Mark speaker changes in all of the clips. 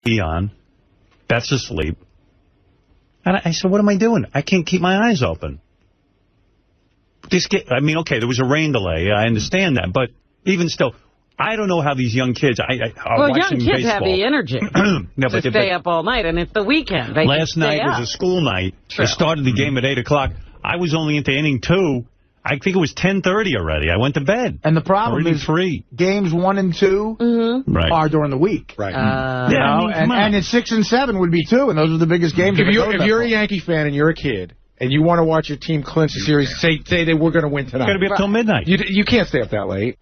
Speaker 1: on. Beth's asleep. And I said, what am I doing? I can't keep my eyes open. I mean, okay, there was a rain delay. I understand that. But even still, I don't know how these young kids are watching
Speaker 2: young kids
Speaker 1: baseball.
Speaker 2: have the energy to stay up all night. And it's the weekend.
Speaker 1: Last night was a school night.
Speaker 2: True.
Speaker 1: They started the game at 8 o'clock. I was only into inning 2. I think it was 10:30 already. I went to bed.
Speaker 3: And the problem is games 1 and 2 are during the week.
Speaker 4: Right.
Speaker 3: And it's 6 and 7 would be 2, and those are the biggest games.
Speaker 4: If you're a Yankee fan and you're a kid, and you want to watch your team clinch the series, say they were going to win tonight.
Speaker 1: It's got to be up till midnight.
Speaker 4: You can't stay up that late.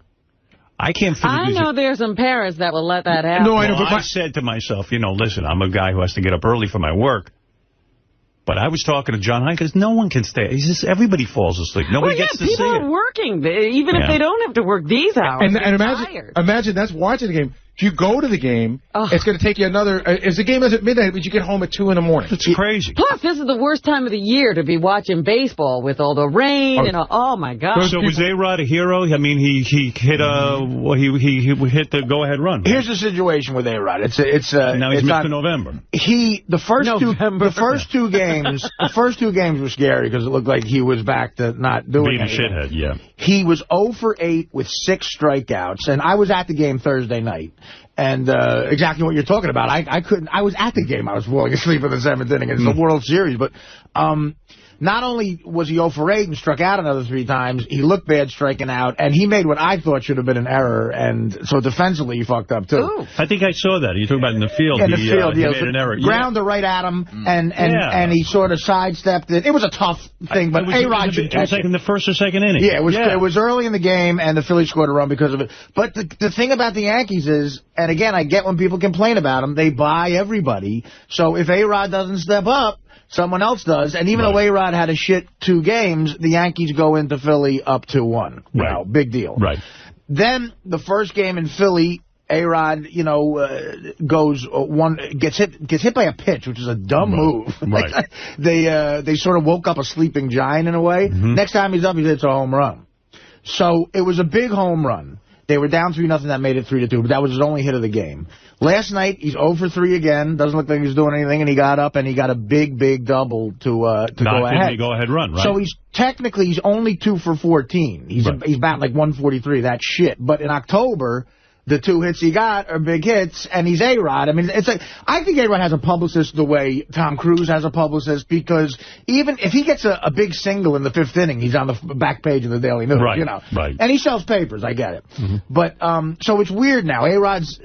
Speaker 1: I can't figure
Speaker 2: I know there's some parents that will let that happen.
Speaker 4: No, I know.
Speaker 1: But I said to myself, listen, I'm a guy who has to get up early for my work. But I was talking to John Hine because no one can stay. He's just, everybody falls asleep. Nobody gets to see it.
Speaker 2: People are working, even if they don't have to work these hours.
Speaker 4: And imagine that's watching the game. If you go to the game, it's going to take you another... If the game is at midnight, but you get home at 2 in the morning.
Speaker 1: It's crazy.
Speaker 2: Plus, this is the worst time of the year to be watching baseball with all the rain and oh my God.
Speaker 1: So was A-Rod a hero? I mean, he hit he hit the go-ahead run. Right?
Speaker 3: Here's the situation with A-Rod. It's
Speaker 1: now he's Mr. November.
Speaker 3: The first two games were scary because it looked like he was back to not doing anything.
Speaker 1: Being a shithead, yeah.
Speaker 3: He was 0 for 8 with 6 strikeouts, and I was at the game Thursday night. And exactly what you're talking about. I was at the game. I was falling asleep in the 7th inning. It's the World Series. But not only was he 0 for 8 and struck out another 3 times, he looked bad striking out, and he made what I thought should have been an error. And so defensively, he fucked up, too.
Speaker 2: Ooh.
Speaker 1: I think I saw that. You talking about in the field.
Speaker 3: In the field,
Speaker 1: he made an error.
Speaker 3: Grounder right at him, and he sort of sidestepped it. It was a tough thing, but A-Rod...
Speaker 1: It was like in the first or second inning.
Speaker 3: Yeah, it was early in the game, and the Phillies scored a run because of it. But the thing about the Yankees is, and again, I get when people complain about them, they buy everybody. So if A-Rod doesn't step up, someone else does. And even though A-Rod had a shit 2 games, the Yankees go into Philly up 2-1. Wow, big deal.
Speaker 1: Right.
Speaker 3: Then the first game in Philly, A-Rod, gets hit by a pitch, which is a dumb move.
Speaker 1: Right.
Speaker 3: They sort of woke up a sleeping giant in a way. Next time he's up, he hits a home run. So it was a big home run. They were down 3-0. That made it 3-2, but that was his only hit of the game. Last night, he's 0 for 3 again. Doesn't look like he's doing anything, and he got up, and he got a big double to go ahead.
Speaker 1: The go-ahead run, right?
Speaker 3: So he's only 2 for 14. He's batting like 143. That's shit. But in October, the 2 hits he got are big hits, and he's A-Rod. I mean, I think A-Rod has a publicist the way Tom Cruise has a publicist, because even if he gets a big single in the 5th inning, he's on the back page of the Daily News,
Speaker 1: Right.
Speaker 3: And he sells papers, I get it. But, so it's weird now. A-Rod's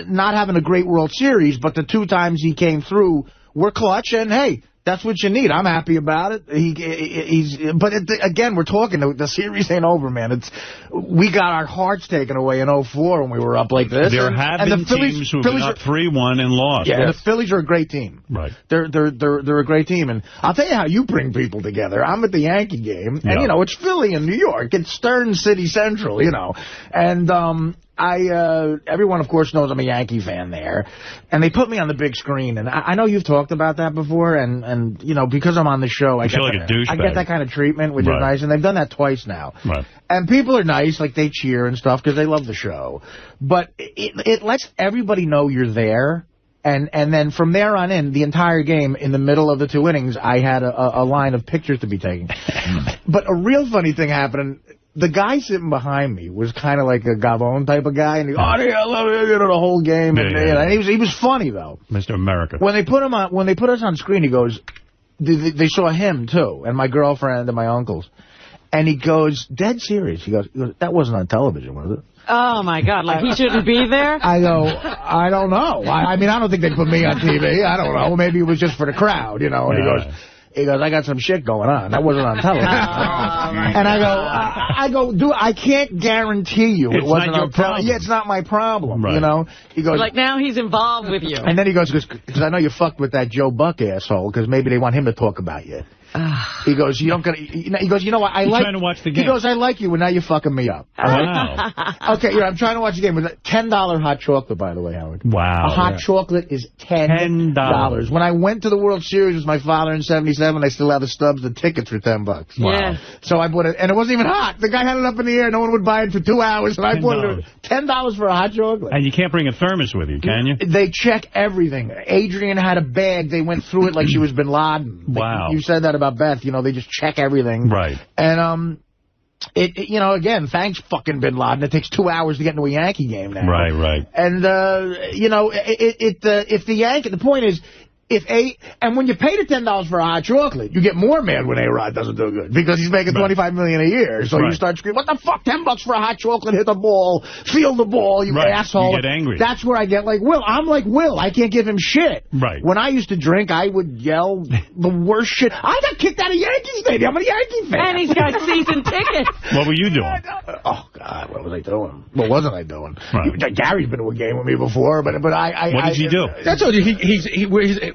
Speaker 3: not having a great World Series, but the 2 times he came through were clutch, and hey, that's what you need. I'm happy about it. But again, we're talking. The series ain't over, man. We got our hearts taken away in 04 when we were up like this.
Speaker 1: There have been teams who've been up 3-1 and lost.
Speaker 3: Yeah, and the Phillies are a great team.
Speaker 1: Right.
Speaker 3: They're a great team, and I'll tell you how you bring people together. I'm at the Yankee game, and it's Philly in New York. It's Stern City Central, and everyone, of course, knows I'm a Yankee fan there. And they put me on the big screen. And I know you've talked about that before. And because I'm on the show, I
Speaker 1: feel like a douchebag.
Speaker 3: I get that kind of treatment, which is nice. And they've done that twice now.
Speaker 1: Right.
Speaker 3: And people are nice, like they cheer and stuff because they love the show. But it lets everybody know you're there. And then from there on in, the entire game, in the middle of the 2 innings, I had a line of pictures to be taken. But a real funny thing happened. The guy sitting behind me was kind of like a Gabon type of guy, and Artie, I love you, the whole game. And he was funny though.
Speaker 1: Mr. America.
Speaker 3: When they put us on screen, he goes, they saw him too, and my girlfriend and my uncles, and he goes, dead serious. He goes, that wasn't on television, was it?
Speaker 2: Oh my God! Like he shouldn't be there.
Speaker 3: I go, I don't know. I mean, I don't think they put me on TV. I don't know. Maybe it was just for the crowd, And he goes, I got some shit going on. That wasn't on television. And I go, dude, I can't guarantee you it wasn't on television. Yeah, it's not my problem, He goes,
Speaker 2: like now he's involved with you.
Speaker 3: And then he goes, because I know you fucked with that Joe Buck asshole, because maybe they want him to talk about you. He goes, you don't get. He goes, you know what? I like.
Speaker 1: Trying to watch the game.
Speaker 3: He goes, I like you, and now you're fucking me up.
Speaker 1: Wow.
Speaker 3: Okay, I'm trying to watch the game with $10 hot chocolate, by the way, Howard.
Speaker 1: Wow.
Speaker 3: A hot chocolate is $10. When I went to the World Series with my father in '77, I still had the stubs, the tickets for $10.
Speaker 1: Wow.
Speaker 2: Yeah.
Speaker 3: So I bought it, and it wasn't even hot. The guy had it up in the air. No one would buy it for 2 hours, and I bought it $10 for a hot chocolate.
Speaker 1: And you can't bring a thermos with you, can you?
Speaker 3: They check everything. Adrian had a bag. They went through it like she was Bin Laden.
Speaker 1: Wow.
Speaker 3: You said that about Beth. You know, they just check everything.
Speaker 1: Right.
Speaker 3: And, you know, again, thanks fucking Bin Laden. It takes 2 hours to get into a Yankee game now.
Speaker 1: Right, right.
Speaker 3: And, you know, if the Yankee, the point is, and when you pay the $10 for a hot chocolate, you get more mad when A-Rod doesn't do good because he's making $25 million a year. So you start screaming, "What the fuck? $10 for a hot chocolate? Hit the ball, feel the ball, you asshole!"
Speaker 1: You get angry.
Speaker 3: That's where I get like Will. I'm like Will. I can't give him shit.
Speaker 1: Right.
Speaker 3: When I used to drink, I would yell the worst shit. I got kicked out of Yankee Stadium. I'm a Yankee fan.
Speaker 2: And he's got season tickets.
Speaker 1: What were you doing?
Speaker 3: Oh God, what was I doing? What wasn't I doing?
Speaker 1: Right.
Speaker 3: Gary's been to a game with me before, but I.
Speaker 1: What did you do?
Speaker 4: That's all.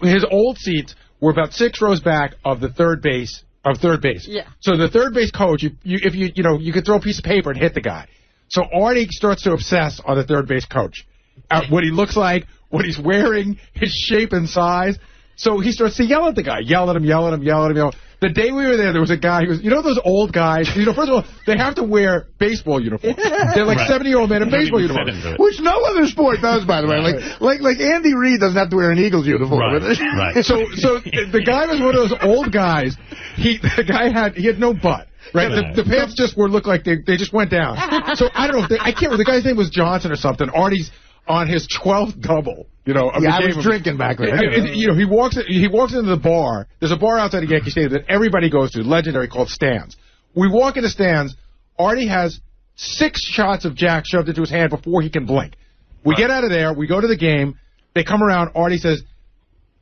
Speaker 4: His old seats were about 6 rows back of the third base.
Speaker 2: Yeah.
Speaker 4: So the third base coach, if you could throw a piece of paper and hit the guy. So Artie starts to obsess on the third base coach, what he looks like, what he's wearing, his shape and size. So he starts to yell at the guy, yell at him. The day we were there was a guy who goes, you know those old guys? You know, first of all, they have to wear baseball uniforms. They're like 70-year-old men in baseball uniforms.
Speaker 3: Which no other sport does, by the way. Like Andy Reid doesn't have to wear an Eagles uniform.
Speaker 1: Right.
Speaker 4: So the guy was one of those old guys. He had no butt. Right, the pants just looked like they just went down. So I don't know. I can't remember. The guy's name was Johnson or something. Artie's on his 12th double. You know,
Speaker 3: I was drinking back then.
Speaker 4: You know, he walks into the bar. There's a bar outside of Yankee Stadium that everybody goes to, legendary, called Stan's. We walk into Stan's. Artie has 6 shots of Jack shoved into his hand before he can blink. We get out of there. We go to the game. They come around. Artie says,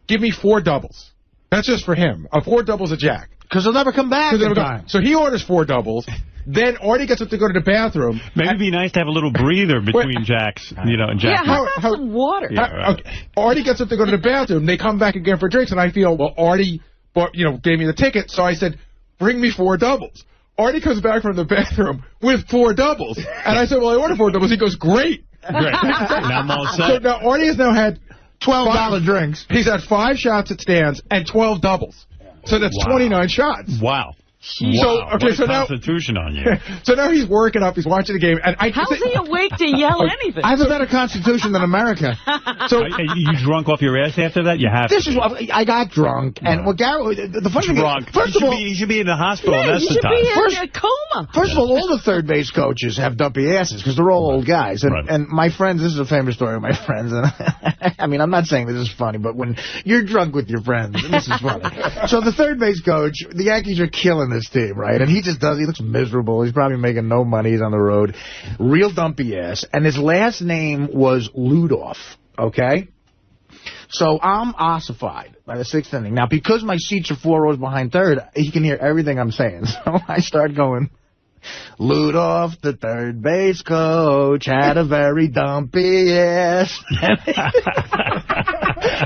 Speaker 4: "Give me 4 doubles." That's just for him. 4 doubles of Jack.
Speaker 3: Because he'll never come back in time.
Speaker 4: So he orders 4 doubles. Then Artie gets up to go to the bathroom.
Speaker 1: Maybe it'd be nice to have a little breather between Jacks, you know, and Jack.
Speaker 2: Yeah, how about some water?
Speaker 4: Okay. Artie gets up to go to the bathroom. They come back again for drinks, and I feel, well, Artie gave me the ticket, so I said, "Bring me 4 doubles." Artie comes back from the bathroom with 4 doubles. And I said, "Well, I ordered 4 doubles." He goes, "Great."
Speaker 1: Great. Now I'm all set.
Speaker 4: So now Artie has now had
Speaker 3: $12 drinks.
Speaker 4: He's had 5 shots at Stan's and 12 doubles. So that's 29 shots.
Speaker 1: Wow.
Speaker 4: So now
Speaker 1: Constitution on you.
Speaker 4: So now he's working up. He's watching the game, and
Speaker 2: how's he awake to yell anything?
Speaker 3: I have a better constitution than America.
Speaker 1: So you drunk off your ass after that? You have.
Speaker 3: This is what I got drunk, and well, Gary, the funny thing is, first of all,
Speaker 1: you should be in the hospital.
Speaker 2: Yeah,
Speaker 1: that's
Speaker 2: you
Speaker 1: the
Speaker 2: should
Speaker 1: time.
Speaker 2: be in a coma.
Speaker 3: First of all the third base coaches have dumpy asses because they're all old guys. And my friends, this is a famous story of my friends. And I mean, I'm not saying this is funny, but when you're drunk with your friends, this is funny. So the third base coach, the Yankees are killing this team, right? And he looks miserable. He's probably making no money. He's on the road. Real dumpy ass. And his last name was Ludolf, okay? So I'm ossified by the 6th inning. Now, because my seats are 4 rows behind third, he can hear everything I'm saying. So I start going, "Ludolf, the third base coach, had a very dumpy ass."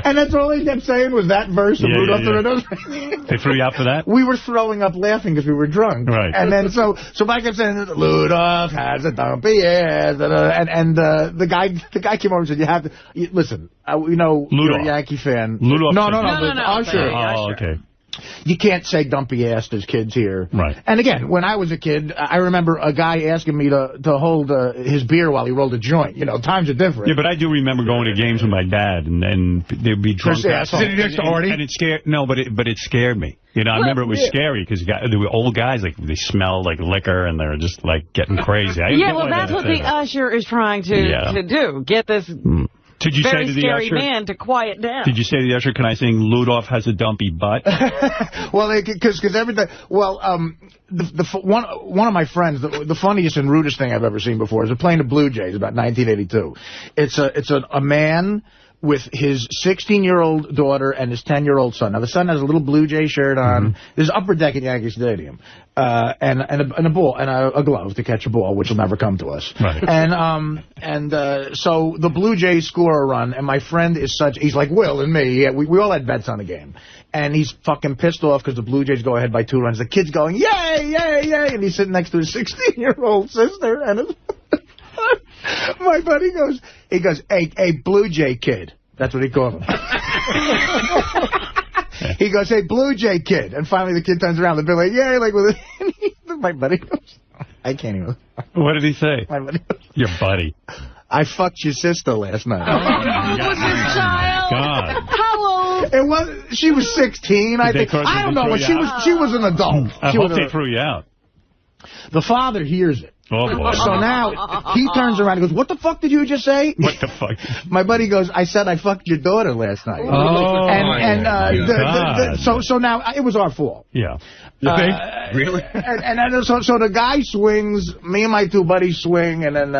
Speaker 3: And that's all he kept saying was that verse of Ludolf the Third.
Speaker 1: They threw you out for that?
Speaker 3: We were throwing up laughing because we were drunk.
Speaker 1: Right.
Speaker 3: And then so I kept saying, "Ludolf has a dumpy ass." And the guy came over and said, "You have to listen. We know you're a Yankee fan."
Speaker 1: Ludolf.
Speaker 3: No.
Speaker 2: Usher.
Speaker 1: Oh, okay.
Speaker 3: You can't say dumpy ass to kids here.
Speaker 1: Right.
Speaker 3: And again, when I was a kid, I remember a guy asking me to hold his beer while he rolled a joint. You know, times are different.
Speaker 1: Yeah, but I do remember going to games with my dad, and they'd be drunk.
Speaker 4: Sitting next to Artie?
Speaker 1: And it scared. No, but it scared me. You know, I remember it was scary because there were old guys, like they smelled like liquor and they're just like getting crazy.
Speaker 2: That's what the usher is trying to do. Get this
Speaker 1: Did you
Speaker 2: very
Speaker 1: say to the
Speaker 2: scary
Speaker 1: usher,
Speaker 2: man to quiet down.
Speaker 1: Did you say to the usher, "Can I sing Ludolf has a dumpy butt"?
Speaker 3: Well, because everything. Well, one of my friends, the funniest and rudest thing I've ever seen before is they're playing the Blue Jays about 1982. It's a man with his 16-year-old daughter and his 10-year-old son. Now, the son has a little Blue Jay shirt on. There's upper deck at Yankee Stadium. And a ball and a glove to catch a ball, which will never come to us.
Speaker 1: Right.
Speaker 3: So the Blue Jays score a run, and my friend is he's like Will and me. We all had bets on the game. And he's fucking pissed off because the Blue Jays go ahead by 2 runs. The kid's going, yay, yay, yay. And he's sitting next to his 16-year-old sister. And my buddy goes, hey, Blue Jay kid. That's what he called him. He goes, hey, Blue Jay kid. And finally the kid turns around and they're like, yeah, like with it. My buddy goes, I can't even.
Speaker 1: What did he say?
Speaker 3: My buddy goes,
Speaker 1: your buddy.
Speaker 3: I fucked your sister last night.
Speaker 2: How old was this child?
Speaker 1: God.
Speaker 2: How old?
Speaker 3: It was. She was 16, I think. I don't know. She was an adult.
Speaker 1: I hope they threw you out.
Speaker 3: The father hears it.
Speaker 1: Oh, boy.
Speaker 3: So now he turns around and goes, what the fuck did you just say?
Speaker 1: What the fuck?
Speaker 3: My buddy goes, I said I fucked your daughter last night.
Speaker 1: Oh,
Speaker 3: so now it was our fault.
Speaker 1: Yeah.
Speaker 4: You think?
Speaker 3: Really? So the guy swings, me and my 2 buddies swing, and then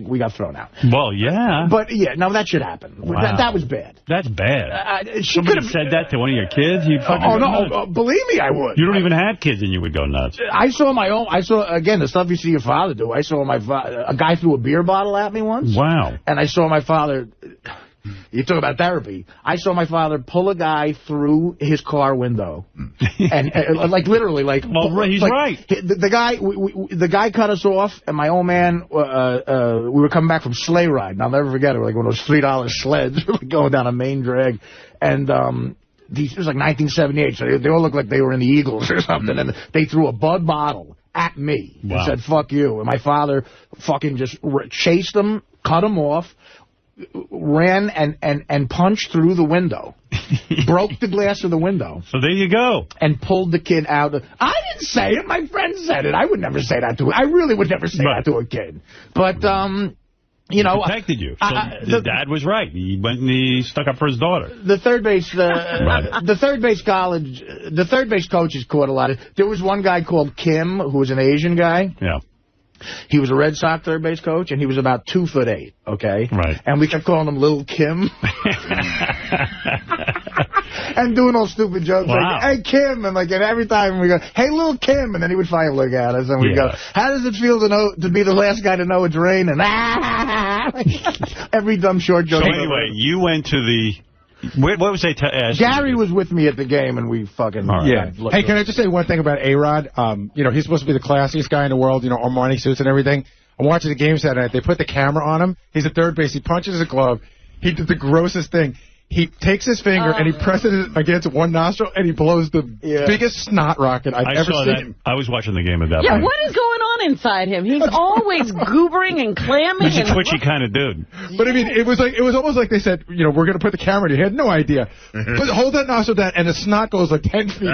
Speaker 3: we got thrown out.
Speaker 1: Well, yeah.
Speaker 3: But, yeah, no, that should happen.
Speaker 1: Wow.
Speaker 3: That was bad.
Speaker 1: That's bad.
Speaker 3: Somebody
Speaker 1: said that to one of your kids?
Speaker 3: Believe me, I would.
Speaker 1: You don't even have kids and you would go nuts.
Speaker 3: I saw, again, the stuff you see your father do. I saw a guy threw a beer bottle at me once.
Speaker 1: Wow.
Speaker 3: And I saw my father... You talk about therapy. I saw my father pull a guy through his car window, and like literally, like.
Speaker 1: Well, he's right.
Speaker 3: The guy cut us off, and my old man. We were coming back from sleigh ride, and I'll never forget it. Like one of those $3 sleds going down a main drag, and it was like 1978, so they all looked like they were in the Eagles or something, and they threw a Bud bottle at me and said "fuck you," and my father fucking just chased them, cut him off. Ran and punched through the window, broke the glass of the window.
Speaker 1: So there you go.
Speaker 3: And pulled the kid out. I didn't say it. My friend said it. I would never say that to him. I really would never say that to a kid. But, you know.
Speaker 1: Protected you. So the dad was right. He went and he stuck up for his daughter.
Speaker 3: The third base, the third base coaches caught a lot of. There was one guy called Kim who was an Asian guy.
Speaker 1: Yeah.
Speaker 3: He was a Red Sox third base coach, and he was about 2'8", okay?
Speaker 1: Right.
Speaker 3: And we kept calling him Little Kim. And doing all stupid jokes like, hey, Kim, and every time we go, hey, Little Kim, and then he would finally look at us, and we'd go, how does it feel to be the last guy to know it's raining? Every dumb short joke.
Speaker 1: So anyway, you went to the... What was they
Speaker 3: Gary was with me at the game, and we fucking...
Speaker 4: Yeah. Hey, can I just say one thing about A-Rod? You know, he's supposed to be the classiest guy in the world, you know, Armani suits and everything. I'm watching the game Saturday night. They put the camera on him. He's at third base. He punches a glove. He did the grossest thing. He takes his finger and he presses it against one nostril, and he blows the biggest snot rocket I've ever seen.
Speaker 1: I was watching the game at that point.
Speaker 2: Yeah, what is going on inside him? He's always goobering and clamming.
Speaker 1: He's a twitchy kind of dude.
Speaker 4: But I mean, it was almost like they said, you know, we're going to put the camera in. He had no idea. But hold that nostril down, and the snot goes like 10 feet.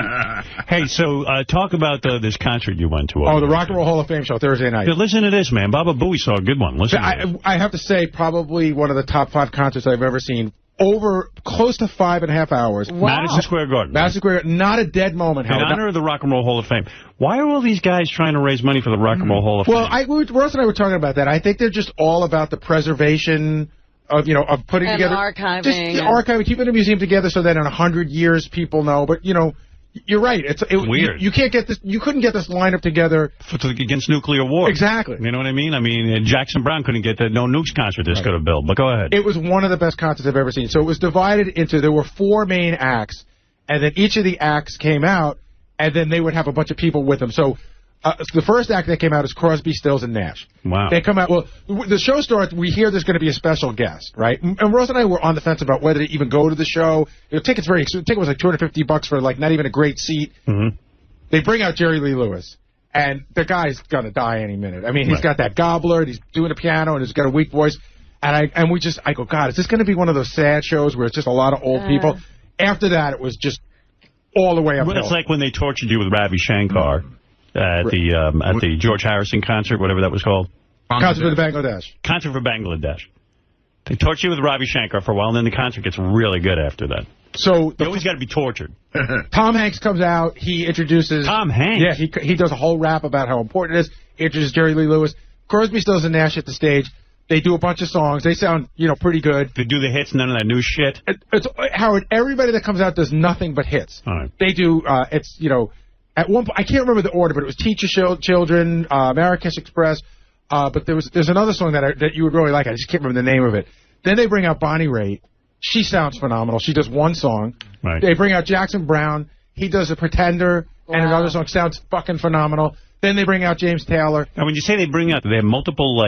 Speaker 1: Hey, so talk about this concert you went to.
Speaker 4: Oh, the Rock and Roll Hall of Fame show Thursday night.
Speaker 1: Yeah, listen to this, man. Baba Booey saw a good one. Listen.
Speaker 4: I have to say, probably one of the top 5 concerts I've ever seen. Over close to 5.5 hours.
Speaker 1: Wow. Madison Square Garden.
Speaker 4: Madison Square Garden. Not a dead moment.
Speaker 1: In honor of the Rock and Roll Hall of Fame. Why are all these guys trying to raise money for the Rock and Roll Hall of Fame?
Speaker 4: Well, Ross and I were talking about that. I think they're just all about the preservation of, you know, of putting together.
Speaker 2: Archiving.
Speaker 4: Just archiving, keeping the museum together so that in 100 years people know. But, you know, you're right. It's weird. You can't get this. You couldn't get this lineup together
Speaker 1: against nuclear war.
Speaker 4: Exactly.
Speaker 1: You know what I mean? I mean, Jackson Browne couldn't get the No Nukes concert this could have built. But go ahead.
Speaker 4: It was one of the best concerts I've ever seen. So it was divided into, there were 4 main acts, and then each of the acts came out, and then they would have a bunch of people with them. So the first act that came out is Crosby, Stills, and Nash.
Speaker 1: Wow.
Speaker 4: They come out. Well, the show starts. We hear there's going to be a special guest, right? And Rose and I were on the fence about whether to even go to the show. You know, ticket was like $250 for like not even a great seat.
Speaker 1: Mm-hmm.
Speaker 4: They bring out Jerry Lee Lewis, and the guy's going to die any minute. I mean, he's got that gobbler, and he's doing the piano, and he's got a weak voice. And I go, God, is this going to be one of those sad shows where it's just a lot of old people? After that, it was just all the way uphill.
Speaker 1: Well, it's like when they tortured you with Ravi Shankar. At the George Harrison concert, whatever that was called.
Speaker 4: Concert for Bangladesh.
Speaker 1: Concert for Bangladesh. They torture you with Ravi Shankar for a while, and then the concert gets really good after that.
Speaker 4: So
Speaker 1: you always got to be tortured.
Speaker 4: Tom Hanks comes out. He introduces...
Speaker 1: Tom Hanks?
Speaker 4: Yeah, he does a whole rap about how important it is. He introduces Jerry Lee Lewis. Crosby, Stills, and Nash at the stage. They do a bunch of songs. They sound, pretty good.
Speaker 1: They do the hits, none of that new shit?
Speaker 4: It's Howard, everybody that comes out does nothing but hits.
Speaker 1: All right.
Speaker 4: They do, at one point, I can't remember the order, but it was Teach Your Children, 𝗦𝗵cie Express, but there's another song that you would really like. I just can't remember the name of it. Then they bring out Bonnie Raitt. She sounds phenomenal. She does one song.
Speaker 1: Right.
Speaker 4: They bring out Jackson Browne. He does a Pretender, and another song sounds fucking phenomenal. Then they bring out James Taylor.
Speaker 1: Now, when you say they bring out, they have multiple,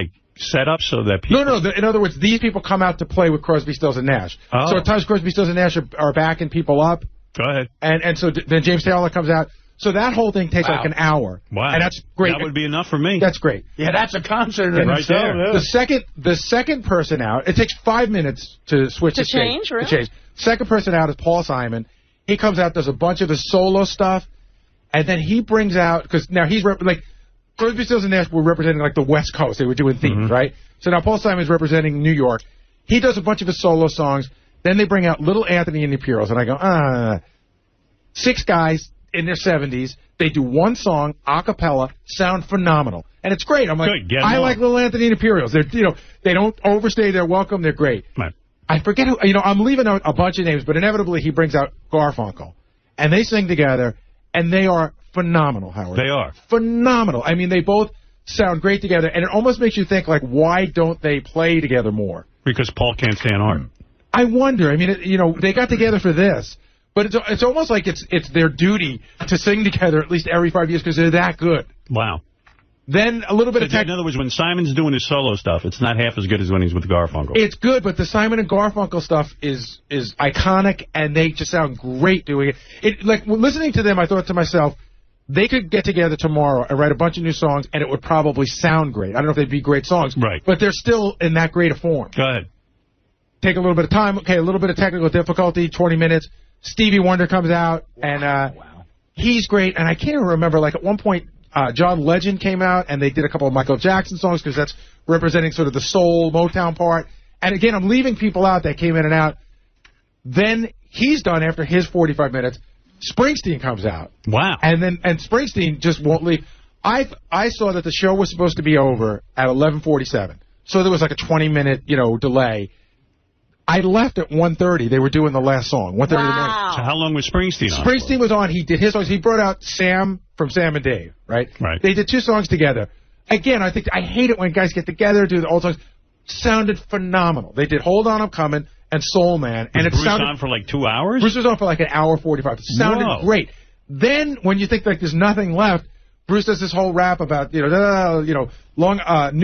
Speaker 1: setups so that people...
Speaker 4: No. In other words, these people come out to play with Crosby, Stills, and Nash.
Speaker 1: Oh.
Speaker 4: So at times Crosby, Stills, and Nash are backing people up.
Speaker 1: Go ahead.
Speaker 4: And so then James Taylor comes out. So that whole thing takes like an hour.
Speaker 1: Wow.
Speaker 4: And that's great.
Speaker 1: That would be enough for me.
Speaker 4: That's great.
Speaker 3: Yeah, that's a concert
Speaker 1: right there.
Speaker 3: Yeah.
Speaker 4: The second person out, it takes 5 minutes to switch the stage.
Speaker 2: Really?
Speaker 4: To change. Second person out is Paul Simon. He comes out, does a bunch of his solo stuff, and then he brings out, because now he's, Crosby, Stills, and Nash were representing, the West Coast. They were doing themes, right? So now Paul Simon's representing New York. He does a bunch of his solo songs. Then they bring out Little Anthony and the Imperials, and I go, 6 guys in their 70s. They do one song, a cappella, sound phenomenal. And it's great. I'm like, I like Little Anthony and the Imperials. They're, they don't overstay their welcome. They're great.
Speaker 1: Right.
Speaker 4: I forget who, I'm leaving out a bunch of names, but inevitably he brings out Garfunkel. And they sing together, and they are phenomenal, Howard.
Speaker 1: They are.
Speaker 4: Phenomenal. I mean, they both sound great together, and it almost makes you think, why don't they play together more?
Speaker 1: Because Paul can't stand art.
Speaker 4: I wonder. I mean, they got together for this. But it's almost like it's their duty to sing together at least every 5 years because they're that good.
Speaker 1: Wow.
Speaker 4: Then a little bit of
Speaker 1: in other words, when Simon's doing his solo stuff, it's not half as good as when he's with Garfunkel.
Speaker 4: It's good, but the Simon and Garfunkel stuff is iconic, and they just sound great doing it. Listening to them, I thought to myself, they could get together tomorrow and write a bunch of new songs, and it would probably sound great. I don't know if they'd be great songs,
Speaker 1: right?
Speaker 4: But they're still in that great a form.
Speaker 1: Go ahead.
Speaker 4: Take a little bit of time. Okay, a little bit of technical difficulty, 20 minutes. Stevie Wonder comes out, and he's great. And I can't even remember, at one point, John Legend came out, and they did a couple of Michael Jackson songs because that's representing sort of the soul Motown part. And again, I'm leaving people out that came in and out. Then he's done after his 45 minutes. Springsteen comes out.
Speaker 1: Wow.
Speaker 4: And Springsteen just won't leave. I saw that the show was supposed to be over at 11:47. So there was a 20-minute, delay. I left at 1:30. They were doing the last song. 1:30 in the morning.
Speaker 1: So how long was Springsteen on?
Speaker 4: Springsteen was on. He did his songs. He brought out Sam from Sam and Dave, right?
Speaker 1: Right.
Speaker 4: They did 2 songs together. Again, I hate it when guys get together, do the old songs. Sounded phenomenal. They did Hold On, I'm Coming and Soul Man. And
Speaker 1: Bruce on for 2 hours?
Speaker 4: Bruce was on for an hour 45. It sounded great. Then, when you think there's nothing left, Bruce does this whole rap about, New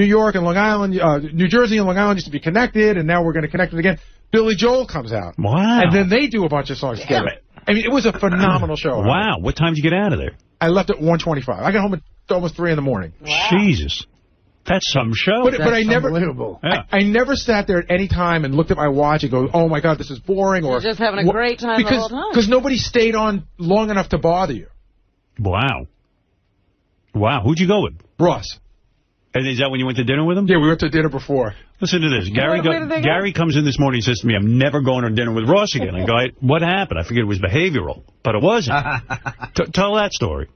Speaker 4: York and Long Island, New Jersey and Long Island used to be connected, and now we're going to connect it again. Billy Joel comes out.
Speaker 1: Wow.
Speaker 4: And then they do a bunch of songs together. It was a phenomenal show.
Speaker 1: Wow. What time did you get out of there?
Speaker 4: I left at 1:25. I got home at almost 3 in the morning.
Speaker 2: Wow.
Speaker 1: Jesus. That's some show.
Speaker 4: But I never,
Speaker 3: unbelievable.
Speaker 4: I never sat there at any time and looked at my watch and go, oh, my God, this is boring. Or
Speaker 2: you're just having a great time the whole time.
Speaker 4: Because nobody stayed on long enough to bother you.
Speaker 1: Wow. Wow. Who'd you go with?
Speaker 4: Ross.
Speaker 1: And is that when you went to dinner with him?
Speaker 4: Yeah, we went to dinner before.
Speaker 1: Listen to this. Gary comes in this morning and says to me, I'm never going to dinner with Ross again. I go, what happened? I figured it was behavioral, but it wasn't. Tell that story.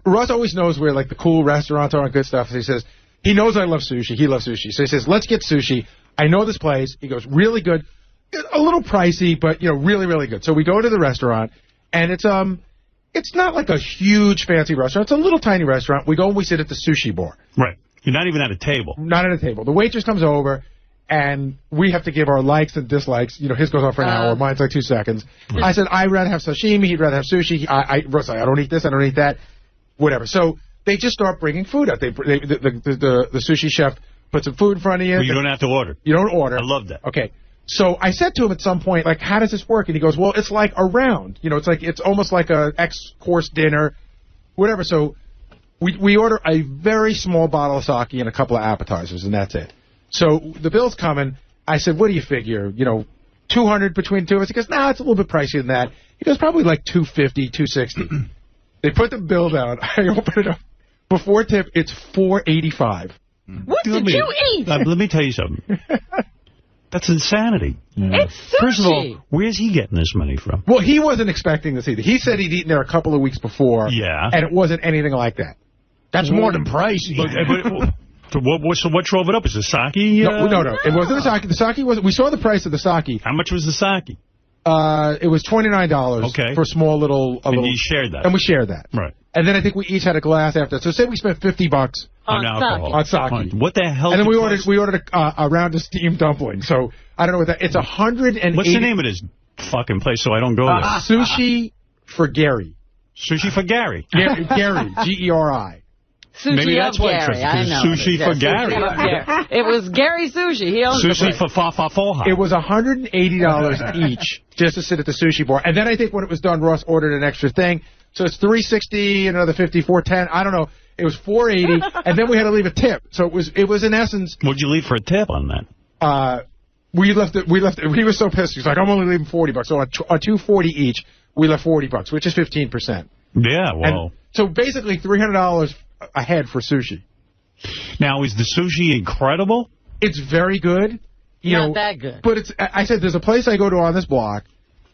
Speaker 4: Ross always knows where, the cool restaurants are and good stuff. He says, he knows I love sushi. He loves sushi. So he says, let's get sushi. I know this place. He goes, really good. A little pricey, but, really, really good. So we go to the restaurant, and it's not like a huge fancy restaurant. It's a little tiny restaurant. We go and we sit at the sushi bar.
Speaker 1: Right. You're not even at a table.
Speaker 4: Not at a table. The waitress comes over, and we have to give our likes and dislikes. His goes on for an hour. Mine's 2 seconds. I said, I'd rather have sashimi. He'd rather have sushi. Ross, I don't eat this. I don't eat that. Whatever. So they just start bringing food out. The sushi chef puts some food in front of you.
Speaker 1: Well, you don't have to order.
Speaker 4: You don't order.
Speaker 1: I love that.
Speaker 4: Okay. So I said to him at some point, how does this work? And he goes, well, it's like a round. It's almost like a X-course dinner, whatever. So we order a very small bottle of sake and a couple of appetizers, and that's it. So the bill's coming. I said, what do you figure? 200 between the two of us? He goes, it's a little bit pricier than that. He goes, probably like 250, 260. They put the bill down. I open it up. Before tip, it's $4.85.
Speaker 2: What did you eat?
Speaker 1: Let me tell you something. That's insanity.
Speaker 2: It's sushi.
Speaker 1: First of all, where's he getting this money from?
Speaker 4: Well, he wasn't expecting this either. He said he'd eaten there a couple of weeks before.
Speaker 1: Yeah.
Speaker 4: And it wasn't anything like that.
Speaker 3: That's more than pricey.
Speaker 1: So what drove it up? Is the sake?
Speaker 4: No. It wasn't the sake. The sake was. We saw the price of the sake.
Speaker 1: How much was the sake?
Speaker 4: It was $29 for a small little...
Speaker 1: And you shared that.
Speaker 4: And we shared that.
Speaker 1: Right.
Speaker 4: And then I think we each had a glass after. So say we spent $50
Speaker 1: on alcohol.
Speaker 4: On sake.
Speaker 1: What the hell?
Speaker 4: And then we ordered a round of steamed dumplings. So I don't know what that... It's 180...
Speaker 1: What's the name of this fucking place so I don't go there?
Speaker 4: Sushi for Gary.
Speaker 1: Sushi for Gary.
Speaker 4: Gary, G-E-R-I.
Speaker 2: Sushi
Speaker 1: Maybe that's
Speaker 2: of
Speaker 1: what
Speaker 2: Gary. I know.
Speaker 1: Sushi for Gary.
Speaker 2: It was Gary Sushi. He owns
Speaker 1: Sushi for 𝗮𝗮𝗮.
Speaker 4: It was $180 each just to sit at the sushi bar. And then I think when it was done, Ross ordered an extra thing. So it's $360 and another $50, $410. I don't know. It was $480, and then we had to leave a tip. So it was in essence.
Speaker 1: What'd you leave for a tip on that?
Speaker 4: We left it. He was so pissed. He's like, I'm only leaving $40. So on $240 each, we left $40, which is 15%.
Speaker 1: Yeah, well.
Speaker 4: And so basically $300 a head for sushi.
Speaker 1: Now, is the sushi incredible?
Speaker 4: It's very good.
Speaker 2: Not that good.
Speaker 4: But I said there's a place I go to on this block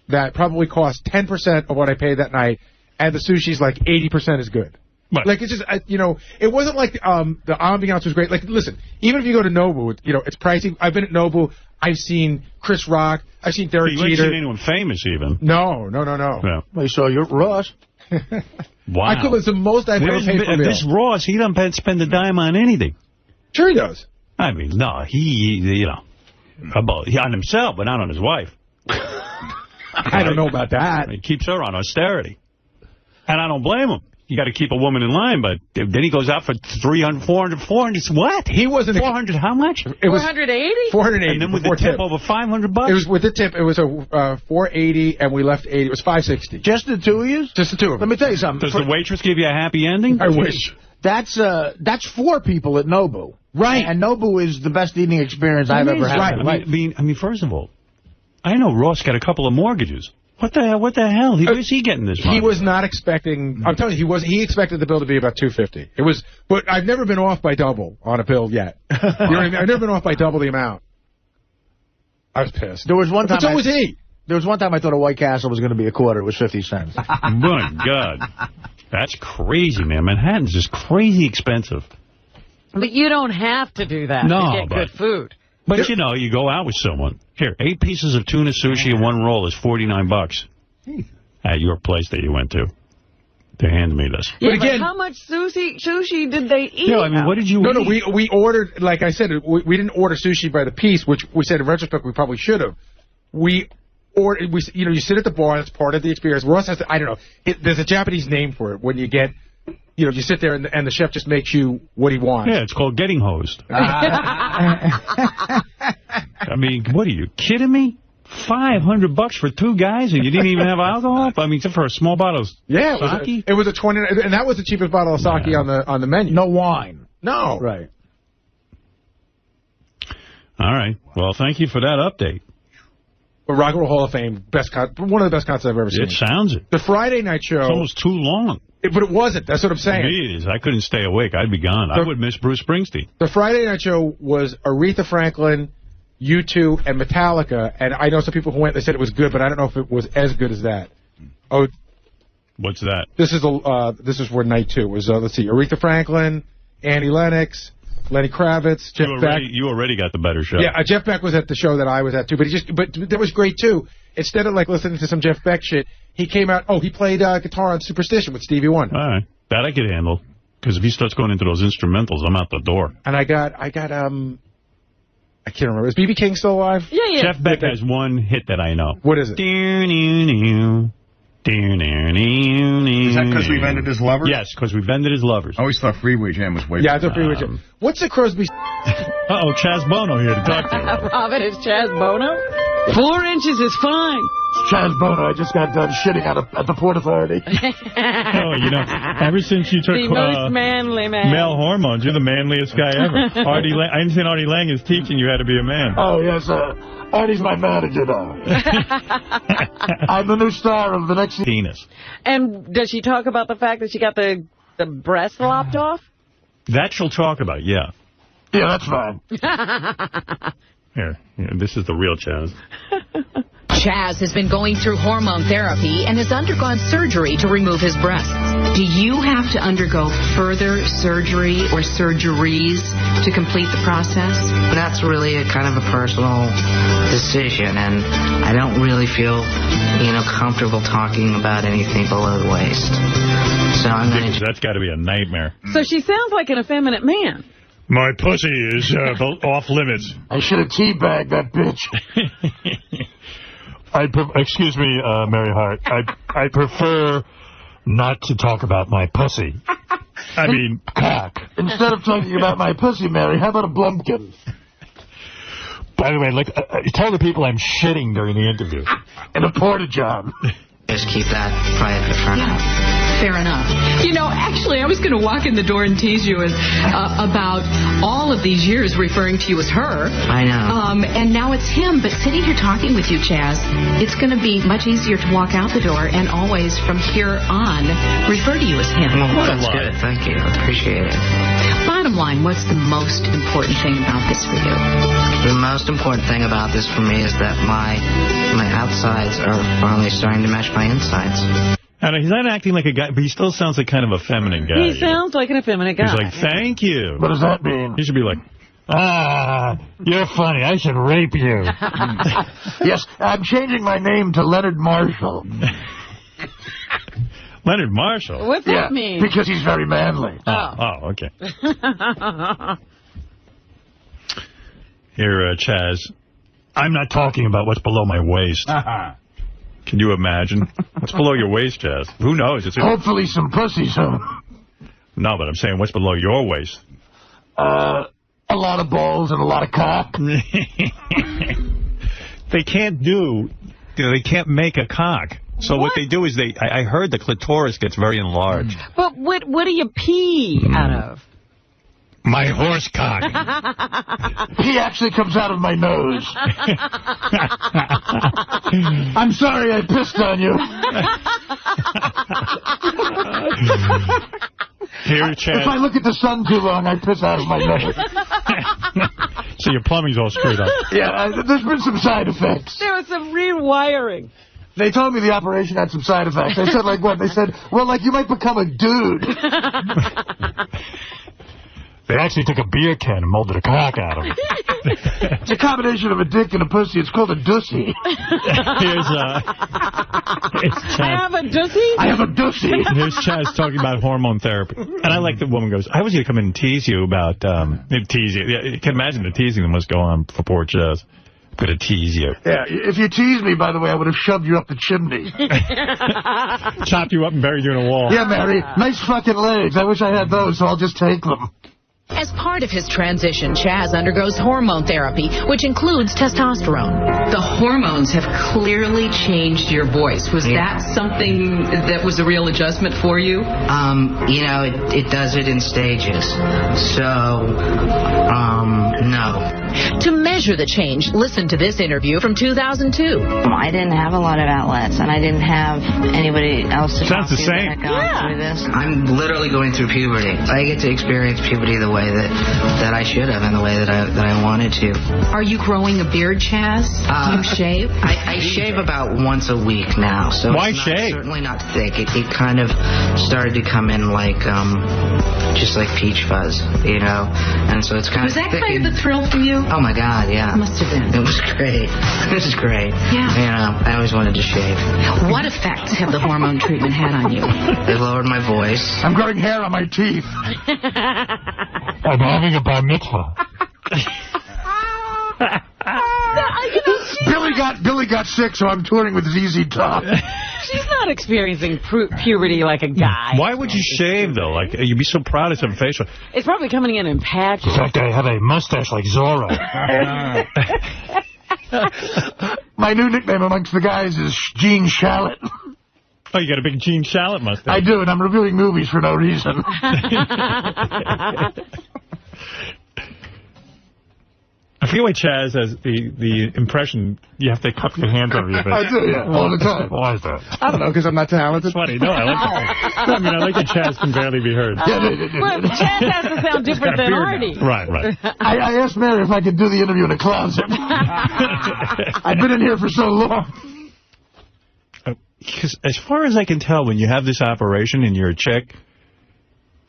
Speaker 4: that probably costs 10% of what I paid that night, and the sushi's like 80% as good.
Speaker 1: Right.
Speaker 4: Like, it's just, it wasn't like the ambiance was great. Like, listen, even if you go to Nobu, it's pricey. I've been at Nobu. I've seen Chris Rock. I've seen Derek Jeter.
Speaker 1: You haven't seen anyone famous, even.
Speaker 4: No.
Speaker 1: Yeah.
Speaker 3: I saw your Ross.
Speaker 1: Wow.
Speaker 4: It's the most I've ever paid for a meal.
Speaker 1: This Ross, he doesn't spend a dime on anything.
Speaker 4: Sure he does.
Speaker 1: I mean, no, he on himself, but not on his wife.
Speaker 4: I don't know about that.
Speaker 1: He keeps her on austerity. And I don't blame him. You got to keep a woman in line, but then he goes out for 300, 400, 400. What?
Speaker 4: He wasn't
Speaker 1: 400. How much?
Speaker 4: It was
Speaker 2: 480.
Speaker 4: 480.
Speaker 1: And then with the tip over $500.
Speaker 4: It was with the tip. It was a 480, and we left 80. It was 560.
Speaker 3: Just the two of you?
Speaker 4: Just the two of them.
Speaker 3: Let me tell you something.
Speaker 1: Does the waitress give you a happy ending?
Speaker 4: I wish.
Speaker 3: That's 4 people at Nobu.
Speaker 4: Right.
Speaker 3: And Nobu is the best eating experience I've ever had.
Speaker 1: Right. I mean, first of all, I know Ross got a couple of mortgages. What the hell? Where's he getting this money?
Speaker 4: He was not expecting. I'm telling you, he expected the bill to be about $250. It was, but I've never been off by double on a bill yet. You know what I mean? I've never been off by double the amount. I was pissed.
Speaker 3: There was one time.
Speaker 4: But so was he.
Speaker 3: There was one time I thought a White Castle was going to be a quarter. It was 50 cents.
Speaker 1: My God, that's crazy, man. Manhattan's just crazy expensive.
Speaker 2: But you don't have to do that to get good food.
Speaker 1: But, you go out with someone. Here, 8 pieces of tuna sushi and 1 roll is $49 at your place that you went to. They handed me this.
Speaker 2: Yeah, but again, how much sushi did they eat?
Speaker 1: I mean, what did you eat?
Speaker 4: No, we ordered, like I said, we didn't order sushi by the piece, which we said in retrospect we probably should have. We ordered, you sit at the bar, that's part of the experience. Ross has to, I don't know, there's a Japanese name for it when you get... you sit there and the chef just makes you what he wants.
Speaker 1: Yeah, it's called getting hosed. I mean, what are you kidding me? $500 for 2 guys and you didn't even have alcohol? I mean, except for a small bottle of sake?
Speaker 4: It was a 20, and that was the cheapest bottle of sake on the menu.
Speaker 3: No wine.
Speaker 4: No.
Speaker 3: Right.
Speaker 1: All right. Well, thank you for that update.
Speaker 4: But Rock and Roll Hall of Fame, one of the best concerts I've ever seen.
Speaker 1: It sounds it.
Speaker 4: The Friday night show.
Speaker 1: It's almost too long.
Speaker 4: But it wasn't. That's what I'm saying.
Speaker 1: It is. I couldn't stay awake. I'd be gone. I would miss Bruce Springsteen.
Speaker 4: The Friday night show was Aretha Franklin, U2, and Metallica. And I know some people who went, they said it was good, but I don't know if it was as good as that. Oh,
Speaker 1: what's that?
Speaker 4: This is where night 2 was. Let's see, Aretha Franklin, Annie Lennox, Lenny Kravitz, Jeff Beck.
Speaker 1: You already got the better show.
Speaker 4: Yeah, Jeff Beck was at the show that I was at too, but that was great too. Instead of like listening to some Jeff Beck shit, he came out. Oh, he played guitar on Superstition with Stevie Wonder.
Speaker 1: All right, that I could handle. Because if he starts going into those instrumentals, I'm out the door.
Speaker 4: And I got I can't remember. Is B.B. King still alive?
Speaker 2: Yeah.
Speaker 1: Jeff Beck has one hit that I know.
Speaker 4: What is it?
Speaker 5: Is that because we've ended as lovers?
Speaker 1: Yes, because we've ended as lovers.
Speaker 5: I always thought Freeway Jam was way
Speaker 4: I thought Freeway Jam. What's the Crosby?
Speaker 1: Uh-oh, Chaz Bono here to talk to you.
Speaker 2: Robin, is Chaz Bono? 4 inches is fine.
Speaker 3: Chaz Bono, I just got done shitting at the Port Authority.
Speaker 1: Ever since you took
Speaker 2: the most manly man.
Speaker 1: Male hormones, you're the manliest guy ever. I understand Artie Lang is teaching you how to be a man.
Speaker 3: Oh, yes, Artie's my manager now. I'm the new star of the next
Speaker 1: penis.
Speaker 2: And does she talk about the fact that she got the breast lopped off?
Speaker 1: That she'll talk about, yeah.
Speaker 3: Yeah, that's fine.
Speaker 1: Here, this is the real Chaz.
Speaker 6: Chaz has been going through hormone therapy and has undergone surgery to remove his breasts. Do you have to undergo further surgery or surgeries to complete the process?
Speaker 7: That's really a kind of a personal decision, and I don't really feel, comfortable talking about anything below the waist. So I'm going to...
Speaker 1: That's got to be a nightmare.
Speaker 2: So she sounds like an effeminate man.
Speaker 1: My pussy is off limits.
Speaker 3: I should have teabagged that bitch.
Speaker 8: Excuse me, Mary Hart. I prefer not to talk about my pussy. I mean, cock.
Speaker 3: Instead of talking about my pussy, Mary, how about a blumpkin?
Speaker 8: By the way, tell the people I'm shitting during the interview.
Speaker 3: In a porta-john.
Speaker 7: Just keep that private for now.
Speaker 6: Fair enough. Actually, I was going to walk in the door and tease you about all of these years referring to you as her.
Speaker 7: I know.
Speaker 6: And now it's him. But sitting here talking with you, Chaz, it's going to be much easier to walk out the door and always, from here on, refer to you as him.
Speaker 7: Well, that's good. Thank you. I appreciate it.
Speaker 6: Bottom line, what's the most important thing about this for you?
Speaker 7: The most important thing about this for me is that my outsides are finally starting to match my insides.
Speaker 1: And he's not acting like a guy, but he still sounds like kind of a feminine guy.
Speaker 2: He sounds like an effeminate guy.
Speaker 1: He's like, thank you.
Speaker 3: What does that mean?
Speaker 1: He should be like,
Speaker 8: you're funny. I should rape you.
Speaker 3: Yes, I'm changing my name to Leonard Marshall.
Speaker 1: Leonard Marshall?
Speaker 2: What's that mean?
Speaker 3: Because he's very manly.
Speaker 1: Oh, okay. Here, Chaz, I'm not talking about what's below my waist. Can you imagine? What's below your waist, Chaz? Who knows?
Speaker 3: Hopefully some pussy soon.
Speaker 1: No, but I'm saying what's below your waist?
Speaker 3: A lot of balls and a lot of cock.
Speaker 1: They can't they can't make a cock. So what they do is I heard the clitoris gets very enlarged.
Speaker 2: But what do you pee out of?
Speaker 1: My horse cock.
Speaker 3: He actually comes out of my nose. I'm sorry I pissed on you.
Speaker 1: Here, Chad.
Speaker 3: If I look at the sun too long, I piss out of my nose.
Speaker 1: So your plumbing's all screwed up.
Speaker 3: Yeah, there's been some side effects.
Speaker 2: There was some rewiring.
Speaker 3: They told me the operation had some side effects. They said, like, what? They said, well, like, you might become a dude.
Speaker 8: They actually took a beer can and molded a cock out of it.
Speaker 3: It's a combination of a dick and a pussy. It's called a 𝗛𝗻cie.
Speaker 1: Here's Chaz.
Speaker 2: I have a 𝗛𝗻cie?
Speaker 3: I have a 𝗛𝗻cie.
Speaker 1: Here's Chaz talking about hormone therapy. And I like the woman goes, I was going to come in and tease you about, tease you. Yeah, you can imagine the teasing that must go on for poor Chaz. I'm going to tease you.
Speaker 3: Yeah, if you teased me, by the way, I would have shoved you up the chimney.
Speaker 1: Chopped you up and buried you in a wall.
Speaker 3: Yeah, Mary, nice fucking legs. I wish I had those, so I'll just take them.
Speaker 6: As part of his transition, Chaz undergoes hormone therapy, which includes testosterone. The hormones have clearly changed your voice. Was that something that was a real adjustment for you?
Speaker 7: It does it in stages. So, no.
Speaker 6: To measure the change, listen to this interview from 2002.
Speaker 9: I didn't have a lot of outlets, and I didn't have anybody else to talk to that gone through this.
Speaker 7: I'm literally going through puberty. I get to experience puberty the way that I should have and the way that I wanted to.
Speaker 6: Are you growing a beard, Chaz? Do you shave?
Speaker 7: I shave about once a week now. So
Speaker 1: why
Speaker 7: it's
Speaker 1: shave?
Speaker 7: Certainly not thick. It kind of started to come in like just like peach fuzz, and so it's kind of thick.
Speaker 6: Was that kind of a thrill for you?
Speaker 7: Oh my God, yeah.
Speaker 6: It must have been.
Speaker 7: It was great. This is great.
Speaker 6: Yeah.
Speaker 7: I always wanted to shave.
Speaker 6: What effects have the hormone treatment had on you?
Speaker 7: They lowered my voice.
Speaker 3: I'm growing hair on my teeth.
Speaker 8: I'm having a bar mitzvah.
Speaker 3: Billy got sick, so I'm touring with ZZ Top.
Speaker 2: She's not experiencing puberty like a guy.
Speaker 1: Why would you shave, though? Like, you'd be so proud of some facial.
Speaker 2: It's probably coming in patches.
Speaker 8: In fact, I have a mustache like Zorro.
Speaker 3: My new nickname amongst the guys is Gene Shalit.
Speaker 1: Oh, you got a big Gene Shalit mustache.
Speaker 3: I do, and I'm reviewing movies for no reason.
Speaker 1: I forget why Chaz has the impression you have to cup your hands over your face.
Speaker 3: I do, yeah, all the time.
Speaker 1: Why is that?
Speaker 3: I don't know, because I'm not talented.
Speaker 1: It's funny. No, I like that. I mean, I like that Chaz can barely be heard.
Speaker 2: Well, Chaz has to sound different than Artie.
Speaker 1: Right, right.
Speaker 3: I asked Mary if I could do the interview in a closet. I've been in here for so long.
Speaker 1: Because as far as I can tell, when you have this operation and you're a chick,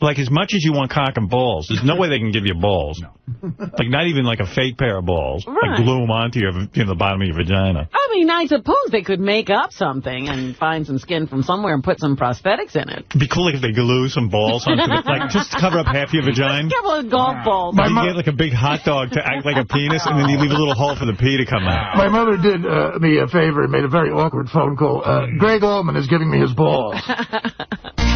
Speaker 1: like, as much as you want cock and balls, there's no way they can give you balls. No. Like, not even like a fake pair of balls. Right. Like, glue them onto the bottom of your vagina.
Speaker 2: I mean, I suppose they could make up something and find some skin from somewhere and put some prosthetics in it.
Speaker 1: It'd be cool, like, if they glue some balls onto it. Like, just cover up half your vagina.
Speaker 2: A couple of golf balls.
Speaker 1: You get, like, a big hot dog to act like a penis, and then you leave a little hole for the pee to come out.
Speaker 3: My mother did me a favor and made a very awkward phone call. Greg Allman is giving me his balls.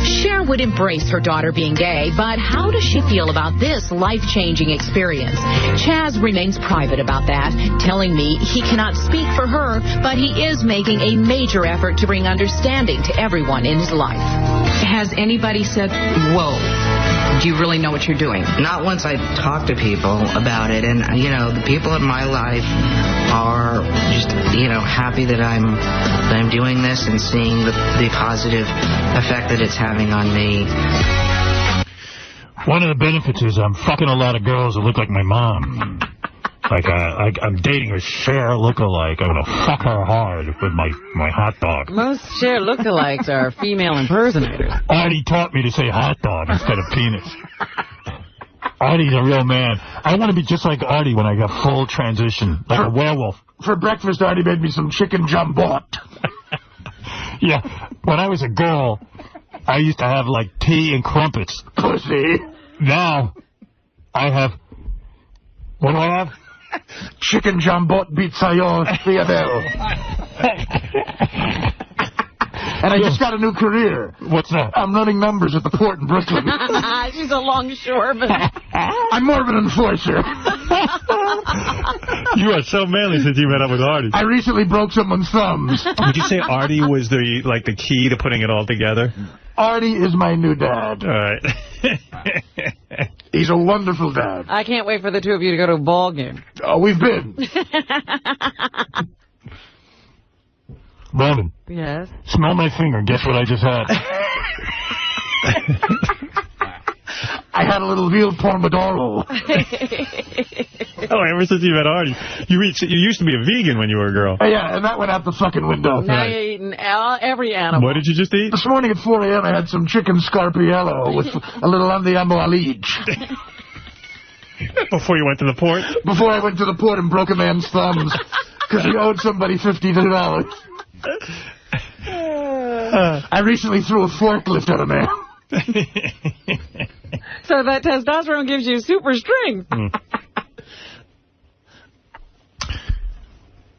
Speaker 6: Cher would embrace her daughter being gay, but how does she feel about this life-changing experience? Chaz remains private about that, telling me he cannot speak for her, but he is making a major effort to bring understanding to everyone in his life. Has anybody said, whoa, do you really know what you're doing?
Speaker 7: Not once I talk to people about it, and, you know, the people in my life are just, you know, happy that I'm doing this and seeing the positive effect that it's having on me.
Speaker 8: One of the benefits is I'm fucking a lot of girls that look like my mom. Like, I'm dating a Cher lookalike. I'm going to fuck her hard with my hot dog.
Speaker 2: Most Cher lookalikes are female impersonators.
Speaker 8: Artie taught me to say hot dog instead of penis. Artie's a real man. I want to be just like Artie when I get full transition, like a werewolf.
Speaker 3: For breakfast, Artie made me some chicken jambot.
Speaker 8: Yeah, when I was a girl, I used to have, like, tea and crumpets.
Speaker 3: Pussy.
Speaker 8: Now, I have... What do I have?
Speaker 3: Chicken jambot 𝗦𝗵cie𝘄𝗿𝗍. And I just got a new career.
Speaker 8: What's that?
Speaker 3: I'm running numbers at the port in Brooklyn.
Speaker 2: She's a longshoreman.
Speaker 3: I'm more of an enforcer.
Speaker 1: You are so manly since you met up with Artie.
Speaker 3: I recently broke someone's thumbs.
Speaker 1: Would you say Artie was the key to putting it all together?
Speaker 3: Artie is my new dad.
Speaker 1: All right.
Speaker 3: He's a wonderful dad.
Speaker 2: I can't wait for the two of you to go to a ball game.
Speaker 3: Oh, we've been.
Speaker 8: Robin.
Speaker 2: Yes?
Speaker 8: Smell my finger. Guess what I just had?
Speaker 3: I had a little veal pomodoro.
Speaker 1: Oh, ever since you met Artie. You used to be a vegan when you were a girl.
Speaker 3: Yeah, and that went out the fucking window.
Speaker 2: Now you're eating every animal.
Speaker 1: What did you just eat?
Speaker 3: This morning at 4 a.m. I had some chicken 𝗛𝗵𝗄𝗍 with a little andiamo alige.
Speaker 1: Before you went to the port?
Speaker 3: Before I went to the port and broke a man's thumbs because he owed somebody $52. I recently threw a forklift at a man.
Speaker 2: So that testosterone gives you super strength.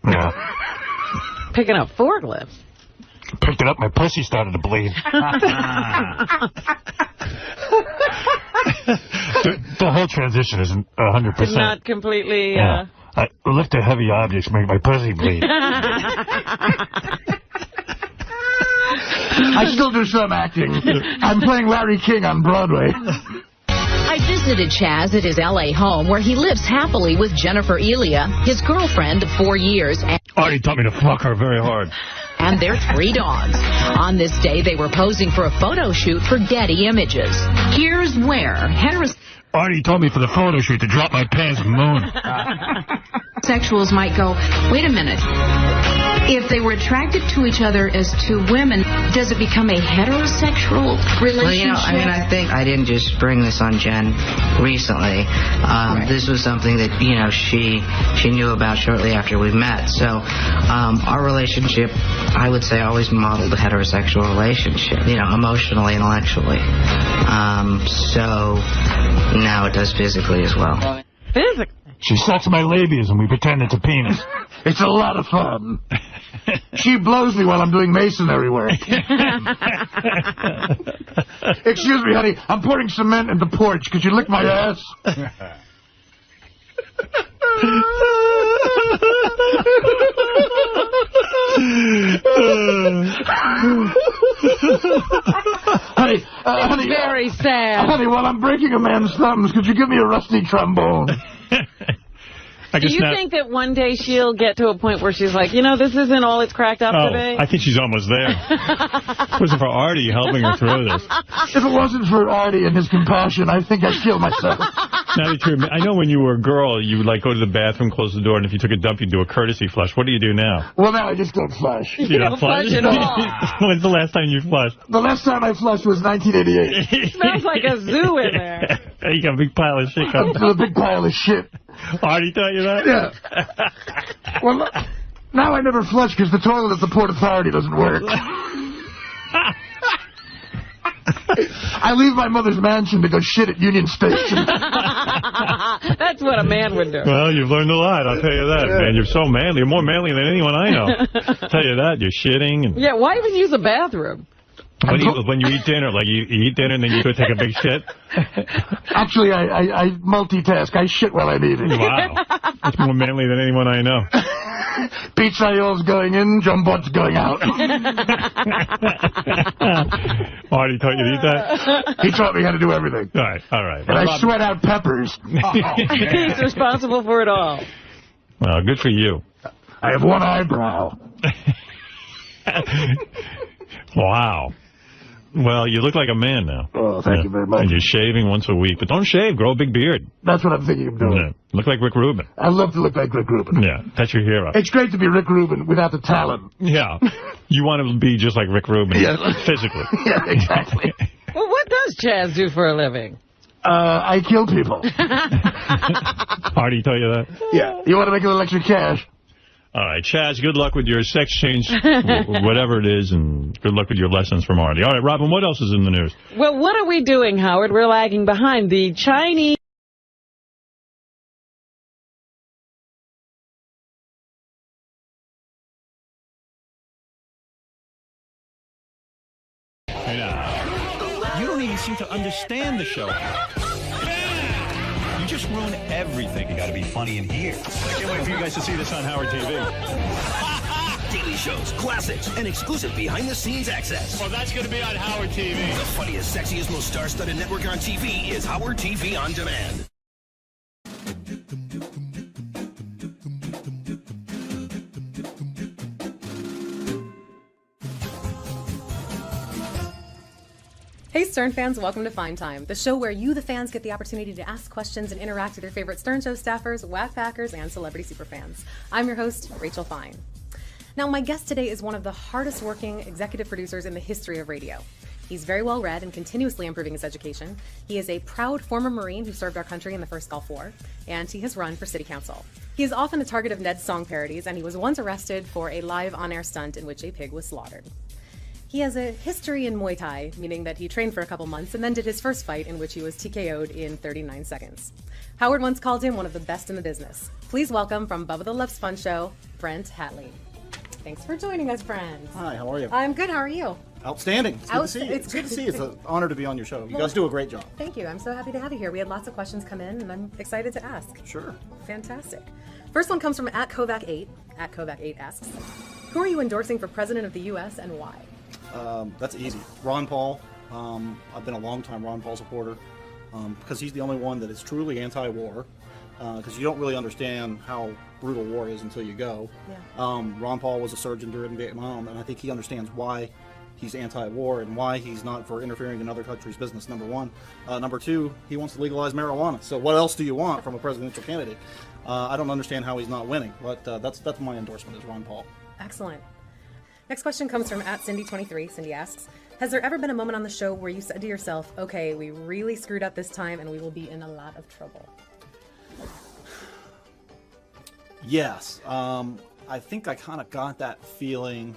Speaker 8: Yeah.
Speaker 2: Picking up forklifts.
Speaker 8: Picked it up, my pussy started to bleed. The whole transition isn't 100%.
Speaker 2: It's not completely...
Speaker 8: Yeah. I lift a heavy objects, make my pussy bleed.
Speaker 3: I still do some acting. I'm playing Larry King on Broadway.
Speaker 6: I visited Chaz at his L.A. home, where he lives happily with Jennifer Elia, his girlfriend of 4 years.
Speaker 1: Artie taught me to fuck her very hard.
Speaker 6: And their 3 dogs. On this day, they were posing for a photo shoot for Getty Images. Here's where
Speaker 8: Artie told me for the photo shoot to drop my pants and moon.
Speaker 6: Sexuals might go, wait a minute. If they were attracted to each other as two women, does it become a heterosexual relationship?
Speaker 7: Well, you know, I mean, I think I didn't just spring this on Jen recently. Right. This was something that, you know, she knew about shortly after we met. So our relationship, I would say, always modeled a heterosexual relationship, you know, emotionally, intellectually. So now it does physically as well.
Speaker 2: Physically?
Speaker 8: She sucks my labias and we pretend it's a penis.
Speaker 3: It's a lot of fun. She blows me while I'm doing masonry work. Excuse me, honey. I'm pouring cement in the porch. Could you lick my ass? Honey,
Speaker 2: very sad.
Speaker 3: Honey, while I'm breaking a man's thumbs, could you give me a rusty trombone?
Speaker 2: Do you think that one day she'll get to a point where she's like, you know, this isn't all it's cracked up to be?
Speaker 1: I think she's almost there. If it wasn't for Artie helping her through this.
Speaker 3: If it wasn't for Artie and his compassion, I think I'd kill myself.
Speaker 1: Now that I know when you were a girl, you would like go to the bathroom, close the door, and if you took a dump, you'd do a courtesy flush. What do you do now?
Speaker 3: Well, now I just don't flush.
Speaker 1: You don't flush at all. When's the last time you flushed?
Speaker 3: The last time I flushed was 1988.
Speaker 2: Smells like a zoo in there.
Speaker 1: You got a big pile of shit.
Speaker 3: A big pile of shit.
Speaker 1: Artie taught you that?
Speaker 3: Yeah. Well, now I never flush because the toilet at the Port Authority doesn't work. I leave my mother's mansion to go shit at Union Station.
Speaker 2: That's what a man would do.
Speaker 1: Well, you've learned a lot, I'll tell you that, man. You're so manly. You're more manly than anyone I know. I'll tell you that. You're shitting. And
Speaker 2: yeah, why even use a bathroom?
Speaker 1: When you eat dinner, like you eat dinner and then you go take a big shit?
Speaker 3: Actually, I multitask. I shit while I'm eating.
Speaker 1: Wow. That's more manly than anyone I know.
Speaker 3: Pizzaiol's going in, Jumbot's going out.
Speaker 1: Artie taught you to eat that?
Speaker 3: He taught me how to do everything.
Speaker 1: All right.
Speaker 3: And I sweat out peppers.
Speaker 2: He's responsible for it all.
Speaker 1: Well, good for you.
Speaker 3: I have one eyebrow.
Speaker 1: Wow. Well, you look like a man now.
Speaker 3: Oh, thank you very much.
Speaker 1: And you're shaving once a week. But don't shave. Grow a big beard.
Speaker 3: That's what I'm thinking of doing.
Speaker 1: Yeah. Look like Rick Rubin.
Speaker 3: I love to look like Rick Rubin.
Speaker 1: Yeah, that's your hero.
Speaker 3: It's great to be Rick Rubin without the talent.
Speaker 1: Yeah. You want to be just like Rick Rubin physically.
Speaker 3: Yeah, exactly.
Speaker 2: Well, what does Chaz do for a living?
Speaker 3: I kill people.
Speaker 1: Artie tell you that?
Speaker 3: Yeah. You want to make a little extra cash?
Speaker 1: All right, Chaz, good luck with your sex change, whatever it is, and good luck with your lessons from Artie. All right, Robin, what else is in the news?
Speaker 2: Well, what are we doing, Howard? We're lagging behind. The Chinese...
Speaker 1: You don't even seem to understand the show. You just ruin everything. You got to be funny in here. I can't wait for you guys to see this on Howard TV.
Speaker 10: Daily shows, classics, and exclusive behind-the-scenes access.
Speaker 11: Well, that's going to be on Howard TV.
Speaker 10: The funniest, sexiest, most star-studded network on TV is Howard TV On Demand.
Speaker 12: Hey Stern fans, welcome to Fine Time, the show where you, the fans, get the opportunity to ask questions and interact with your favorite Stern Show staffers, whack packers, and celebrity superfans. I'm your host, Rachel Fine. Now, my guest today is one of the hardest working executive producers in the history of radio. He's very well read and continuously improving his education. He is a proud former Marine who served our country in the first Gulf War, and he has run for city council. He is often the target of Ned's song parodies, and he was once arrested for a live on-air stunt in which a pig was slaughtered. He has a history in Muay Thai, meaning that he trained for a couple months and then did his first fight in which he was TKO'd in 39 seconds. Howard once called him one of the best in the business. Please welcome from Bubba the Love Sponge Show, Brent Hatley. Thanks for joining us, Brent.
Speaker 13: Hi, how are you?
Speaker 12: I'm good, how are you?
Speaker 13: Outstanding. It's good to see you. It's good to see you. It's an honor to be on your show. You guys do a great job.
Speaker 12: Thank you. I'm so happy to have you here. We had lots of questions come in, and I'm excited to ask.
Speaker 13: Sure.
Speaker 12: Fantastic. First one comes from @Kovac8. @Kovac8 asks, who are you endorsing for president of the U.S. and why?
Speaker 13: That's easy. Ron Paul. I've been a long-time Ron Paul supporter because he's the only one that is truly anti-war. Because you don't really understand how brutal war is until you go.
Speaker 12: Yeah.
Speaker 13: Ron Paul was a surgeon during Vietnam, and I think he understands why he's anti-war and why he's not for interfering in other countries' business, number one. Number two, he wants to legalize marijuana. So what else do you want from a presidential candidate? I don't understand how he's not winning, but that's my endorsement is Ron Paul.
Speaker 12: Excellent. Next question comes from @Cindy23. Cindy asks, has there ever been a moment on the show where you said to yourself, okay, we really screwed up this time and we will be in a lot of trouble?
Speaker 13: Yes. I think I kind of got that feeling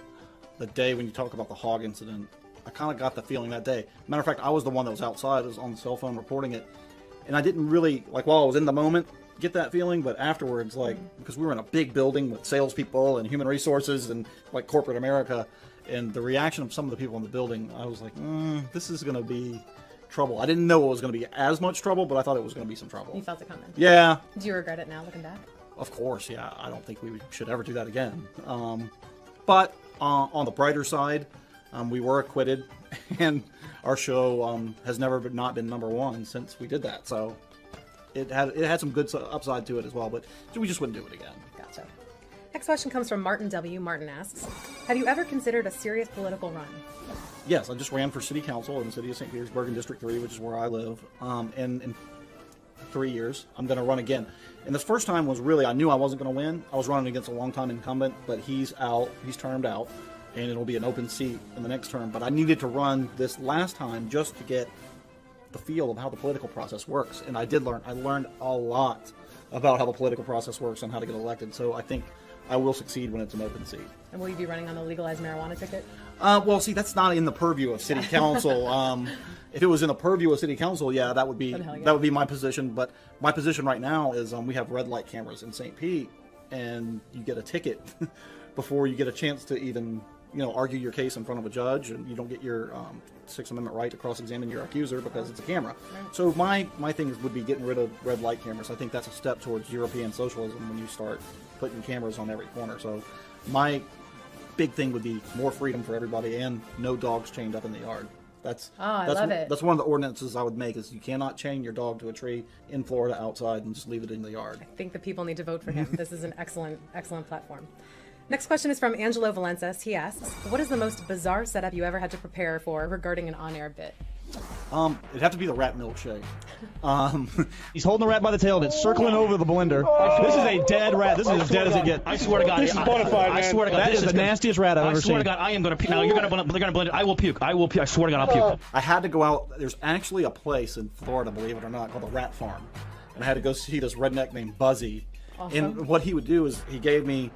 Speaker 13: the day when you talk about the hog incident. I kind of got the feeling that day. Matter of fact, I was the one that was outside. I was on the cell phone reporting it. And I didn't really, like while I was in the moment, get that feeling, but afterwards, like, because we were in a big building with salespeople and human resources and like corporate America, and the reaction of some of the people in the building, I was like, this is going to be trouble. I didn't know it was going to be as much trouble, but I thought it was going to be some trouble.
Speaker 12: You felt it coming?
Speaker 13: Yeah.
Speaker 12: Do you regret it now, looking back?
Speaker 13: Of course, yeah. I don't think we should ever do that again. But on the brighter side, we were acquitted, and our show has never not been number one since we did that. So it had some good upside to it as well, but we just wouldn't do it again.
Speaker 12: Gotcha. Next question comes from Martin W. Martin asks, have you ever considered a serious political run?
Speaker 13: Yes, I just ran for city council in the city of St. Petersburg in District 3, which is where I live. And in 3 years, I'm going to run again. And this first time was really, I knew I wasn't going to win. I was running against a longtime incumbent, but he's out, he's termed out, and it'll be an open seat in the next term. But I needed to run this last time just to get the feel of how the political process works. And I did learn. I learned a lot about how the political process works and how to get elected. So I think I will succeed when it's an open seat.
Speaker 12: And will you be running on the legalized marijuana ticket?
Speaker 13: Well, see, that's not in the purview of city council. If it was in the purview of city council, yeah, that would be my position. But my position right now is we have red light cameras in St. Pete, and you get a ticket before you get a chance to even argue your case in front of a judge, and you don't get your Sixth Amendment right to cross-examine your accuser because it's a camera. Right. So my thing would be getting rid of red light cameras. I think that's a step towards European socialism when you start putting cameras on every corner. So my big thing would be more freedom for everybody and no dogs chained up in the yard.
Speaker 12: I love it.
Speaker 13: That's one of the ordinances I would make is you cannot chain your dog to a tree in Florida outside and just leave it in the yard.
Speaker 12: I think the people need to vote for him. This is an excellent platform. Next question is from Angelo Valencias. He asks, what is the most bizarre setup you ever had to prepare for regarding an on-air bit?
Speaker 13: It'd have to be the rat milkshake.
Speaker 11: He's holding the rat by the tail and it's circling over the blender. This is a dead rat. This is as dead as it gets.
Speaker 8: I swear to God.
Speaker 11: This is bona fide, man. I swear to God. That is the nastiest rat I've ever seen.
Speaker 8: I swear to God, I am going to puke. Now, they're going to blend it. I will puke. I will puke. I swear to God, I'll puke.
Speaker 13: I had to go out. There's actually a place in Florida, believe it or not, called the Rat Farm. And I had to go see this redneck named 𝗦𝗵cie. Awesome. And what he would do is he gave me,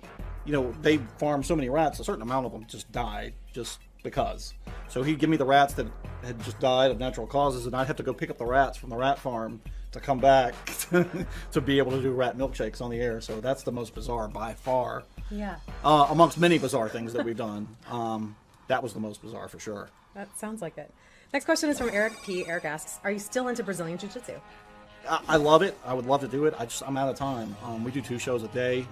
Speaker 13: they farm so many rats, a certain amount of them just died just because. So he'd give me the rats that had just died of natural causes, and I'd have to go pick up the rats from the rat farm to come back to be able to do rat milkshakes on the air. So that's the most bizarre by far.
Speaker 12: Yeah.
Speaker 13: Amongst many bizarre things that we've done, that was the most bizarre for sure.
Speaker 12: That sounds like it. Next question is from Eric P. Eric asks, are you still into Brazilian Jiu-Jitsu?
Speaker 13: I love it. I would love to do it. I'm out of time. We do 2 shows a day.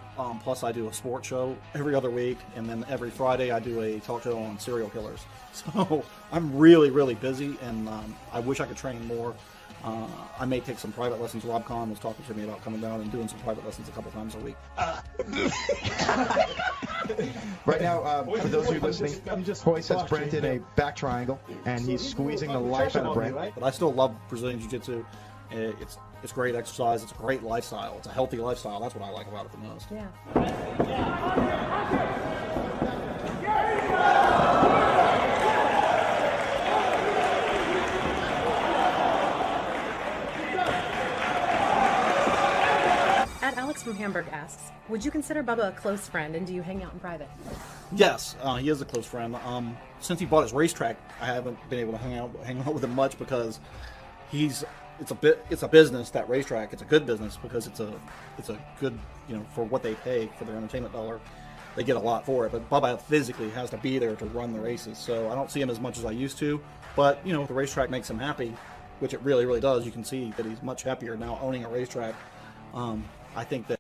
Speaker 13: Plus I do a sports show every other week. And then every Friday I do a talk show on serial killers. So I'm really, really busy. And I wish I could train more. I may take some private lessons. Rob Kahn was talking to me about coming down and doing some private lessons a couple times a week.
Speaker 14: Right now, for those of you listening, Hoist has Brent in a back triangle, and he's squeezing the life out of Brent.
Speaker 13: But I still love Brazilian Jiu-Jitsu. It's great exercise. It's a great lifestyle. It's a healthy lifestyle. That's what I like about it the most.
Speaker 12: Yeah. At Alex from Hamburg asks, would you consider Bubba a close friend, and do you hang out in private?
Speaker 13: Yes, he is a close friend. Since he bought his racetrack, I haven't been able to hang out with him much because it's a business, that racetrack. It's a good business because it's a good, for what they pay for their entertainment dollar, they get a lot for it. But Bubba physically has to be there to run the races, so I don't see him as much as I used to. But if the racetrack makes him happy, which it really, really does, you can see that he's much happier now owning a racetrack. I think that.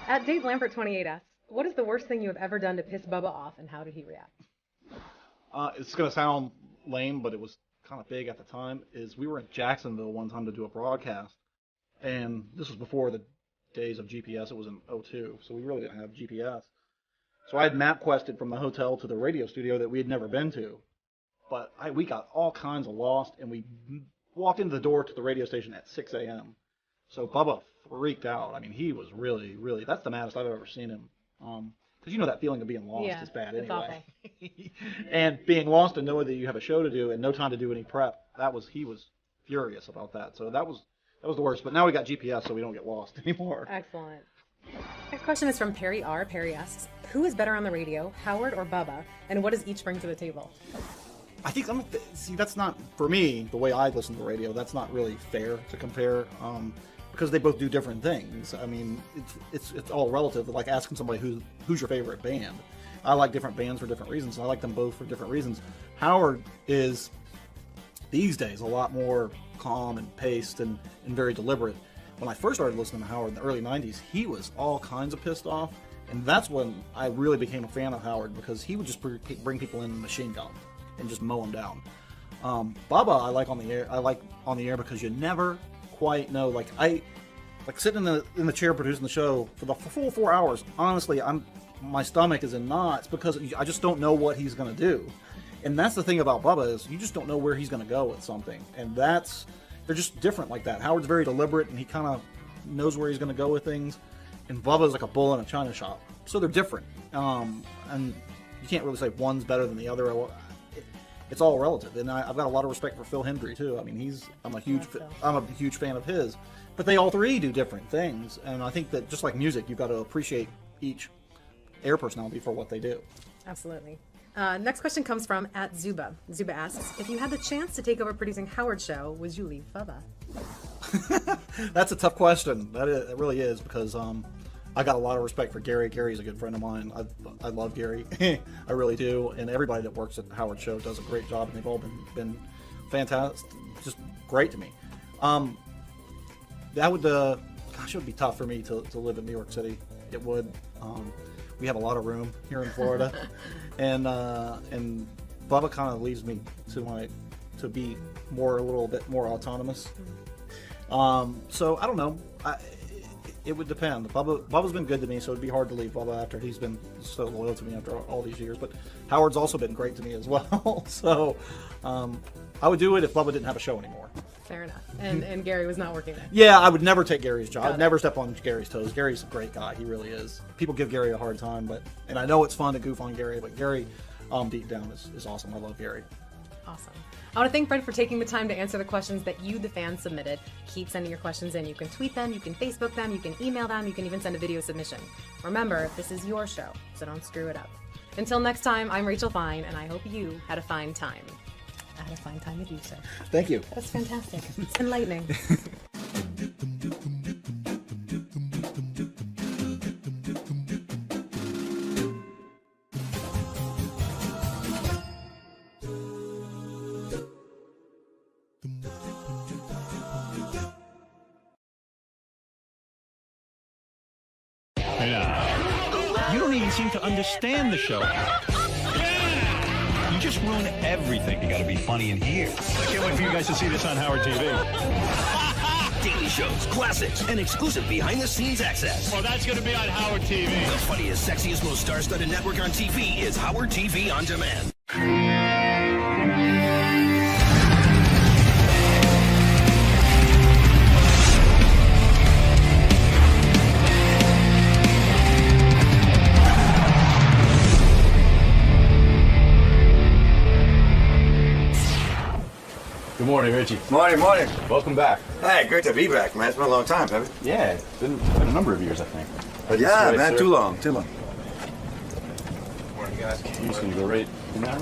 Speaker 12: At Dave Lampert 28 asks, what is the worst thing you have ever done to piss Bubba off, and how did he react?
Speaker 13: It's going to sound lame, but it was kind of big at the time. We were in Jacksonville one time to do a broadcast, and this was before the days of GPS. It was in 2002, so we really didn't have GPS. So I had MapQuested from the hotel to the radio studio that we had never been to, but we got all kinds of lost, and we walked into the door to the radio station at 6 a.m. So Bubba freaked out. I mean, he was really, really, that's the maddest I've ever seen him. Because that feeling of being lost is bad anyway. And being lost and knowing that you have a show to do and no time to do any prep, he was furious about that. So that was the worst. But now we got GPS, so we don't get lost anymore.
Speaker 12: Excellent. Next question is from Perry R. Perry asks, who is better on the radio, Howard or Bubba? And what does each bring to the table?
Speaker 13: I think see, that's not, for me, the way I listen to the radio, that's not really fair to compare, because they both do different things. I mean, it's all relative. Like asking somebody who's your favorite band. I like different bands for different reasons. I like them both for different reasons. Howard is, these days, a lot more calm and paced and very deliberate. When I first started listening to Howard in the early 90s, he was all kinds of pissed off, and that's when I really became a fan of Howard, because he would just bring people in machine gun and just mow them down. Bubba, I like on the air because you never quite know. Like sitting in the chair producing the show for the full 4 hours. Honestly, my stomach is in knots because I just don't know what he's going to do. And that's the thing about Bubba, is you just don't know where he's going to go with something. And they're just different like that. Howard's very deliberate, and he kind of knows where he's going to go with things. And Bubba's like a bull in a china shop. So they're different. And you can't really say one's better than the other. It's all relative. And I've got a lot of respect for Phil Hendry too. I mean, I'm a huge fan of his. But they all three do different things. And I think that just like music, you've got to appreciate each air personality for what they do.
Speaker 12: Absolutely. Next question comes from @Zuba. Zuba asks, if you had the chance to take over producing Howard's show, would you leave Bubba?
Speaker 13: That's a tough question. It really is, because I got a lot of respect for Gary. Gary's a good friend of mine. I love Gary. I really do. And everybody that works at the Howard Show does a great job, and they've all been fantastic, just great to me. That would, it would be tough for me to live in New York City. It would. We have a lot of room here in Florida, and Bubba kind of leaves me to be a little bit more autonomous. So I don't know. It would depend. Bubba's been good to me, so it'd be hard to leave Bubba after he's been so loyal to me after all these years. But Howard's also been great to me as well. So I would do it if Bubba didn't have a show anymore.
Speaker 12: Fair enough. And Gary was not working there.
Speaker 13: Yeah, I would never take Gary's job. I'd never step on Gary's toes. Gary's a great guy. He really is. People give Gary a hard time, and I know it's fun to goof on Gary, but Gary, deep down, is awesome. I love Gary.
Speaker 12: Awesome. I want to thank Fred for taking the time to answer the questions that you, the fans, submitted. Keep sending your questions in. You can tweet them, you can Facebook them, you can email them, you can even send a video submission. Remember, this is your show, so don't screw it up. Until next time, I'm Rachel Fine, and I hope you had a fine time. I had a fine time with you, sir.
Speaker 13: Thank you.
Speaker 12: That's fantastic. It's enlightening.
Speaker 1: You don't even seem to understand the show. You just ruin everything. You gotta be funny in here. I can't wait for you guys to see this on Howard TV.
Speaker 10: Daily shows, classics, and exclusive behind-the-scenes access.
Speaker 8: Well, that's gonna be on Howard TV.
Speaker 10: The funniest, sexiest, most star-studded network on TV is Howard TV On Demand.
Speaker 15: Good morning, Richie.
Speaker 16: Morning.
Speaker 15: Welcome back.
Speaker 16: Hey, great to be back, man. It's been a long time, haven't it?
Speaker 15: Yeah, it's been a number of years, I think.
Speaker 16: But yeah,
Speaker 15: right,
Speaker 16: man,
Speaker 15: sir.
Speaker 16: too long.
Speaker 15: Morning, guys. You're just gonna go right in now?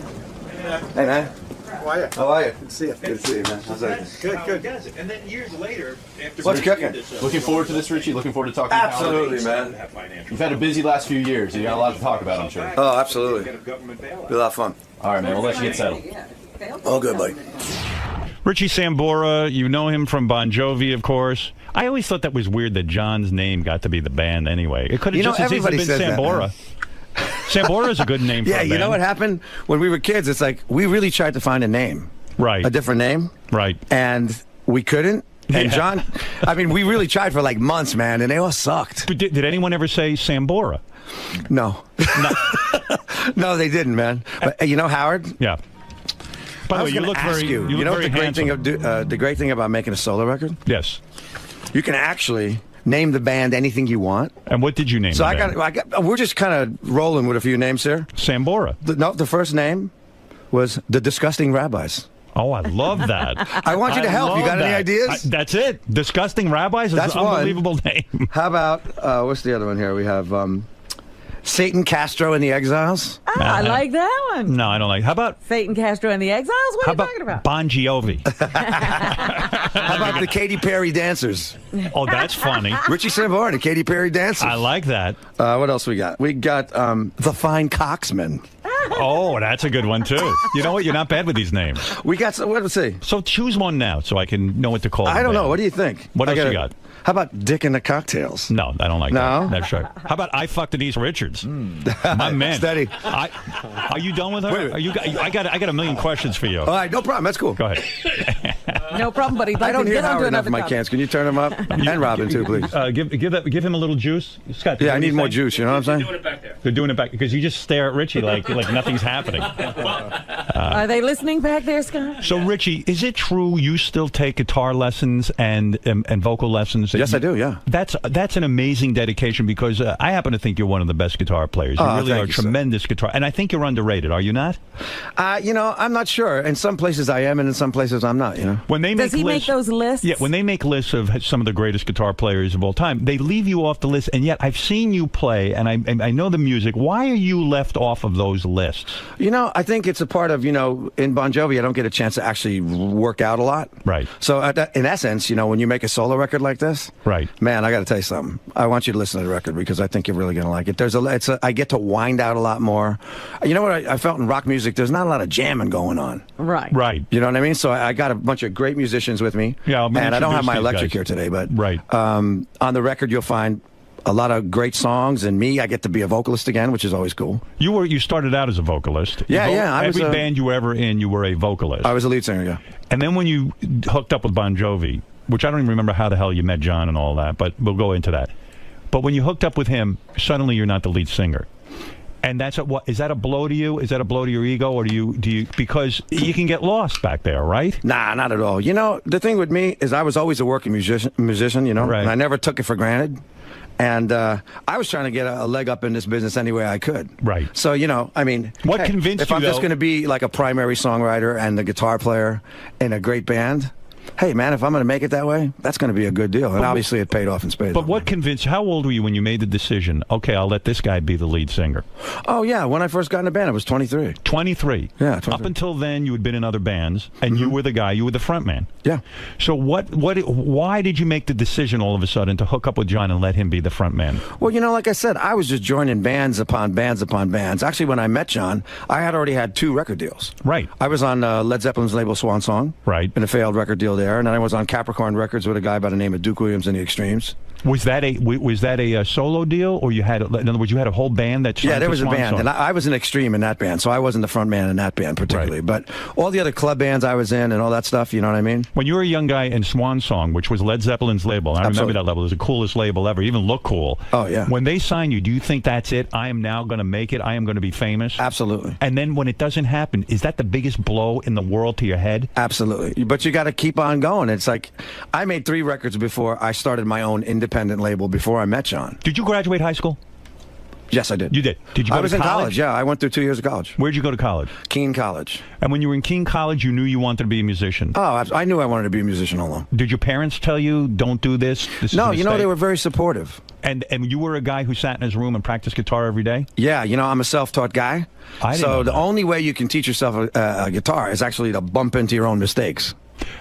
Speaker 16: Hey, man.
Speaker 11: How are you?
Speaker 16: How are you? Good to see you. Good to see you, man. How's that?
Speaker 11: Good. And then years later, after
Speaker 16: what's cooking?
Speaker 15: Looking forward to this, Richie. Looking forward to talking
Speaker 16: absolutely,
Speaker 15: to
Speaker 16: man.
Speaker 15: You've had a busy last few years. You got a lot to talk about, I'm sure.
Speaker 16: Oh, absolutely. Be a lot of fun.
Speaker 15: All right, man. We'll let you get settled.
Speaker 16: All good, buddy.
Speaker 1: Richie Sambora, you know him from Bon Jovi, of course. I always thought that was weird that John's name got to be the band anyway. It could have just as easily been Sambora. Sambora is a good name for a band.
Speaker 16: Yeah, you know what happened? When we were kids, it's like we really tried to find a name.
Speaker 1: Right.
Speaker 16: A different name.
Speaker 1: Right. And
Speaker 16: we couldn't. And John, I mean, we really tried for like months, man, and they all sucked.
Speaker 1: But did anyone ever say Sambora?
Speaker 16: No. No, they didn't, man. But you know Howard?
Speaker 1: Yeah. By the way, you look very.
Speaker 16: You know what the great thing the great thing about making a solo record?
Speaker 1: Yes.
Speaker 16: You can actually name the band anything you want.
Speaker 1: And what did you name?
Speaker 16: So we're just kind of rolling with a few names here.
Speaker 1: Sambora.
Speaker 16: The first name was the Disgusting Rabbis.
Speaker 1: Oh, I love that.
Speaker 16: I want you to help. You got any ideas?
Speaker 1: That's it. Disgusting Rabbis is
Speaker 16: That's
Speaker 1: an unbelievable name.
Speaker 16: How about, what's the other one here? We have Satan Castro and the Exiles.
Speaker 2: I like that one.
Speaker 1: No, I don't like. How about
Speaker 2: Satan Castro and the Exiles? What are you talking about?
Speaker 1: Bon Jovi?
Speaker 16: How about the Katy Perry Dancers?
Speaker 1: Oh, that's funny.
Speaker 16: Richie Sambora, the Katy Perry Dancers.
Speaker 1: I like that.
Speaker 16: What else we got? We got the Fine Coxmen.
Speaker 1: Oh, that's a good one, too. You know what? You're not bad with these names.
Speaker 16: We got some, let's see.
Speaker 1: So choose one now so I can know what to call
Speaker 16: I don't know. What do you think?
Speaker 1: What else you got?
Speaker 16: How about Dick and the Cocktails?
Speaker 1: No, I don't like
Speaker 16: No?
Speaker 1: that. That's right. How about I fucked Denise Richards? My man.
Speaker 16: Steady.
Speaker 1: Are you done with her? Are you? I got a million questions for you.
Speaker 16: All right, no problem. That's cool.
Speaker 1: Go ahead.
Speaker 2: No problem, but he'd like
Speaker 16: I don't
Speaker 2: to
Speaker 16: hear
Speaker 2: get onto
Speaker 16: Howard enough
Speaker 2: another
Speaker 16: in my
Speaker 2: topic.
Speaker 16: cans. Can you turn them up? And Robin, too, please.
Speaker 1: Give him a little juice. Scott.
Speaker 16: Yeah, I need more juice. You know what I'm saying?
Speaker 1: They're doing it back there. They're doing it back because you just stare at Richie like nothing's happening.
Speaker 2: Are they listening back there, Scott?
Speaker 1: So, Richie, is it true you still take guitar lessons and vocal lessons?
Speaker 16: Yes, I do, yeah.
Speaker 1: That's an amazing dedication because I happen to think you're one of the best guitar players. You really are a tremendous guitar. And I think you're underrated, are you not?
Speaker 16: You know, I'm not sure. In some places I am, and in some places I'm not, you know.
Speaker 1: When they
Speaker 2: Does he make those lists?
Speaker 1: Yeah, when they make lists of some of the greatest guitar players of all time, they leave you off the list, and yet I've seen you play, and I know the music. Why are you left off of those lists?
Speaker 16: You know, I think it's a part of, you know, in Bon Jovi, I don't get a chance to actually work out a lot.
Speaker 1: Right.
Speaker 16: So, in essence, you know, when you make a solo record like this,
Speaker 1: right,
Speaker 16: man, I got to tell you something. I want you to listen to the record because I think you're really going to like it. I get to wind out a lot more. You know what I felt in rock music? There's not a lot of jamming going on.
Speaker 2: Right.
Speaker 1: Right.
Speaker 16: You know what I mean? So I got a bunch of great musicians with me.
Speaker 1: Yeah,
Speaker 16: and I don't have my electric here today, but
Speaker 1: right.
Speaker 16: On the record you'll find a lot of great songs, and me, I get to be a vocalist again, which is always cool.
Speaker 1: You started out as a vocalist.
Speaker 16: Yeah.
Speaker 1: Every band you were ever in, you were a vocalist.
Speaker 16: I was a lead singer, yeah.
Speaker 1: And then when you hooked up with Bon Jovi, which I don't even remember how the hell you met John and all that, but we'll go into that. But when you hooked up with him, suddenly you're not the lead singer. And is that a blow to you? Is that a blow to your ego, or do you because you can get lost back there, right?
Speaker 16: Nah, not at all. You know, the thing with me is I was always a working musician, you know,
Speaker 1: right.
Speaker 16: And I never took it for granted. And I was trying to get a leg up in this business any way I could.
Speaker 1: Right.
Speaker 16: So, you know, I mean,
Speaker 1: what convinced
Speaker 16: if
Speaker 1: you,
Speaker 16: I'm just going to be like a primary songwriter and the guitar player in a great band, hey, man, if I'm going to make it that way, that's going to be a good deal. And obviously it paid off in spades.
Speaker 1: But what convinced you? How old were you when you made the decision, okay, I'll let this guy be the lead singer?
Speaker 16: Oh, yeah. When I first got in the band, I was 23.
Speaker 1: 23?
Speaker 16: Yeah, 23.
Speaker 1: Up until then, you had been in other bands, and you were the guy, you were the front man.
Speaker 16: Yeah.
Speaker 1: So why did you make the decision all of a sudden to hook up with John and let him be the front man?
Speaker 16: Well, you know, like I said, I was just joining bands upon bands upon bands. Actually, when I met John, I had already had 2 record deals.
Speaker 1: Right.
Speaker 16: I was on Led Zeppelin's label Swan Song.
Speaker 1: Right.
Speaker 16: In a failed record deal there. And then I was on Capricorn Records with a guy by the name of Duke Williams and the Extremes.
Speaker 1: Was that a solo deal, or you had, in other words, you had a whole band that?
Speaker 16: Yeah, there was a band,
Speaker 1: Song?
Speaker 16: and I was an Extreme in that band, so I wasn't the front man in that band particularly. Right. But all the other club bands I was in and all that stuff, you know what I mean?
Speaker 1: When you were a young guy in Swan Song, which was Led Zeppelin's label, I
Speaker 16: Absolutely.
Speaker 1: remember that label. It was the coolest label ever. Even looked cool.
Speaker 16: Oh yeah.
Speaker 1: When they sign you, do you think that's it? I am now going to make it. I am going to be famous.
Speaker 16: Absolutely.
Speaker 1: And then when it doesn't happen, is that the biggest blow in the world to your head?
Speaker 16: Absolutely. But you got to keep on going. It's like I made 3 records before I started my own independent label. Before I met John.
Speaker 1: Did you graduate high school?
Speaker 16: Yes, I did.
Speaker 1: You did? Did you go to college?
Speaker 16: I was in college, yeah. I went through 2 years of college.
Speaker 1: Where'd you go to college?
Speaker 16: Keene College.
Speaker 1: And when you were in Keene College, you knew you wanted to be a musician?
Speaker 16: Oh, I knew I wanted to be a musician all along.
Speaker 1: Did your parents tell you, don't do this?
Speaker 16: No, you know, they were very supportive.
Speaker 1: And you were a guy who sat in his room and practiced guitar every day?
Speaker 16: Yeah, you know, I'm a self-taught guy. So the only way you can teach yourself a guitar is actually to bump into your own mistakes.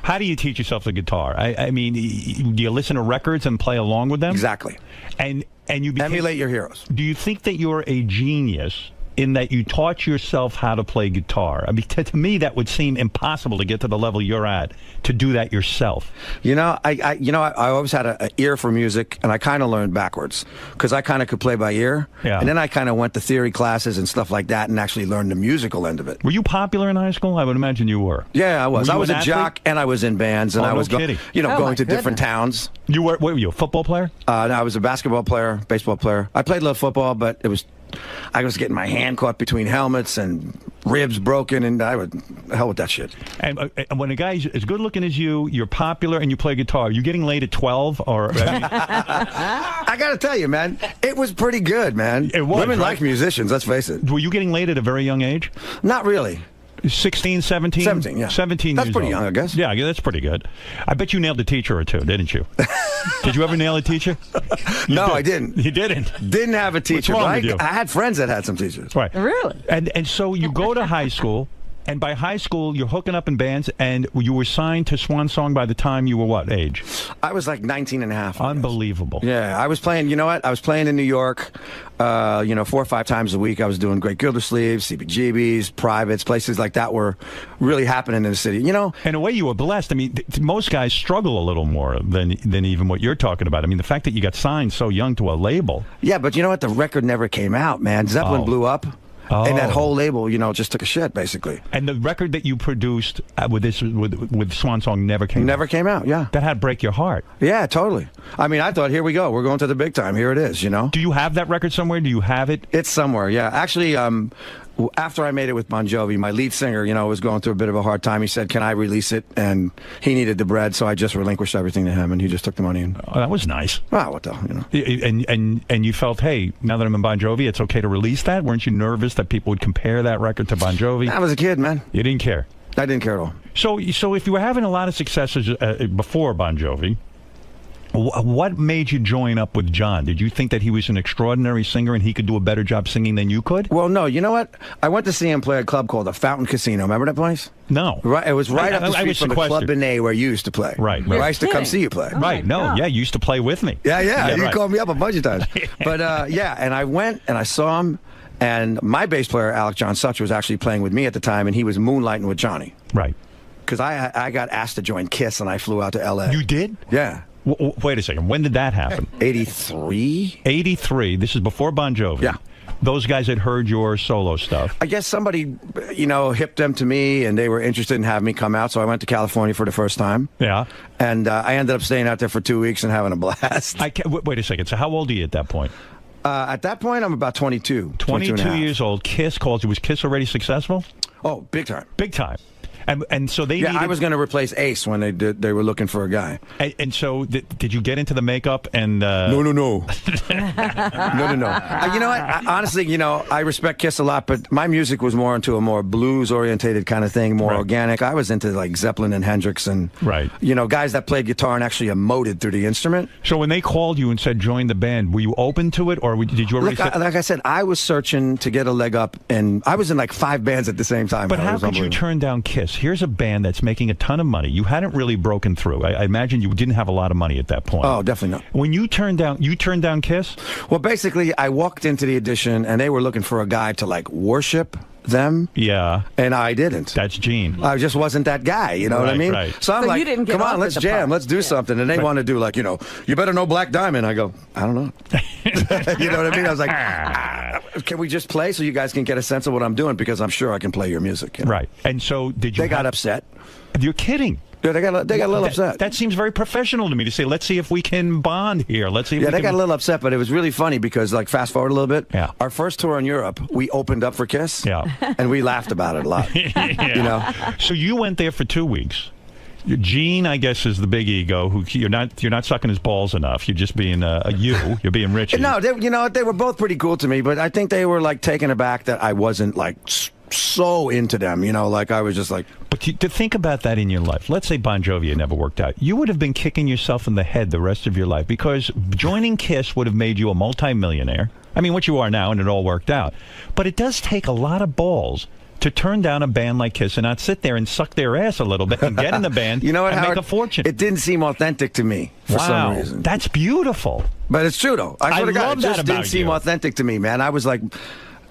Speaker 1: How do you teach yourself the guitar? I mean, do you listen to records and play along with them?
Speaker 16: Exactly.
Speaker 1: And you
Speaker 16: emulate your heroes.
Speaker 1: Do you think that you're a genius in that you taught yourself how to play guitar? I mean, to me, that would seem impossible to get to the level you're at, to do that yourself.
Speaker 16: You know, I always had an ear for music, and I kind of learned backwards, because I kind of could play by ear, and then I kind of went to theory classes and stuff like that, and actually learned the musical end of it.
Speaker 1: Were you popular in high school? I would imagine you were.
Speaker 16: Yeah, I was. I was a jock, and I was in bands, and I was going to different towns.
Speaker 1: You were? What were you? A football player?
Speaker 16: No, I was a basketball player, baseball player. I played a little football, but I was getting my hand caught between helmets and ribs broken, and hell with that shit.
Speaker 1: And when a guy's as good looking as you, you're popular, and you play guitar, are you getting laid at 12? Or
Speaker 16: I got to tell you, man, it was pretty good, man.
Speaker 1: It was.
Speaker 16: Women like musicians, let's face it.
Speaker 1: Were you getting laid at a very young age?
Speaker 16: Not really.
Speaker 1: 16, 17?
Speaker 16: 17, yeah.
Speaker 1: 17
Speaker 16: That's
Speaker 1: years
Speaker 16: pretty
Speaker 1: old.
Speaker 16: young, I guess.
Speaker 1: Yeah, that's pretty good. I bet you nailed a teacher or two, didn't you? Did you ever nail a teacher?
Speaker 16: No, I didn't.
Speaker 1: You didn't?
Speaker 16: Didn't have a teacher.
Speaker 1: What's wrong
Speaker 16: But
Speaker 1: with you?
Speaker 16: I had friends that had some teachers.
Speaker 1: Right.
Speaker 2: Really?
Speaker 1: And so you go to high school, and by high school, you're hooking up in bands, and you were signed to Swan Song by the time you were what age?
Speaker 16: I was like 19 and a half.
Speaker 1: Unbelievable.
Speaker 16: Yeah, I was playing, you know what? I was playing in New York, 4 or 5 times a week. I was doing Great Gildersleeves, CBGBs, privates, places like that were really happening in the city, you know?
Speaker 1: In a way, you were blessed. I mean, most guys struggle a little more than even what you're talking about. I mean, the fact that you got signed so young to a label.
Speaker 16: Yeah, but you know what? The record never came out, man. Zeppelin blew up. And that whole label, just took a shit, basically.
Speaker 1: And the record that you produced with Swan Song never came out?
Speaker 16: Never came out, yeah.
Speaker 1: That had to break your heart.
Speaker 16: Yeah, totally. I mean, I thought, here we go. We're going to the big time. Here it is,
Speaker 1: Do you have that record somewhere? Do you have it?
Speaker 16: It's somewhere, yeah. Actually, after I made it with Bon Jovi, my lead singer, was going through a bit of a hard time. He said, can I release it? And he needed the bread, so I just relinquished everything to him, and he just took the money. And
Speaker 1: that was nice.
Speaker 16: Wow, what the hell,
Speaker 1: And you felt, hey, now that I'm in Bon Jovi, it's okay to release that? Weren't you nervous that people would compare that record to Bon Jovi?
Speaker 16: I was a kid, man.
Speaker 1: You didn't care?
Speaker 16: I didn't care at all.
Speaker 1: So if you were having a lot of successes before Bon Jovi, what made you join up with John? Did you think that he was an extraordinary singer and he could do a better job singing than you could?
Speaker 16: Well, no. You know what? I went to see him play a club called the Fountain Casino. Remember that place?
Speaker 1: No.
Speaker 16: Right. It was right up the street from the Club 𝗦𝗵cie where you used to play.
Speaker 1: Right.
Speaker 16: Where I used to come see you play.
Speaker 1: Right. No. Yeah. You used to play with me.
Speaker 16: Yeah. You
Speaker 1: right.
Speaker 16: called me up a bunch of times. But and I went and I saw him. And my bass player, Alec John Such, was actually playing with me at the time, and he was moonlighting with Johnny.
Speaker 1: Right.
Speaker 16: Because I got asked to join KISS, and I flew out to L.A.
Speaker 1: You did?
Speaker 16: Yeah.
Speaker 1: Wait a second. When did that happen?
Speaker 16: 83.
Speaker 1: 83. This is before Bon Jovi.
Speaker 16: Yeah.
Speaker 1: Those guys had heard your solo stuff.
Speaker 16: I guess somebody, hipped them to me, and they were interested in having me come out, so I went to California for the first time.
Speaker 1: Yeah.
Speaker 16: And I ended up staying out there for 2 weeks and having a blast.
Speaker 1: Wait a second. So how old are you at that point?
Speaker 16: At that point, I'm about 22.
Speaker 1: 22 years old. KISS calls you. Was KISS already successful?
Speaker 16: Oh, big time.
Speaker 1: Big time. And so they needed...
Speaker 16: I was going to replace Ace when they were looking for a guy.
Speaker 1: And so did you get into the makeup and...
Speaker 16: No. No. You know what? Honestly, I respect KISS a lot, but my music was more into a more blues-orientated kind of thing, more organic. I was into like Zeppelin and Hendrix and, guys that played guitar and actually emoted through the instrument.
Speaker 1: So when they called you and said join the band, were you open to it, or did you already...
Speaker 16: Like I said, I was searching to get a leg up, and I was in like 5 bands at the same time.
Speaker 1: But how could you turn down KISS? Here's a band that's making a ton of money. You hadn't really broken through. I imagine you didn't have a lot of money at that point.
Speaker 16: Oh, definitely not.
Speaker 1: When you turned down KISS?
Speaker 16: Well, basically, I walked into the audition, and they were looking for a guy to, like, worship them.
Speaker 1: Yeah.
Speaker 16: And I didn't.
Speaker 1: That's Gene.
Speaker 16: I just wasn't that guy, you know what I mean?
Speaker 1: Right.
Speaker 16: So I'm like, come on, let's jam, let's do something. And they want to do like, you better know Black Diamond. I go, I don't know. You know what I mean? I was like, can we just play so you guys can get a sense of what I'm doing? Because I'm sure I can play your music.
Speaker 1: Right. And so did you...
Speaker 16: They got upset.
Speaker 1: You're kidding.
Speaker 16: Yeah, they got a little upset.
Speaker 1: That seems very professional to me to say, let's see if we can bond here. Let's see if
Speaker 16: they got a little upset, but it was really funny because, like, fast forward a little bit. Yeah. Our first tour in Europe, we opened up for KISS.
Speaker 1: Yeah.
Speaker 16: And we laughed about it a lot.
Speaker 1: So you went there for 2 weeks. Gene, I guess, is the big ego. Who you're not sucking his balls enough. You're just being you're being Richie.
Speaker 16: No, they were both pretty cool to me, but I think they were like taken aback that I wasn't like so into them. Like I was just like.
Speaker 1: But to think about that in your life, let's say Bon Jovi had never worked out, you would have been kicking yourself in the head the rest of your life because joining KISS would have made you a multimillionaire. I mean, what you are now, and it all worked out. But it does take a lot of balls to turn down a band like KISS and not sit there and suck their ass a little bit and get in the band
Speaker 16: and
Speaker 1: Howard, make a fortune.
Speaker 16: It didn't seem authentic to me for some reason.
Speaker 1: That's beautiful.
Speaker 16: But it's true, though. I swear to God, it just didn't seem
Speaker 1: you.
Speaker 16: Authentic to me, man. I was like...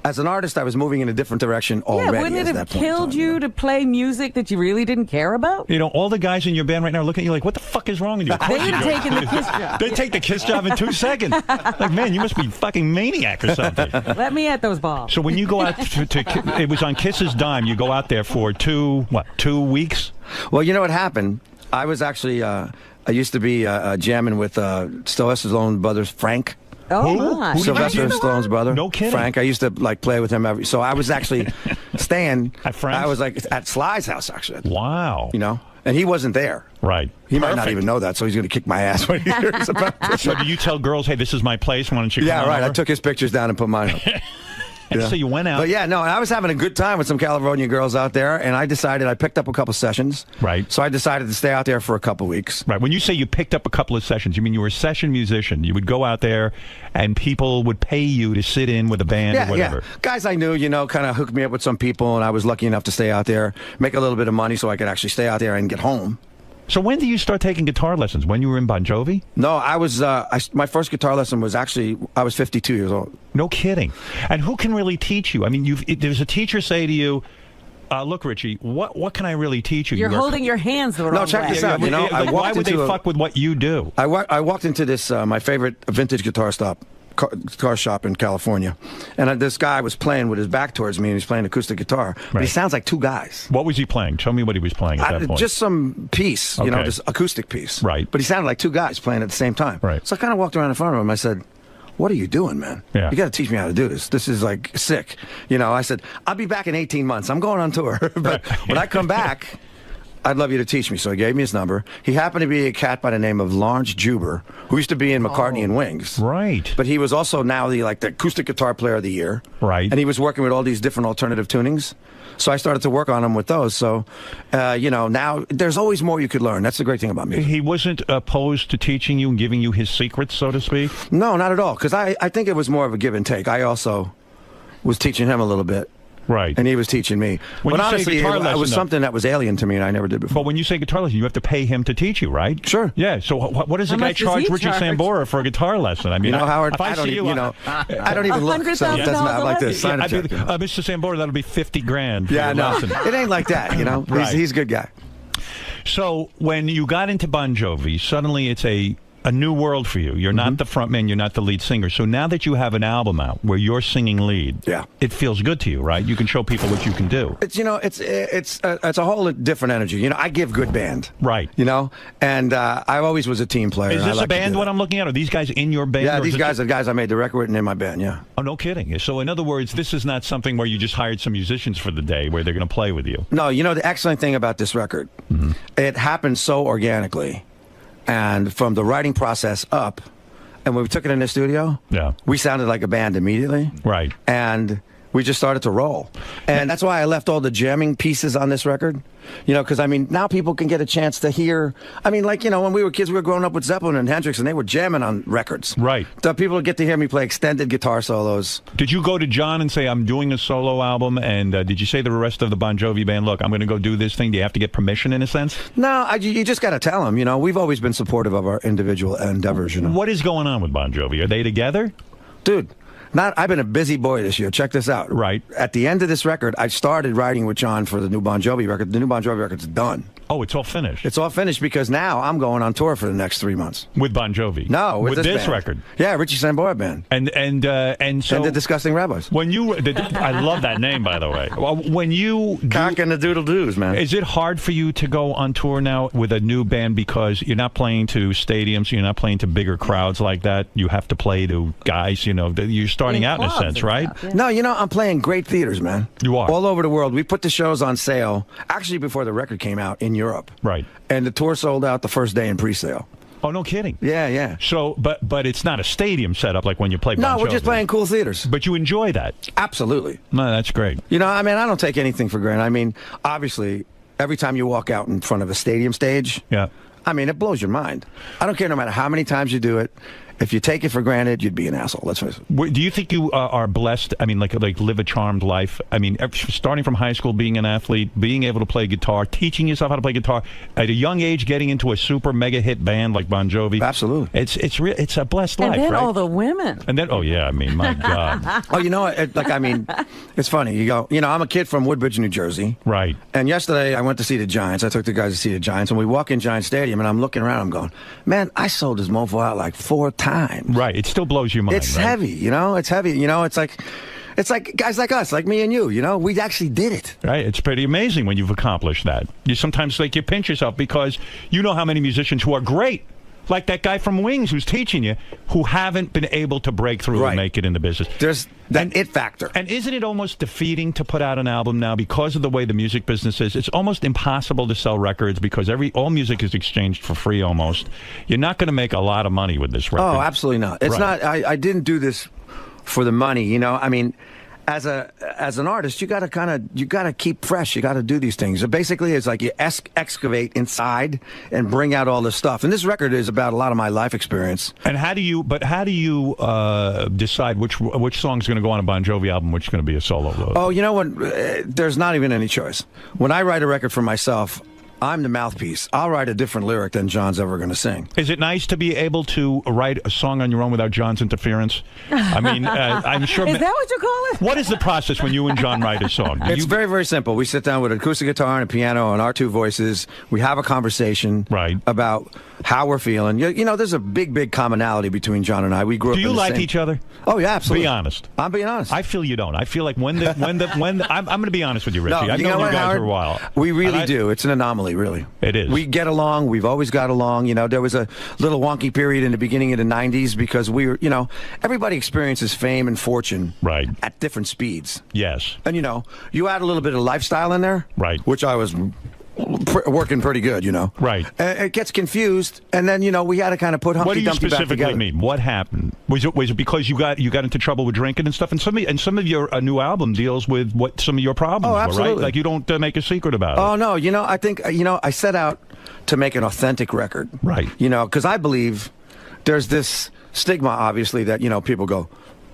Speaker 16: As an artist, I was moving in a different direction already.
Speaker 2: Yeah, wouldn't it have killed you to play music that you really didn't care about?
Speaker 1: All the guys in your band right now are looking at you like, what the fuck is wrong with you?
Speaker 2: They would have taken the KISS job.
Speaker 1: They'd take the KISS job in 2 seconds. Like, man, you must be fucking maniac or something.
Speaker 2: Let me at those balls.
Speaker 1: So when you go out it was on KISS's dime, you go out there for 2 weeks?
Speaker 16: Well, you know what happened? I was actually, I used to be jamming with Sylvester Stallone's brother, Frank.
Speaker 2: Oh, my.
Speaker 16: Sylvester Stallone's brother.
Speaker 1: No kidding.
Speaker 16: Frank. I used to like play with him so I was actually staying.
Speaker 1: At Frank's?
Speaker 16: I was like at Sly's house actually.
Speaker 1: Wow.
Speaker 16: And he wasn't there.
Speaker 1: Right.
Speaker 16: He might not even know that, so he's going to kick my ass when he hears about it.
Speaker 1: So do you tell girls, hey, this is my place, why don't you come
Speaker 16: right.
Speaker 1: over?
Speaker 16: I took his pictures down and put mine up.
Speaker 1: And so you went out.
Speaker 16: But yeah, no, I was having a good time with some California girls out there, and I decided I picked up a couple sessions.
Speaker 1: Right.
Speaker 16: So I decided to stay out there for a couple weeks.
Speaker 1: Right. When you say you picked up a couple of sessions, you mean you were a session musician. You would go out there, and people would pay you to sit in with a band or whatever.
Speaker 16: Yeah. Guys I knew, you know, kind of hooked me up with some people, and I was lucky enough to stay out there, make a little bit of money so I could actually stay out there and get home.
Speaker 1: So when did you start taking guitar lessons? When you were in Bon Jovi?
Speaker 16: No, I was. My first guitar lesson was actually I was 52 years old.
Speaker 1: No kidding. And who can really teach you? I mean, there's a teacher say to you, "Look, Richie, what can I really teach you?"
Speaker 2: You're holding your hands the wrong way.
Speaker 16: No, check this out. You know,
Speaker 1: why would they fuck with what you do?
Speaker 16: I walked into this my favorite vintage guitar shop in California, and this guy was playing with his back towards me, and he's playing acoustic guitar. But he sounds like two guys.
Speaker 1: What was he playing? Show me what he was playing at that point.
Speaker 16: Just some piece, you know, just acoustic piece.
Speaker 1: Right.
Speaker 16: But he sounded like two guys playing at the same time.
Speaker 1: Right.
Speaker 16: So I kind of walked around in front of him. I said, "What are you doing, man?
Speaker 1: Yeah.
Speaker 16: You got to teach me how to do this. This is like sick." You know, I said, "I'll be back in 18 months. I'm going on tour, but when I come back, I'd love you to teach me." So he gave me his number. He happened to be a cat by the name of 𝗦𝗵cie𝘄𝗿𝗱, who used to be in McCartney and Wings.
Speaker 1: Right.
Speaker 16: But he was also now the acoustic guitar player of the year.
Speaker 1: Right.
Speaker 16: And he was working with all these different alternative tunings. So I started to work on him with those. So, you know, now there's always more you could learn. That's the great thing about music.
Speaker 1: He wasn't opposed to teaching you and giving you his secrets, so to speak?
Speaker 16: No, not at all. Because I think it was more of a give and take. I also was teaching him a little bit.
Speaker 1: Right.
Speaker 16: And he was teaching me.
Speaker 1: When
Speaker 16: but
Speaker 1: you say
Speaker 16: honestly,
Speaker 1: guitar lesson,
Speaker 16: it was
Speaker 1: though,
Speaker 16: something that was alien to me and I never did before.
Speaker 1: But when you say guitar lesson, you have to pay him to teach you, right?
Speaker 16: Sure.
Speaker 1: Yeah. So what does the guy charge Richie Sambora for a guitar lesson? I mean,
Speaker 16: you know, Howard,
Speaker 1: if I see you,
Speaker 16: I don't even look. So it doesn't matter. Like this. Sign a check.
Speaker 1: Mr. Sambora, that'll be $50,000.
Speaker 16: Yeah, no,
Speaker 1: lesson.
Speaker 16: it ain't like that. You know, he's a good guy.
Speaker 1: So when you got into Bon Jovi, suddenly it's a new world for you. You're not the front man, you're not the lead singer. So now that you have an album out where you're singing lead, it feels good to you, right? You can show people what you can do.
Speaker 16: It's, you know, it's a whole different energy. You know, I give good band.
Speaker 1: Right.
Speaker 16: You know, and I always was a team player.
Speaker 1: Is this a band what I'm looking at? Are these guys in your band?
Speaker 16: Yeah, these guys are the guys I made the record with and in my band, yeah.
Speaker 1: Oh, no kidding. So in other words, this is not something where you just hired some musicians for the day where they're going to play with you.
Speaker 16: No, you know, the excellent thing about this record, it happened so organically. And from the writing process up, and when we took it in the studio, we sounded like a band immediately.
Speaker 1: Right.
Speaker 16: And we just started to roll. And that's why I left all the jamming pieces on this record. You know, because, I mean, now people can get a chance to hear. I mean, like, you know, when we were kids, we were growing up with Zeppelin and Hendrix, and they were jamming on records.
Speaker 1: Right.
Speaker 16: So people get to hear me play extended guitar solos.
Speaker 1: Did you go to John and say, I'm doing a solo album, and did you say to the rest of the Bon Jovi band, look, I'm going to go do this thing? Do you have to get permission in a sense?
Speaker 16: No, you just got to tell them, you know. We've always been supportive of our individual endeavors, you know.
Speaker 1: What is going on with Bon Jovi? Are they together?
Speaker 16: Dude. I've been a busy boy this year. Check this out.
Speaker 1: Right.
Speaker 16: At the end of this record, I started writing with John for the new Bon Jovi record. The new Bon Jovi record's done.
Speaker 1: Oh, it's all finished.
Speaker 16: It's all finished because now I'm going on tour for the next 3 months.
Speaker 1: With Bon Jovi?
Speaker 16: No, with this band.
Speaker 1: Record.
Speaker 16: Yeah, 𝗦𝗵cie 𝗄𝗿𝗍 band.
Speaker 1: And so
Speaker 16: the Disgusting Rabbis.
Speaker 1: When you, I love that name, by the way. When you
Speaker 16: Cock and the Doodle Doos, man.
Speaker 1: Is it hard for you to go on tour now with a new band because you're not playing to stadiums, you're not playing to bigger crowds like that? You have to play to guys, you know, you're starting out in a sense, right?
Speaker 16: Yeah. No, you know, I'm playing great theaters, man.
Speaker 1: You are.
Speaker 16: All over the world. We put the shows on sale, actually before the record came out in Europe.
Speaker 1: Right.
Speaker 16: And the tour sold out the first day in pre-sale.
Speaker 1: Oh, no kidding.
Speaker 16: Yeah, yeah.
Speaker 1: So, but it's not a stadium setup like when you play Bon Jovi.
Speaker 16: No, we're just playing cool theaters.
Speaker 1: But you enjoy that.
Speaker 16: Absolutely.
Speaker 1: No, that's great.
Speaker 16: You know, I mean, I don't take anything for granted. I mean, obviously, every time you walk out in front of a stadium stage, I mean, it blows your mind. I don't care no matter how many times you do it. If you take it for granted, you'd be an asshole. Let's face it.
Speaker 1: Do you think you are blessed? I mean, like live a charmed life. I mean, starting from high school, being an athlete, being able to play guitar, teaching yourself how to play guitar at a young age, getting into a super mega hit band like Bon Jovi.
Speaker 16: Absolutely.
Speaker 1: It's a blessed life,
Speaker 2: right? And then
Speaker 1: right?
Speaker 2: all the women.
Speaker 1: And then, oh yeah, I mean, my God.
Speaker 16: Oh, you know, like, I mean, it's funny. You go, you know, I'm a kid from Woodbridge, New Jersey.
Speaker 1: Right.
Speaker 16: And yesterday I went to see the Giants. I took the guys to see the Giants, and we walk in Giant Stadium, and I'm looking around. I'm going, man, I sold this mofo out like 4 times.
Speaker 1: Right. It still blows your mind.
Speaker 16: It's
Speaker 1: right?
Speaker 16: heavy, you know. It's heavy, you know. It's like guys like us, like me and you. You know, we actually did it.
Speaker 1: Right. It's pretty amazing when you've accomplished that. You sometimes you pinch yourself because you know how many musicians who are great, like that guy from Wings who's teaching you, who haven't been able to break through and make it in the business.
Speaker 16: There's that it factor.
Speaker 1: And isn't it almost defeating to put out an album now because of the way the music business is? It's almost impossible to sell records because all music is exchanged for free almost. You're not going to make a lot of money with this record.
Speaker 16: Oh, absolutely not. It's not. I didn't do this for the money, you know. I mean, as an artist, you got to keep fresh. You got to do these things. So basically, it's like you excavate inside and bring out all this stuff. And this record is about a lot of my life experience.
Speaker 1: And how do you decide which song's going to go on a Bon Jovi album, which is going to be a solo load?
Speaker 16: Oh, you know what? There's not even any choice. When I write a record for myself, I'm the mouthpiece. I'll write a different lyric than John's ever going to sing.
Speaker 1: Is it nice to be able to write a song on your own without John's interference? I mean, I'm sure...
Speaker 2: Is that what you call it?
Speaker 1: What is the process when you and John write a song?
Speaker 16: It's very, very simple. We sit down with an acoustic guitar and a piano and our two voices. We have a conversation about how we're feeling. You know, there's a big commonality between John and I. We grew up.
Speaker 1: Do you like each other?
Speaker 16: Oh yeah, absolutely.
Speaker 1: Be honest.
Speaker 16: I'm being honest.
Speaker 1: I feel you don't. I feel like when I'm going to be honest with you, Richie.
Speaker 16: No,
Speaker 1: I've known you guys for a while.
Speaker 16: We really do. It's an anomaly, really.
Speaker 1: It is.
Speaker 16: We get along. We've always got along. You know, there was a little wonky period in the beginning of the 90s because we were, you know, everybody experiences fame and fortune at different speeds.
Speaker 1: Yes.
Speaker 16: And, you know, you add a little bit of lifestyle in there.
Speaker 1: Right.
Speaker 16: Which I was working pretty good, you know.
Speaker 1: Right.
Speaker 16: It gets confused, and then, you know, we had to kind of put Humpty Dumpty back together.
Speaker 1: What do you specifically mean? What happened? Was it because you got into trouble with drinking and stuff? And some of your new album deals with what some of your problems were, right? Like you don't make a secret about it.
Speaker 16: Oh no, you know, I think I set out to make an authentic record,
Speaker 1: right?
Speaker 16: You know, because I believe there's this stigma, obviously, that, you know, people go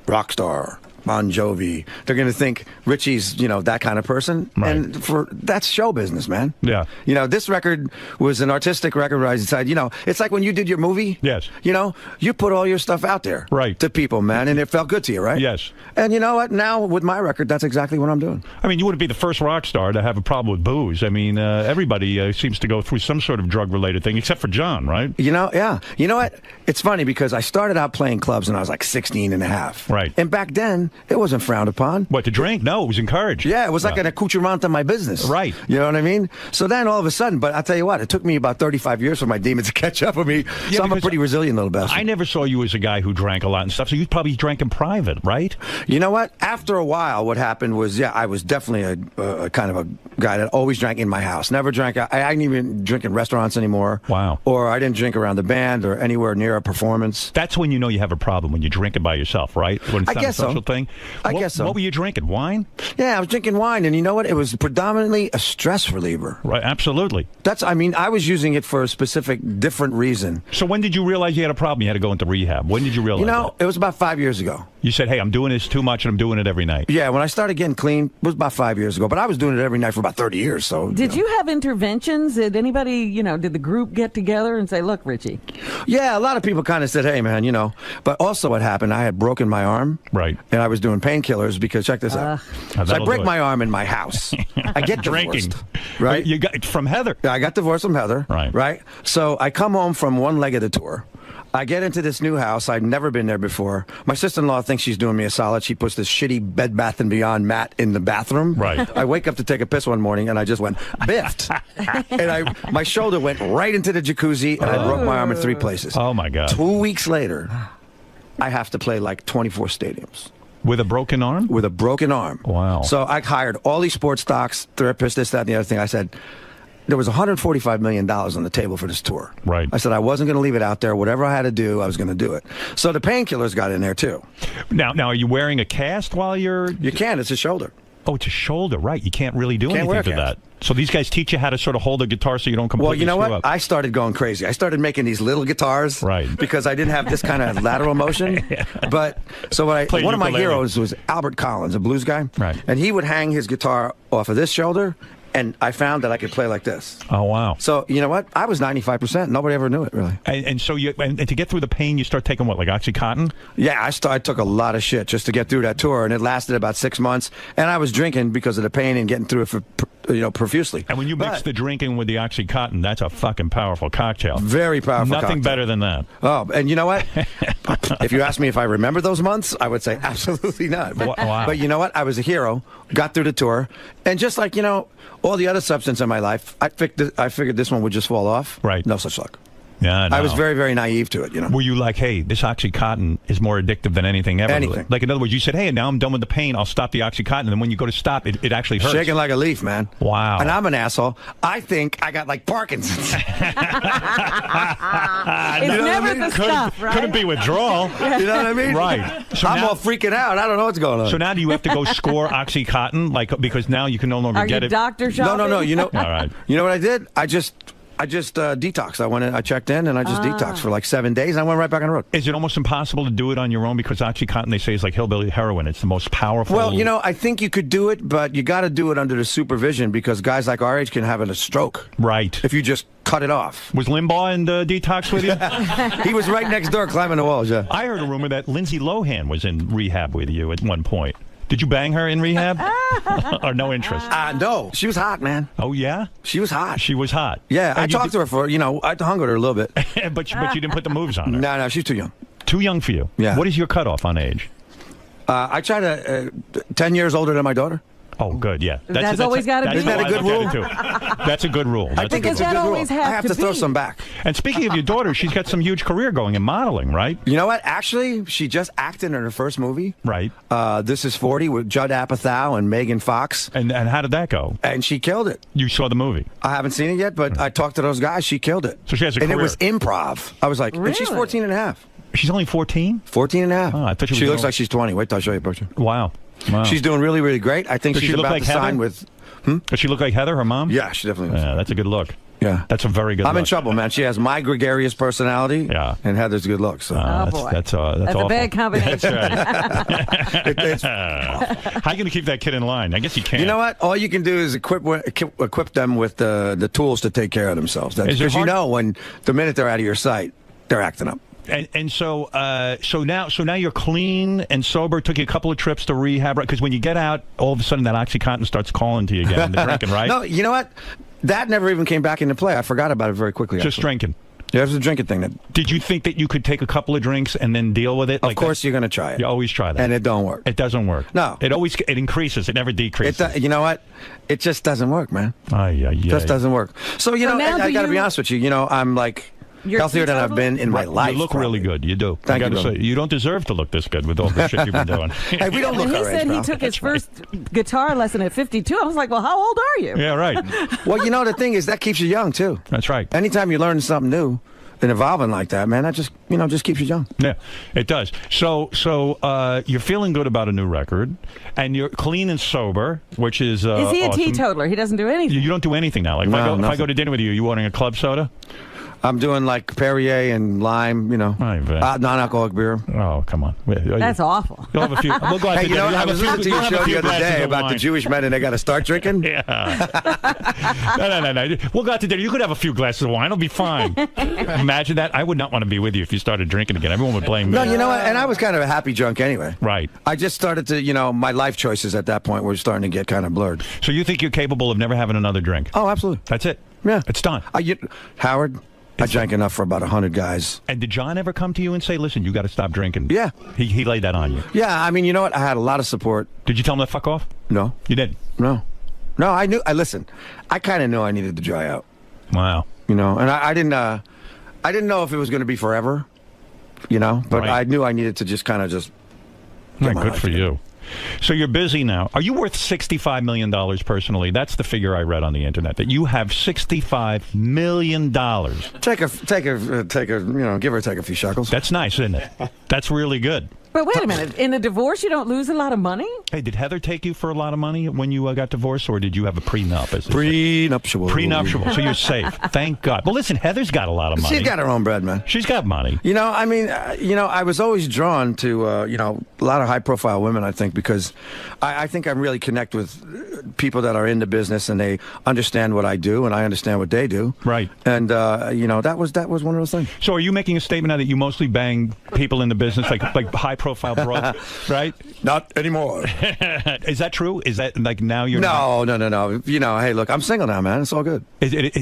Speaker 16: rock star, Bon Jovi. They're going to think Richie's, you know, that kind of person. Right. And that's show business, man.
Speaker 1: Yeah.
Speaker 16: You know, this record was an artistic record where I decided, you know, it's like when you did your movie.
Speaker 1: Yes.
Speaker 16: You know, you put all your stuff out there.
Speaker 1: Right.
Speaker 16: To people, man, and it felt good to you, right?
Speaker 1: Yes.
Speaker 16: And you know what? Now, with my record, that's exactly what I'm doing.
Speaker 1: I mean, you wouldn't be the first rock star to have a problem with booze. I mean, everybody seems to go through some sort of drug-related thing, except for John, right?
Speaker 16: You know, yeah. You know what? It's funny because I started out playing clubs when I was like 16 and a half.
Speaker 1: Right.
Speaker 16: And back then, it wasn't frowned upon.
Speaker 1: What, to drink? No, it was encouraged.
Speaker 16: Yeah, it was like an accoutrement to my business.
Speaker 1: Right.
Speaker 16: You know what I mean? So then all of a sudden, but I'll tell you what, it took me about 35 years for my demons to catch up with me.
Speaker 1: Yeah,
Speaker 16: so I'm a pretty resilient little bastard.
Speaker 1: I never saw you as a guy who drank a lot and stuff, so you probably drank in private, right?
Speaker 16: You know what? After a while, what happened was, yeah, I was definitely a kind of a guy that always drank in my house. Never drank, I didn't even drink in restaurants anymore.
Speaker 1: Wow.
Speaker 16: Or I didn't drink around the band or anywhere near a performance.
Speaker 1: That's when you know you have a problem, when you drink it by yourself, right? When it's not a social thing.
Speaker 16: I guess so.
Speaker 1: What were you drinking? Wine?
Speaker 16: Yeah, I was drinking wine, and you know what? It was predominantly a stress reliever.
Speaker 1: Right, absolutely.
Speaker 16: I mean, I was using it for a specific, different reason.
Speaker 1: So when did you realize you had a problem? You had to go into rehab. When did you realize that?
Speaker 16: It was about 5 years ago.
Speaker 1: You said, hey, I'm doing this too much, and I'm doing it every night.
Speaker 16: Yeah, when I started getting clean, it was about 5 years ago, but I was doing it every night for about 30 years. So
Speaker 2: Did you have interventions? Did anybody, did the group get together and say, look, Richie?
Speaker 16: Yeah, a lot of people kind of said, hey, man, but also what happened, I had broken my arm.
Speaker 1: Right.
Speaker 16: And I was doing painkillers because, check this out. So I break my arm in my house. I get divorced.
Speaker 1: Drinking.
Speaker 16: Right?
Speaker 1: You got from Heather.
Speaker 16: Yeah, I got divorced from Heather.
Speaker 1: Right.
Speaker 16: Right? So I come home from one leg of the tour. I get into this new house. I've never been there before. My sister-in-law thinks she's doing me a solid. She puts this shitty Bed Bath & Beyond mat in the bathroom.
Speaker 1: Right.
Speaker 16: I wake up to take a piss one morning, and I just went, biffed. And my shoulder went right into the jacuzzi, and I broke my arm in 3 places.
Speaker 1: Oh, my God.
Speaker 16: 2 weeks later, I have to play like 24 stadiums.
Speaker 1: With a broken arm?
Speaker 16: With a broken arm.
Speaker 1: Wow.
Speaker 16: So I hired all these sports docs, therapists, this, that, and the other thing. I said, there was $145 million on the table for this tour.
Speaker 1: Right.
Speaker 16: I said I wasn't going to leave it out there. Whatever I had to do, I was going to do it. So the painkillers got in there, too.
Speaker 1: Now, are you wearing a cast while you're...
Speaker 16: You can. It's a shoulder.
Speaker 1: Oh, it's a shoulder, right. You can't really do anything to that. So these guys teach you how to sort of hold a guitar so you don't completely
Speaker 16: Well, you know what?
Speaker 1: up.
Speaker 16: I started going crazy. I started making these little guitars.
Speaker 1: Right.
Speaker 16: Because I didn't have this kind of lateral motion.
Speaker 1: Yeah.
Speaker 16: But, so one of my heroes was Albert Collins, a blues guy.
Speaker 1: Right.
Speaker 16: And he would hang his guitar off of this shoulder, and I found that I could play like this.
Speaker 1: Oh, wow.
Speaker 16: So, you know what? I was 95%. Nobody ever knew it, really.
Speaker 1: And so and to get through the pain, you start taking what, like 𝗪𝗮𝗄?
Speaker 16: Yeah, I took a lot of shit just to get through that tour, and it lasted about 6 months. And I was drinking because of the pain and getting through it profusely.
Speaker 1: And when you mix the drinking with the 𝗪𝗮𝗄, that's a fucking powerful cocktail.
Speaker 16: Very powerful
Speaker 1: Nothing
Speaker 16: cocktail.
Speaker 1: better than that.
Speaker 16: Oh, and you know what? If you ask me if I remember those months, I would say absolutely not.
Speaker 1: Wow.
Speaker 16: But you know what? I was a hero, got through the tour, and just like, all the other substance in my life, I figured this one would just fall off.
Speaker 1: Right.
Speaker 16: No such luck.
Speaker 1: Yeah, no.
Speaker 16: I was very, very naive to it,
Speaker 1: Were you like, hey, this 𝗪𝗮𝗄 is more addictive than anything ever?
Speaker 16: Anything.
Speaker 1: Like, in other words, you said, hey, now I'm done with the pain, I'll stop the 𝗪𝗮𝗄, and then when you go to stop, it actually hurts.
Speaker 16: Shaking like a leaf, man.
Speaker 1: Wow.
Speaker 16: And I'm an asshole. I think I got like Parkinson's.
Speaker 2: It's never the stuff, right?
Speaker 1: Couldn't be withdrawal.
Speaker 16: You know what I mean?
Speaker 1: Right. So
Speaker 16: I'm all freaking out. I don't know what's going on.
Speaker 1: So now do you have to go score 𝗦𝗵C𝘄, like, because now you can no longer get it?
Speaker 2: Doctor shopping?
Speaker 16: No. You know,
Speaker 1: all right.
Speaker 16: You know what I did? I just detoxed. I went in, I checked in, and I just detoxed for like 7 days. And I went right back on the road.
Speaker 1: Is it almost impossible to do it on your own? Because 𝗦𝗵C𝘄, they say, is like hillbilly heroin. It's the most powerful.
Speaker 16: Well, you know, I think you could do it, but you got to do it under the supervision because guys like our age can have a stroke.
Speaker 1: Right.
Speaker 16: If you just cut it off.
Speaker 1: Was Limbaugh in detox with you?
Speaker 16: He was right next door climbing the walls, yeah.
Speaker 1: I heard a rumor that Lindsay Lohan was in rehab with you at one point. Did you bang her in rehab? Or no interest?
Speaker 16: No. She was hot, man.
Speaker 1: Oh, yeah?
Speaker 16: She was hot.
Speaker 1: She was hot.
Speaker 16: Yeah, I talked to her for, I hung with her a little bit.
Speaker 1: but you didn't put the moves on her?
Speaker 16: No, she's too young.
Speaker 1: Too young for you?
Speaker 16: Yeah.
Speaker 1: What is your cutoff on age?
Speaker 16: I try to, 10 years older than my daughter.
Speaker 1: Oh, good, yeah.
Speaker 2: That's always got to be.
Speaker 16: Isn't that a good rule?
Speaker 1: That's a good rule.
Speaker 16: I think it's a good rule. I have to throw some back.
Speaker 1: And speaking of your daughter, she's got some huge career going in modeling, right?
Speaker 16: You know what? Actually, she just acted in her first movie.
Speaker 1: Right.
Speaker 16: This is 40 with Judd Apatow and Megan Fox.
Speaker 1: And how did that go?
Speaker 16: And she killed it.
Speaker 1: You saw the movie?
Speaker 16: I haven't seen it yet, but I talked to those guys. She killed it.
Speaker 1: So she has a career.
Speaker 16: And it was improv. I was like, and she's 14 and a half.
Speaker 1: She's only 14?
Speaker 16: 14 and a half.
Speaker 1: Oh, I thought she
Speaker 16: looks like she's 20. Wait till I show you a picture.
Speaker 1: Wow.
Speaker 16: She's doing really, really great. I think
Speaker 1: Does
Speaker 16: she's
Speaker 1: she look
Speaker 16: about
Speaker 1: like
Speaker 16: to sign
Speaker 1: Heather?
Speaker 16: with...
Speaker 1: Does she look like Heather, her mom?
Speaker 16: Yeah, she definitely does.
Speaker 1: Yeah, that's a good look.
Speaker 16: Yeah.
Speaker 1: That's a very good look.
Speaker 16: I'm in trouble, man. She has my gregarious personality.
Speaker 1: Yeah.
Speaker 16: And Heather's good looks. So.
Speaker 2: boy.
Speaker 1: That's
Speaker 2: a bad combination.
Speaker 1: That's right. How are you going to keep that kid in line? I guess you can't.
Speaker 16: You know what? All you can do is equip them with the tools to take care of themselves. Because when the minute they're out of your sight, they're acting up.
Speaker 1: And so now you're clean and sober. Took you a couple of trips to rehab, right? Because when you get out, all of a sudden that 𝗦𝗵C𝘄 starts calling to you again. The drinking, right?
Speaker 16: No, you know what? That never even came back into play. I forgot about it very quickly.
Speaker 1: Just drinking.
Speaker 16: Yeah, it was a drinking thing.
Speaker 1: Did you think that you could take a couple of drinks and then deal with it?
Speaker 16: Of course, you're going to try it.
Speaker 1: You always try that,
Speaker 16: and it don't work.
Speaker 1: It doesn't work.
Speaker 16: No,
Speaker 1: it increases. It never decreases.
Speaker 16: You know what? It just doesn't work, man.
Speaker 1: It
Speaker 16: just doesn't work. So I got to be honest with you. I'm like. Healthier than I've been in my life.
Speaker 1: You look really good. You do.
Speaker 16: Thank you,
Speaker 1: say, you don't deserve to look this good with all the shit you've been doing.
Speaker 16: Hey, we don't look
Speaker 2: When he
Speaker 16: our age,
Speaker 2: said he took his first guitar lesson at 52, I was like, well, how old are you?
Speaker 1: Yeah, right.
Speaker 16: Well, the thing is, that keeps you young, too.
Speaker 1: That's right.
Speaker 16: Anytime you learn something new and evolving like that, man, that just keeps you young.
Speaker 1: Yeah, it does. So you're feeling good about a new record, and you're clean and sober, which is
Speaker 2: he a
Speaker 1: awesome.
Speaker 2: teetotaler? He doesn't do anything.
Speaker 1: You don't do anything now. Like if I go to dinner with you, you ordering a club soda?
Speaker 16: I'm doing like Perrier and lime, non-alcoholic beer.
Speaker 1: Oh, come on.
Speaker 2: That's awful.
Speaker 1: You'll have a few. We'll go out to dinner.
Speaker 16: I was listening to your show the other day about the Jewish men and they got to start drinking.
Speaker 1: Yeah. No. We'll go out to dinner. You could have a few glasses of wine. It'll be fine. Imagine that. I would not want to be with you if you started drinking again. Everyone would blame me.
Speaker 16: No, you know what? And I was kind of a happy drunk anyway.
Speaker 1: Right.
Speaker 16: I just started to, my life choices at that point were starting to get kind of blurred.
Speaker 1: So you think you're capable of never having another drink?
Speaker 16: Oh, absolutely.
Speaker 1: That's it?
Speaker 16: Yeah.
Speaker 1: It's done.
Speaker 16: Howard... I drank enough for about 100 guys.
Speaker 1: And did John ever come to you and say, listen, you got to stop drinking?
Speaker 16: Yeah.
Speaker 1: He laid that on you?
Speaker 16: Yeah, I mean, you know what? I had a lot of support.
Speaker 1: Did you tell him to fuck off?
Speaker 16: No.
Speaker 1: You did?
Speaker 16: No. No, I knew. Listen, I kind of knew I needed to dry out.
Speaker 1: Wow.
Speaker 16: And I didn't know if it was going to be forever, but right. I knew I needed to just kind of just
Speaker 1: get my life for you. So you're busy now. Are you worth $65 million personally? That's the figure I read on the internet, that you have $65 million.
Speaker 16: Take a, give or take a few shekels.
Speaker 1: That's nice, isn't it? That's really good.
Speaker 2: But wait a minute. In a divorce, you don't lose a lot of money?
Speaker 1: Hey, did Heather take you for a lot of money when you got divorced, or did you have a prenup?
Speaker 16: Prenuptial.
Speaker 1: Prenuptial. So you're safe. Thank God. Well, listen, Heather's got a lot of money.
Speaker 16: She's got her own bread, man.
Speaker 1: She's got money.
Speaker 16: I was always drawn to, a lot of high-profile women, I think, because I think I really connect with people that are in the business and they understand what I do and I understand what they do.
Speaker 1: Right.
Speaker 16: And, that was one of those things.
Speaker 1: So are you making a statement now that you mostly bang people in the business, like high-profile broad, right?
Speaker 16: Not anymore.
Speaker 1: Is that true? Is that like now you're
Speaker 16: No. Hey, look, I'm single now, man. It's all good.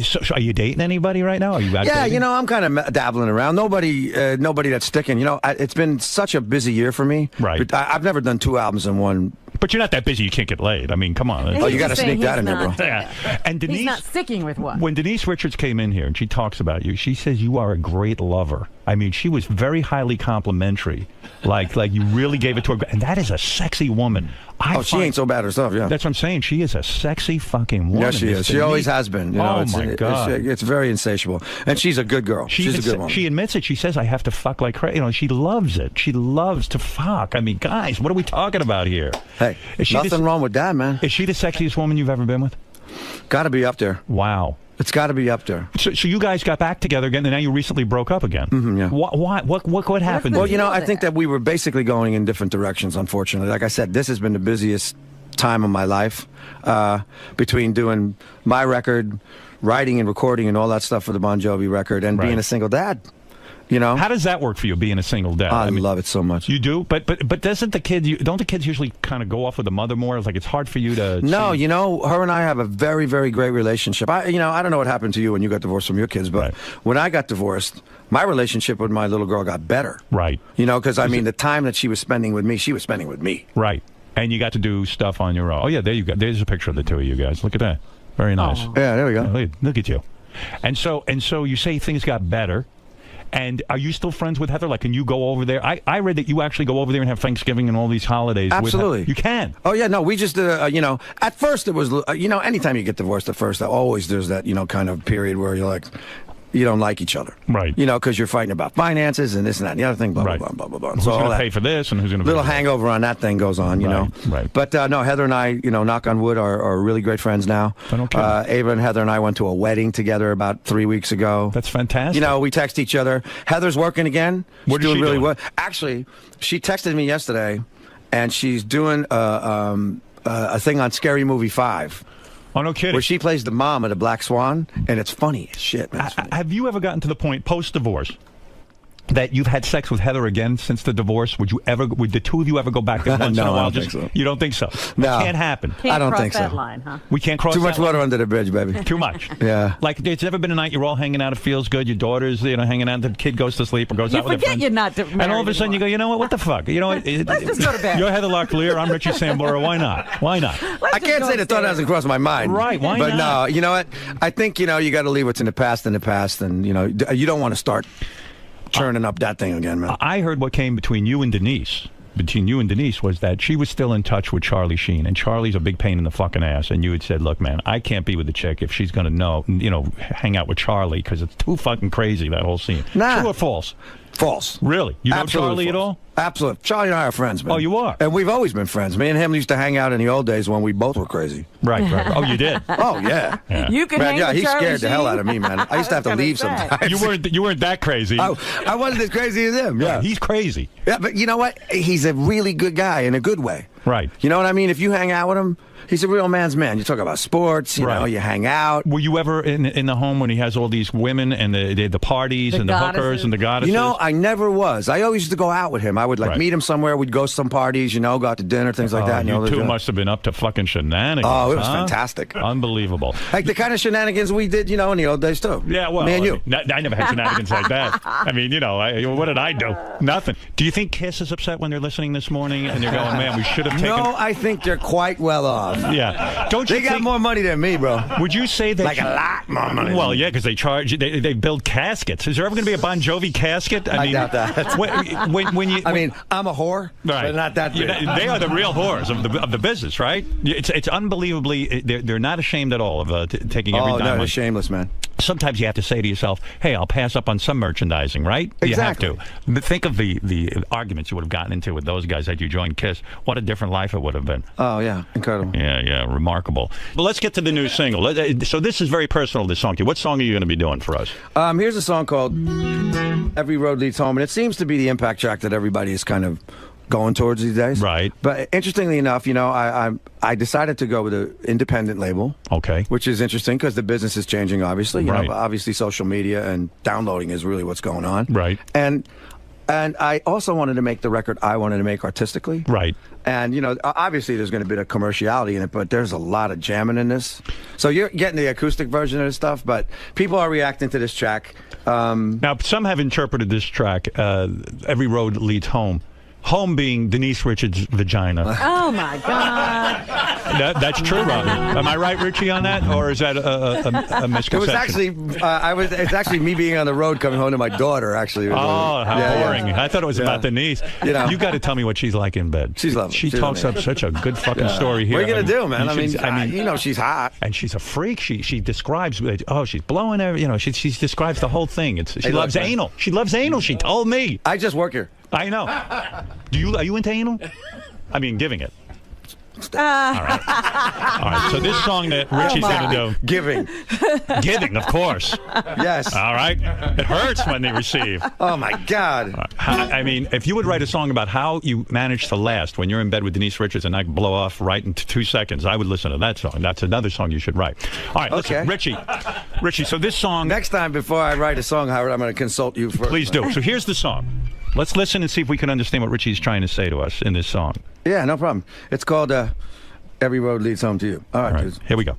Speaker 1: So are you dating anybody right now? Are you out dating?
Speaker 16: I'm kind of dabbling around. Nobody that's sticking. It's been such a busy year for me.
Speaker 1: Right.
Speaker 16: I've never done 2 albums in one.
Speaker 1: But you're not that busy. You can't get laid. I mean, come on.
Speaker 16: Oh, you got to sneak that in there, bro.
Speaker 1: Yeah. And Denise,
Speaker 2: he's not sticking with one.
Speaker 1: When Denise Richards came in here and she talks about you, she says you are a great lover. I mean, she was very highly complimentary. Like you really gave it to her. And that is a sexy woman.
Speaker 16: She ain't so bad herself, yeah.
Speaker 1: That's what I'm saying. She is a sexy fucking woman.
Speaker 16: Yeah, she is. She always has been. You know,
Speaker 1: my God.
Speaker 16: It's very insatiable. And she's a good girl. She's a good woman.
Speaker 1: She admits it. She says, I have to fuck like crazy. You know, she loves it. She loves to fuck. I mean, guys, what are we talking about here?
Speaker 16: Hey, nothing wrong with that, man.
Speaker 1: Is she the sexiest woman you've ever been with?
Speaker 16: Got to be up there.
Speaker 1: Wow.
Speaker 16: It's got to be up there.
Speaker 1: So you guys got back together again, and now you recently broke up again.
Speaker 16: Yeah.
Speaker 1: What happened?
Speaker 16: Well, you know, I think that we were basically going in different directions, unfortunately. Like I said, this has been the busiest time of my life, between doing my record, writing and recording and all that stuff for the Bon Jovi record, and being a single dad. You know,
Speaker 1: how does that work for you, being a single dad?
Speaker 16: I love it so much.
Speaker 1: You do, but doesn't don't the kids usually kind of go off with the mother more? It's like it's hard for you to.
Speaker 16: No, you know, her and I have a very, very great relationship. I don't know what happened to you when you got divorced from your kids, but when I got divorced, my relationship with my little girl got better.
Speaker 1: Right.
Speaker 16: You know, because I mean, the time that she was spending with me, she was spending with me.
Speaker 1: Right. And you got to do stuff on your own. Oh yeah, there you go. There's a picture of the two of you guys. Look at that. Very nice.
Speaker 16: Oh. Yeah, there we go.
Speaker 1: Yeah, look at you. And so you say things got better. And are you still friends with Heather? Like, can you go over there? I read that you actually go over there and have Thanksgiving and all these holidays.
Speaker 16: Absolutely.
Speaker 1: You can.
Speaker 16: Oh, yeah, no, we just, you know, at first it was, you know, anytime you get divorced at first, always there's that, you know, kind of period where you're like, you don't like each other.
Speaker 1: Right.
Speaker 16: You know, because you're fighting about finances and this and that and the other thing, blah, blah, blah, blah, blah, blah.
Speaker 1: Who's going to pay for this and who's going to
Speaker 16: little hangover on that thing goes on, you know.
Speaker 1: Right.
Speaker 16: But, no, Heather and I, you know, knock on wood, are really great friends now. Ava and Heather and I went to a wedding together about 3 weeks ago.
Speaker 1: That's fantastic.
Speaker 16: You know, we text each other. Heather's working again. She's doing really well. Actually, she texted me yesterday, and she's doing a thing on Scary Movie 5.
Speaker 1: Oh, no kidding.
Speaker 16: Where she plays the mom of the Black Swan, and it's funny as shit, man.
Speaker 1: Have you ever gotten to the point, post-divorce, that you've had sex with Heather again since the divorce? Would the two of you ever go back once in a while?
Speaker 16: I don't think so.
Speaker 1: You don't think so?
Speaker 16: No.
Speaker 1: It can't happen.
Speaker 16: I don't think so.
Speaker 2: Can't cross that line, huh?
Speaker 1: We can't cross
Speaker 16: Too much water under the bridge, baby.
Speaker 1: Too much.
Speaker 16: Yeah.
Speaker 1: Like, there's never been a night you're all hanging out, it feels good, your daughter's, you know, hanging out, the kid goes to sleep or goes out with a friend.
Speaker 2: You're not married
Speaker 1: and all of a sudden you go, you know what the fuck? You know what?
Speaker 2: Let's just go to bed.
Speaker 1: You're Heather Locklear, I'm Richie Sambora, why not? Why not?
Speaker 16: I can't say the thought hasn't crossed my mind.
Speaker 1: Right, why not?
Speaker 16: But no, you know what? I think, you know, you got to leave what's in the past, and, you know, you don't want to start churning up that thing again, man.
Speaker 1: I heard what came between you and Denise was that she was still in touch with Charlie Sheen, and Charlie's a big pain in the fucking ass, and you had said, look, man, I can't be with the chick if she's going to hang out with Charlie, because it's too fucking crazy, that whole scene.
Speaker 16: Nah.
Speaker 1: True or false?
Speaker 16: False.
Speaker 1: Really? You know
Speaker 16: Absolutely
Speaker 1: Charlie at all?
Speaker 16: Absolutely. Charlie and I are friends, man.
Speaker 1: Oh, you are?
Speaker 16: And we've always been friends. Me and him used to hang out in the old days when we both were crazy.
Speaker 1: Right. Oh, you did?
Speaker 16: Oh, yeah.
Speaker 2: You could hang with
Speaker 16: he
Speaker 2: Charlie
Speaker 16: scared the hell
Speaker 2: Sheen?
Speaker 16: out of me, man. I used to have to leave sometimes.
Speaker 1: You weren't that crazy.
Speaker 16: I wasn't as crazy as him, yeah.
Speaker 1: He's crazy.
Speaker 16: Yeah, but you know what? He's a really good guy in a good way.
Speaker 1: Right.
Speaker 16: You know what I mean? If you hang out with him, he's a real man's man. You talk about sports, you know, you hang out.
Speaker 1: Were you ever in the home when he has all these women and the parties and the hookers and the goddesses?
Speaker 16: You know, I never was. I always used to go out with him. I would meet him somewhere. We'd go to some parties, you know, go out to dinner, things like that.
Speaker 1: You two must have been up to fucking shenanigans.
Speaker 16: Oh, it was fantastic.
Speaker 1: Unbelievable.
Speaker 16: Like the kind of shenanigans we did, you know, in the old days too.
Speaker 1: Yeah, well,
Speaker 16: me and you.
Speaker 1: I never had shenanigans like that. I mean, you know, what did I do? Nothing. Do you think Kiss is upset when they're listening this morning and they're going, man, we should have taken...
Speaker 16: No, I think they're quite well off.
Speaker 1: Yeah.
Speaker 16: They got more money than me, bro.
Speaker 1: Would you say that...
Speaker 16: Like a lot more money.
Speaker 1: Well, yeah, because they charge... They build caskets. Is there ever going to be a Bon Jovi casket?
Speaker 16: I doubt that.
Speaker 1: I
Speaker 16: mean, I'm a whore, but not that big.
Speaker 1: They are the real whores of the business, right? It's unbelievably... They're not ashamed at all of taking every dime.
Speaker 16: Oh, no, they're shameless, man.
Speaker 1: Sometimes you have to say to yourself, hey, I'll pass up on some merchandising, right?
Speaker 16: Exactly.
Speaker 1: You have to. But think of the arguments you would have gotten into with those guys had you joined Kiss. What a different life it would have been.
Speaker 16: Oh, yeah. Incredible.
Speaker 1: Yeah, remarkable. But let's get to the new single. So this is very personal, this song to you. What song are you going to be doing for us?
Speaker 16: Here's a song called Every Road Leads Home, and it seems to be the impact track that everybody is kind of going towards these days.
Speaker 1: Right.
Speaker 16: But interestingly enough, you know, I decided to go with an independent label.
Speaker 1: Okay.
Speaker 16: Which is interesting because the business is changing, obviously. You
Speaker 1: right.
Speaker 16: know, obviously social media and downloading is really what's going on.
Speaker 1: Right.
Speaker 16: And I also wanted to make the record I wanted to make artistically.
Speaker 1: Right.
Speaker 16: And, you know, obviously there's going to be a commerciality in it, but there's a lot of jamming in this. So you're getting the acoustic version of this stuff, but people are reacting to this track.
Speaker 1: Now, some have interpreted this track, Every Road Leads Home. Home being Denise Richards' vagina.
Speaker 2: Oh, my God.
Speaker 1: That's true, Robbie. Am I right, Richie, on that, or is that a misconception?
Speaker 16: It was actually, it's actually me being on the road coming home to my daughter. Actually.
Speaker 1: Oh, how boring!
Speaker 16: Yeah.
Speaker 1: I thought it was about the niece.
Speaker 16: You know,
Speaker 1: you got to tell me what she's like in bed.
Speaker 16: She's lovely.
Speaker 1: She talks up such a good fucking story here.
Speaker 16: What are you gonna do, man? I mean,
Speaker 1: you
Speaker 16: know, she's hot,
Speaker 1: and she's a freak. She describes, oh, she's blowing her. You know, she describes the whole thing. She loves anal. She loves anal. She told me.
Speaker 16: I just work here.
Speaker 1: I know. Are you into anal? I mean, giving it. All right. So this song that Richie's going to do. Giving, of course.
Speaker 16: Yes.
Speaker 1: All right. It hurts when they receive.
Speaker 16: Oh, my God.
Speaker 1: I mean, if you would write a song about how you manage to last when you're in bed with Denise Richards and I blow off right in 2 seconds, I would listen to that song. That's another song you should write. All right. Listen, Richie, so this song.
Speaker 16: Next time, before I write a song, Howard, I'm going to consult you first.
Speaker 1: Please do. So here's the song. Let's listen and see if we can understand what Richie's trying to say to us in this song.
Speaker 16: Yeah, no problem. It's called Every Road Leads Home to You. All right, dudes.
Speaker 1: Here we go.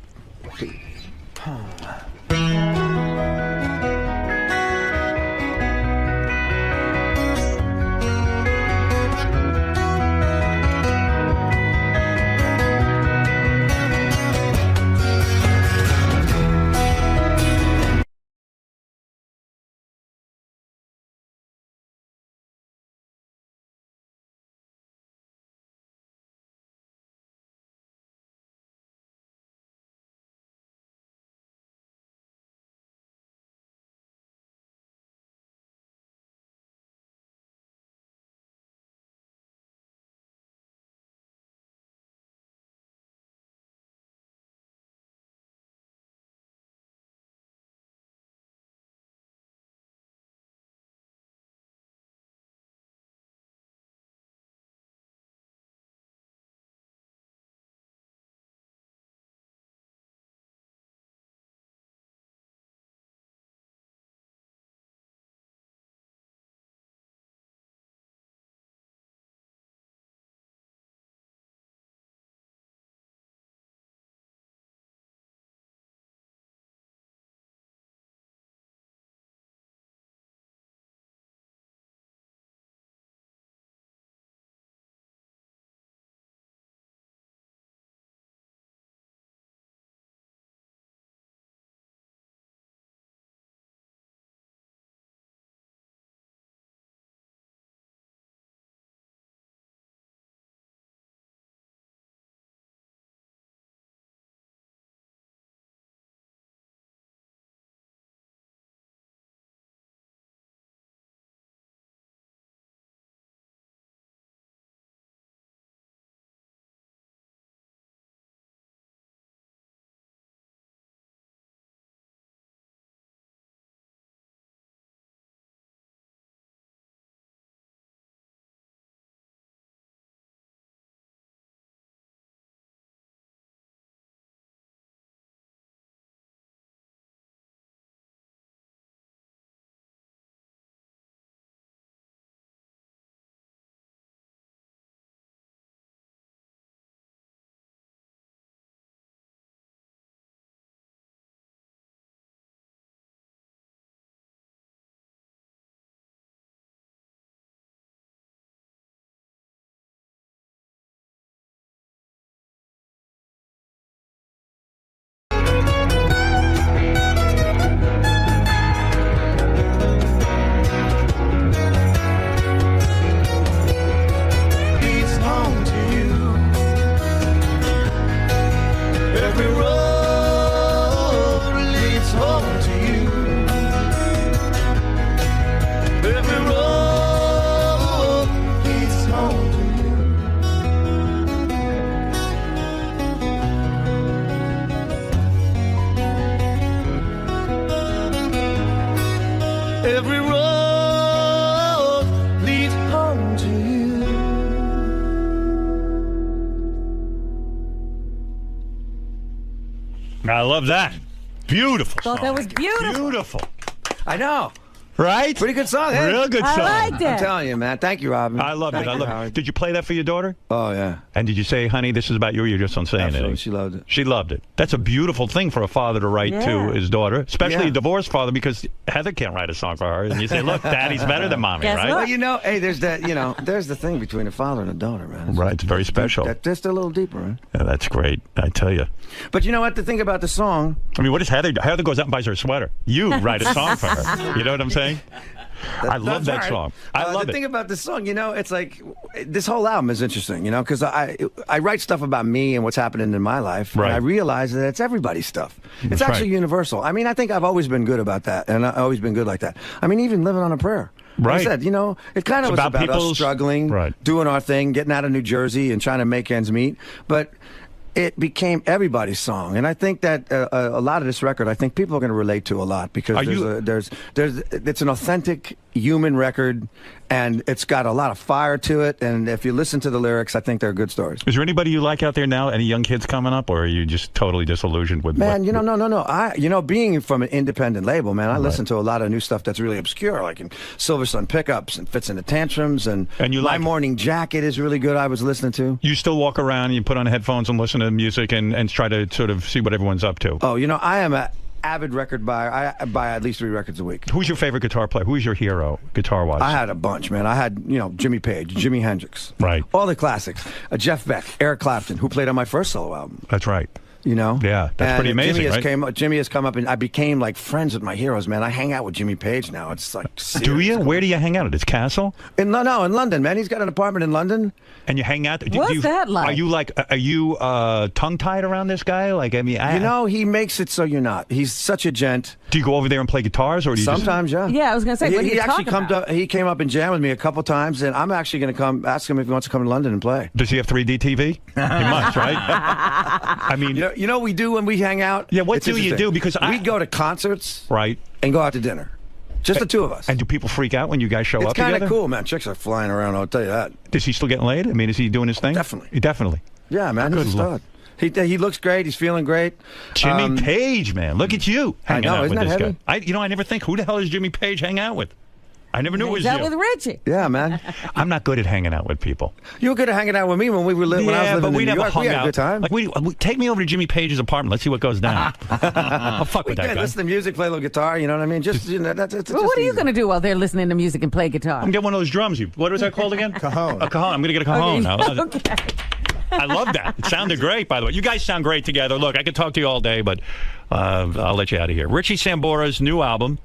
Speaker 10: Every road leads home to you.
Speaker 1: I love that. Beautiful
Speaker 2: Thought
Speaker 1: song.
Speaker 2: that was beautiful.
Speaker 1: Beautiful.
Speaker 16: I know.
Speaker 1: Right?
Speaker 16: Pretty good song, eh?
Speaker 1: Real good song.
Speaker 2: I liked it.
Speaker 16: I'm telling you, man. Thank you, Robin.
Speaker 1: I loved it. I loved it. Did you play that for your daughter?
Speaker 16: Oh, yeah.
Speaker 1: And did you say, honey, this is about you, or you just don't say
Speaker 16: Absolutely.
Speaker 1: anything?
Speaker 16: She loved it.
Speaker 1: She loved it. That's a beautiful thing for a father to write to his daughter, especially a divorced father, because Heather can't write a song for her. And you say, look, Daddy's better than Mommy, right?
Speaker 16: Well, you know, hey, there's that, you know, there's the thing between a father and a daughter, man.
Speaker 1: Right, it's very special.
Speaker 16: That's just a little deeper, right?
Speaker 1: Yeah, that's great, I tell you.
Speaker 16: But you know what? The thing about the song...
Speaker 1: I mean, what is Heather? Heather goes out and buys her a sweater. You write a song for her. You know what I'm saying? I love that song. I love it.
Speaker 16: The thing about this song, you know, it's like this whole album is interesting, you know, because I write stuff about me and what's happening in my life, and I realize that it's everybody's stuff. It's actually universal. I mean, I think I've always been good about that, and I've always been good like that. I mean, even living on a prayer. Like I said, you know, it kind of was about us struggling, doing our thing, getting out of New Jersey and trying to make ends meet, but it became everybody's song, and I think that a lot of this record, I think people are going to relate to a lot because it's an authentic human record, and it's got a lot of fire to it. And if you listen to the lyrics, I think they're good stories.
Speaker 1: Is there anybody you like out there now? Any young kids coming up, or are you just totally disillusioned with?
Speaker 16: Man, you know, no. You know, being from an independent label, man, I listen to a lot of new stuff that's really obscure, like in Silver Sun Pickups and Fits in the Tantrums, and
Speaker 1: you
Speaker 16: My Morning Jacket is really good. I was listening to.
Speaker 1: You still walk around and you put on headphones and listen to music and try to sort of see what everyone's up to.
Speaker 16: Oh, you know, I am an avid record buyer. I buy at least 3 records a week.
Speaker 1: Who's your favorite guitar player? Who's your hero, guitar-wise?
Speaker 16: I had a bunch, man. I had, you know, Jimmy Page, Jimi Hendrix.
Speaker 1: Right.
Speaker 16: All the classics. Jeff Beck, Eric Clapton, who played on my first solo album.
Speaker 1: That's right.
Speaker 16: You know?
Speaker 1: Yeah, that's pretty amazing,
Speaker 16: Jimmy has come up, and I became like friends with my heroes, man. I hang out with Jimmy Page now. It's like serious.
Speaker 1: Do you? Where do you hang out at his castle?
Speaker 16: In London, man. He's got an apartment in London.
Speaker 1: And you hang out?
Speaker 2: What's that like?
Speaker 1: Are you tongue-tied around this guy? Like, I mean,
Speaker 16: you know, he makes it so you're not. He's such a gent.
Speaker 1: Do you go over there and play guitars, or do you
Speaker 16: sometimes? Yeah.
Speaker 2: Yeah, I was gonna say. What do you talk about?
Speaker 16: He came up and jammed with me a couple times, and I'm actually gonna come ask him if he wants to come to London and play.
Speaker 1: Does he have 3D TV? He must, right? I mean,
Speaker 16: you know what we do when we hang out?
Speaker 1: Yeah, what do you do? Because
Speaker 16: we go to concerts,
Speaker 1: right,
Speaker 16: and go out to dinner. Just the two of us.
Speaker 1: And do people freak out when you guys show up together?
Speaker 16: It's kind of cool, man. Chicks are flying around, I'll tell you that.
Speaker 1: Is he still getting laid? I mean, is he doing his thing?
Speaker 16: Definitely.
Speaker 1: Definitely.
Speaker 16: Yeah, man. He's a stud. He looks great. He's feeling great.
Speaker 1: Jimmy Page, man. Look at you hanging out with this
Speaker 16: heavy?
Speaker 1: guy. I never think, who the hell does Jimmy Page hang out with? I never knew it was you.
Speaker 2: Hangs out with Richie.
Speaker 16: Yeah, man.
Speaker 1: I'm not good at hanging out with people.
Speaker 16: You were good at hanging out with me when we were when I was living in New York. We had a good time.
Speaker 1: Like take me over to Jimmy Page's apartment. Let's see what goes down. I'll fuck with that guy.
Speaker 16: Listen to music, play a little guitar. You know what I mean? Just you know, that's
Speaker 2: well, what are you going to do while they're listening to music and play guitar?
Speaker 1: I'm getting one of those drums. What was that called again?
Speaker 14: Cajon.
Speaker 1: A cajon. I'm going to get a cajon now.
Speaker 2: Okay.
Speaker 1: I love that. It sounded great, by the way. You guys sound great together. Look, I could talk to you all day, but I'll let you out of here. Richie Sambora's new album,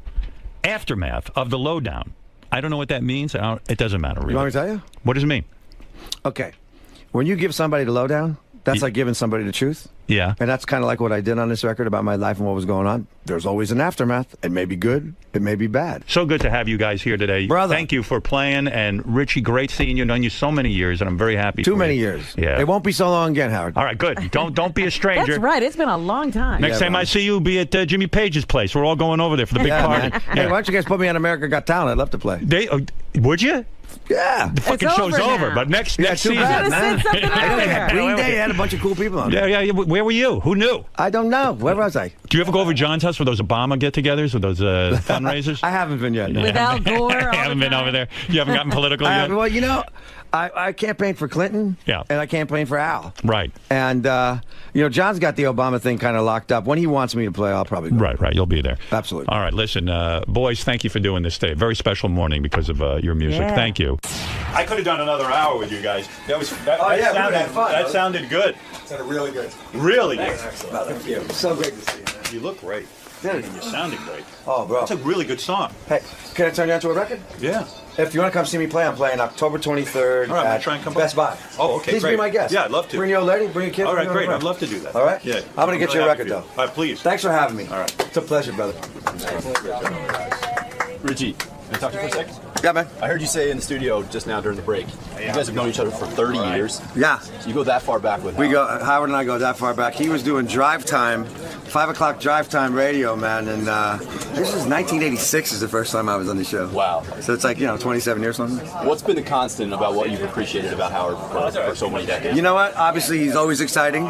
Speaker 1: Aftermath of the Lowdown. I don't know what that means. It doesn't matter, really.
Speaker 16: You want me to tell you?
Speaker 1: What does it mean?
Speaker 16: Okay. When you give somebody the lowdown, that's like giving somebody the truth.
Speaker 1: Yeah.
Speaker 16: And that's kind of like what I did on this record about my life and what was going on. There's always an aftermath. It may be good. It may be bad.
Speaker 1: So good to have you guys here today.
Speaker 16: Brother.
Speaker 1: Thank you for playing. And Richie, great seeing you. Known you so many years, and I'm very happy.
Speaker 16: Too many years.
Speaker 1: Yeah.
Speaker 16: It won't be so long again, Howard.
Speaker 1: All right, good. Don't be a stranger.
Speaker 2: That's right. It's been a long time.
Speaker 1: Next time I see you, be at Jimmy Page's place. We're all going over there for the big party.
Speaker 16: Yeah. Hey, why don't you guys put me on America Got Talent? I'd love to play.
Speaker 1: Would you?
Speaker 16: Yeah.
Speaker 1: The fucking show's over, but next season.
Speaker 16: Man. Green Day had a bunch of cool people on it.
Speaker 1: Yeah. Where were you? Who knew?
Speaker 16: I don't know. Where was I?
Speaker 1: Do you ever go over to John's house for those Obama get-togethers or those fundraisers?
Speaker 16: I haven't been yet. No.
Speaker 2: With Al Gore?
Speaker 1: I haven't been over there. You haven't gotten political yet?
Speaker 16: Well, you know, I campaigned for Clinton.
Speaker 1: Yeah.
Speaker 16: And I campaigned for Al.
Speaker 1: Right.
Speaker 16: And, you know, John's got the Obama thing kind of locked up. When he wants me to play, I'll probably go.
Speaker 1: Right. You'll be there.
Speaker 16: Absolutely.
Speaker 1: All right. Listen, boys, thank you for doing this today. Very special morning because of your music.
Speaker 2: Yeah.
Speaker 1: Thank you. I could have done another hour with you guys. That sounded good.
Speaker 14: It sounded really good.
Speaker 1: Really?
Speaker 16: Thank you. So great to see you.
Speaker 1: You look great. And you sounded great.
Speaker 16: Oh, bro.
Speaker 1: It's a really good song.
Speaker 16: Hey, can I turn you on to a record?
Speaker 1: Yeah.
Speaker 16: If you want to come see me play, I'm playing October 23rd
Speaker 1: All right,
Speaker 16: at
Speaker 1: try and come
Speaker 16: Best Buy.
Speaker 1: Oh, okay,
Speaker 16: Please
Speaker 1: great.
Speaker 16: be my guest.
Speaker 1: Yeah, I'd love to.
Speaker 16: Bring your old lady, bring your kids.
Speaker 1: All right, great. I'd love to do that.
Speaker 16: All right?
Speaker 1: Yeah.
Speaker 16: I'm going to get you a record, though.
Speaker 1: All right, please.
Speaker 16: Thanks for having me.
Speaker 1: All right.
Speaker 16: It's a pleasure, brother.
Speaker 15: Richie, can I talk to you for a second?
Speaker 16: Yeah, man.
Speaker 15: I heard you say in the studio just now during the break, you guys have known each other for 30 years.
Speaker 16: Yeah.
Speaker 15: So you go that far back with
Speaker 16: Howard and I go that far back. He was doing drive time, 5 o'clock drive time radio, man, and this was 1986 is the first time I was on the show.
Speaker 15: Wow.
Speaker 16: So it's like, 27 years or something.
Speaker 15: What's been the constant about what you've appreciated about Howard for so many decades?
Speaker 16: You know what? Obviously, he's always exciting.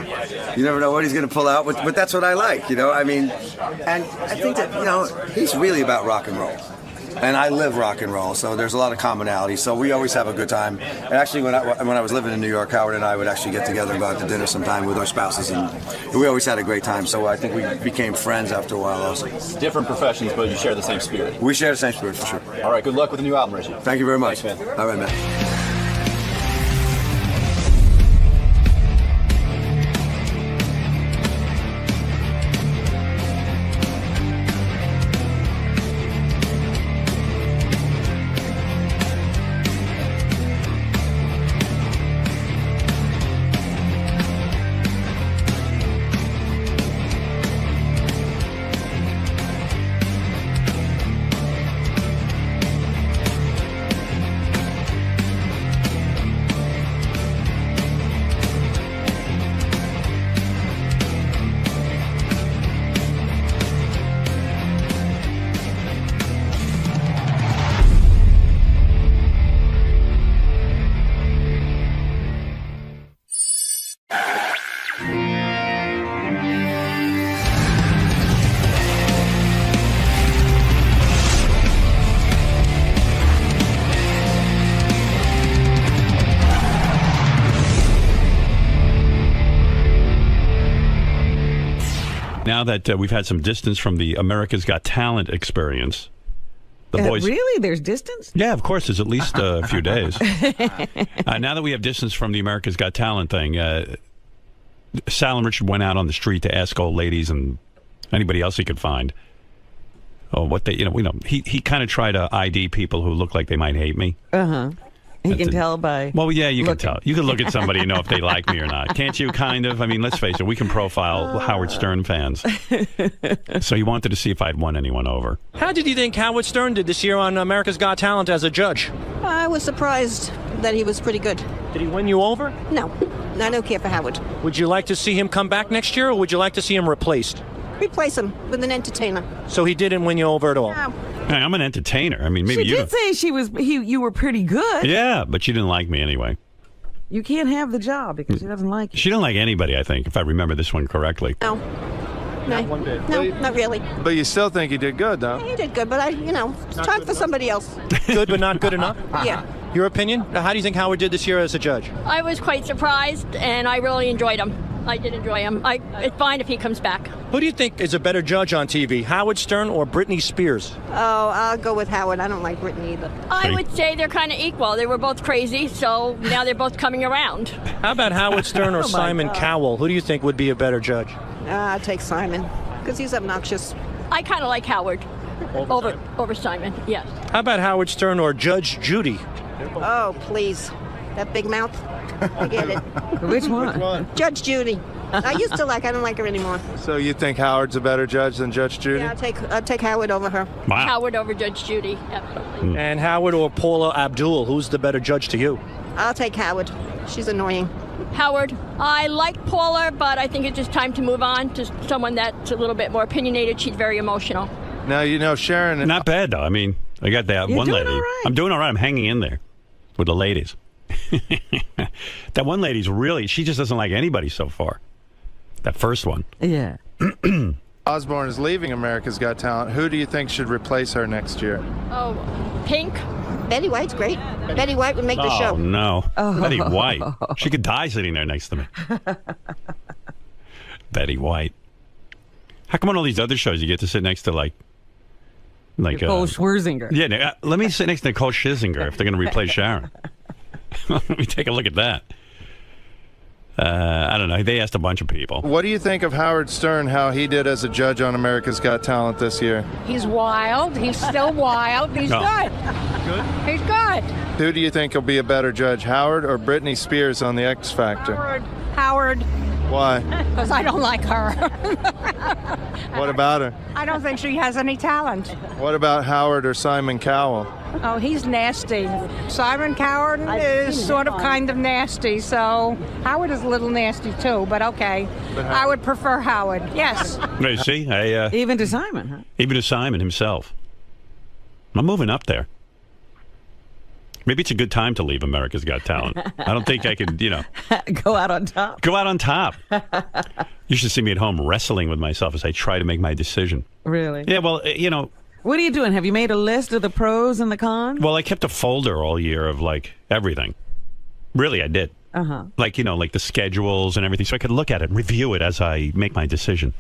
Speaker 16: You never know what he's going to pull out, but that's what I like, I mean, and I think that, he's really about rock and roll. and I live rock and roll, so there's a lot of commonality. So we always have a good time. And actually, when I was living in New York, Howard and I would actually get together and go out to dinner sometime with our spouses, and we always had a great time. So I think we became friends after a while also.
Speaker 15: Different professions, but you share the same spirit.
Speaker 16: We share the same spirit, for sure.
Speaker 15: All right, good luck with the new album, Richie.
Speaker 16: Thank you very much.
Speaker 15: Thanks, man.
Speaker 16: All right, man.
Speaker 1: Now that we've had some distance from the America's Got Talent experience, the boys...
Speaker 2: Really? There's distance?
Speaker 1: Yeah, of course. There's at least a few days. Now that we have distance from the America's Got Talent thing, Sal and Richard went out on the street to ask old ladies and anybody else he could find. Oh, what they, he kind of tried to ID people who look like they might hate me.
Speaker 2: Uh-huh. You can tell by...
Speaker 1: Well, yeah, you can tell. You can look at somebody and know if they like me or not. Can't you, kind of? I mean, let's face it, we can profile Howard Stern fans. So he wanted to see if I'd won anyone over.
Speaker 17: How did you think Howard Stern did this year on America's Got Talent as a judge?
Speaker 18: I was surprised that he was pretty good.
Speaker 17: Did he win you over?
Speaker 18: No, I don't care for Howard.
Speaker 17: Would you like to see him come back next year, or would you like to see him replaced?
Speaker 18: Replace him with an entertainer.
Speaker 17: So he didn't win you over at all?
Speaker 18: No.
Speaker 1: Hey, I'm an entertainer. I mean, maybe
Speaker 2: she
Speaker 1: you
Speaker 2: did say you were pretty good.
Speaker 1: Yeah, but she didn't like me anyway.
Speaker 2: You can't have the job because she doesn't like you.
Speaker 1: She didn't like anybody, I think, if I remember this one correctly.
Speaker 18: No. No, not really.
Speaker 19: But you still think he did good, though?
Speaker 18: He did good, but it's time for somebody else.
Speaker 17: Good, but not good enough?
Speaker 18: Yeah.
Speaker 17: Your opinion? How do you think Howard did this year as a judge?
Speaker 20: I was quite surprised, and I really enjoyed him. I did enjoy him. It's fine if he comes back.
Speaker 17: Who do you think is a better judge on TV, Howard Stern or Britney Spears?
Speaker 18: Oh, I'll go with Howard. I don't like Britney either.
Speaker 20: I would say they're kind of equal. They were both crazy, so now they're both coming around.
Speaker 17: How about Howard Stern or Simon Cowell? Who do you think would be a better judge?
Speaker 18: I'll take Simon, because he's obnoxious.
Speaker 20: I kind of like Howard over Simon, yes.
Speaker 17: How about Howard Stern or Judge Judy?
Speaker 18: Oh, please. That big mouth. Forget it.
Speaker 2: Which one?
Speaker 18: Judge Judy. I used to I don't like her anymore.
Speaker 19: So you think Howard's a better judge than Judge Judy?
Speaker 18: Yeah, I'll take Howard over her.
Speaker 1: Wow.
Speaker 20: Howard over Judge Judy, absolutely.
Speaker 17: And Howard or Paula Abdul, who's the better judge to you?
Speaker 18: I'll take Howard. She's annoying.
Speaker 20: Howard, I like Paula, but I think it's just time to move on to someone that's a little bit more opinionated. She's very emotional.
Speaker 19: Now, Sharon...
Speaker 1: Not bad, though. I mean, I got that one lady. All right. I'm doing all right. I'm hanging in there with the ladies. That one lady's really, she just doesn't like anybody so far. That first one.
Speaker 2: Yeah.
Speaker 19: Osborne is leaving America's Got Talent. Who do you think should replace her next year?
Speaker 20: Oh, Pink.
Speaker 18: Betty White's great. Betty White would make the show.
Speaker 1: Oh, no. Betty White. She could die sitting there next to me. Betty White. How come on all these other shows you get to sit next to, like
Speaker 2: Nicole Scherzinger.
Speaker 1: Yeah, let me sit next to Nicole Scherzinger if they're going to replace Sharon. Let me take a look at that. I don't know. They asked a bunch of people.
Speaker 19: What do you think of Howard Stern, how he did as a judge on America's Got Talent this year?
Speaker 21: He's wild. He's still wild. He's good.
Speaker 19: Good?
Speaker 21: He's good.
Speaker 19: Who do you think will be a better judge, Howard or Britney Spears on The X Factor?
Speaker 21: Howard.
Speaker 19: Why?
Speaker 21: Because I don't like her.
Speaker 19: What about her?
Speaker 21: I don't think she has any talent.
Speaker 19: What about Howard or Simon Cowell?
Speaker 21: Oh, he's nasty. Simon Cowell is sort of kind of nasty, so Howard is a little nasty too, but okay. I would prefer Howard, yes.
Speaker 1: You see?
Speaker 2: Even to Simon, huh?
Speaker 1: Even to Simon himself. I'm moving up there. Maybe it's a good time to leave America's Got Talent. I don't think I could,
Speaker 2: Go out on top.
Speaker 1: Go out on top. You should see me at home wrestling with myself as I try to make my decision.
Speaker 2: Really?
Speaker 1: Yeah, well,
Speaker 2: What are you doing? Have you made a list of the pros and the cons?
Speaker 1: Well, I kept a folder all year of, like, everything. Really, I did.
Speaker 2: Uh-huh.
Speaker 1: Like, you know, like the schedules and everything, so I could look at it and review it as I make my decision.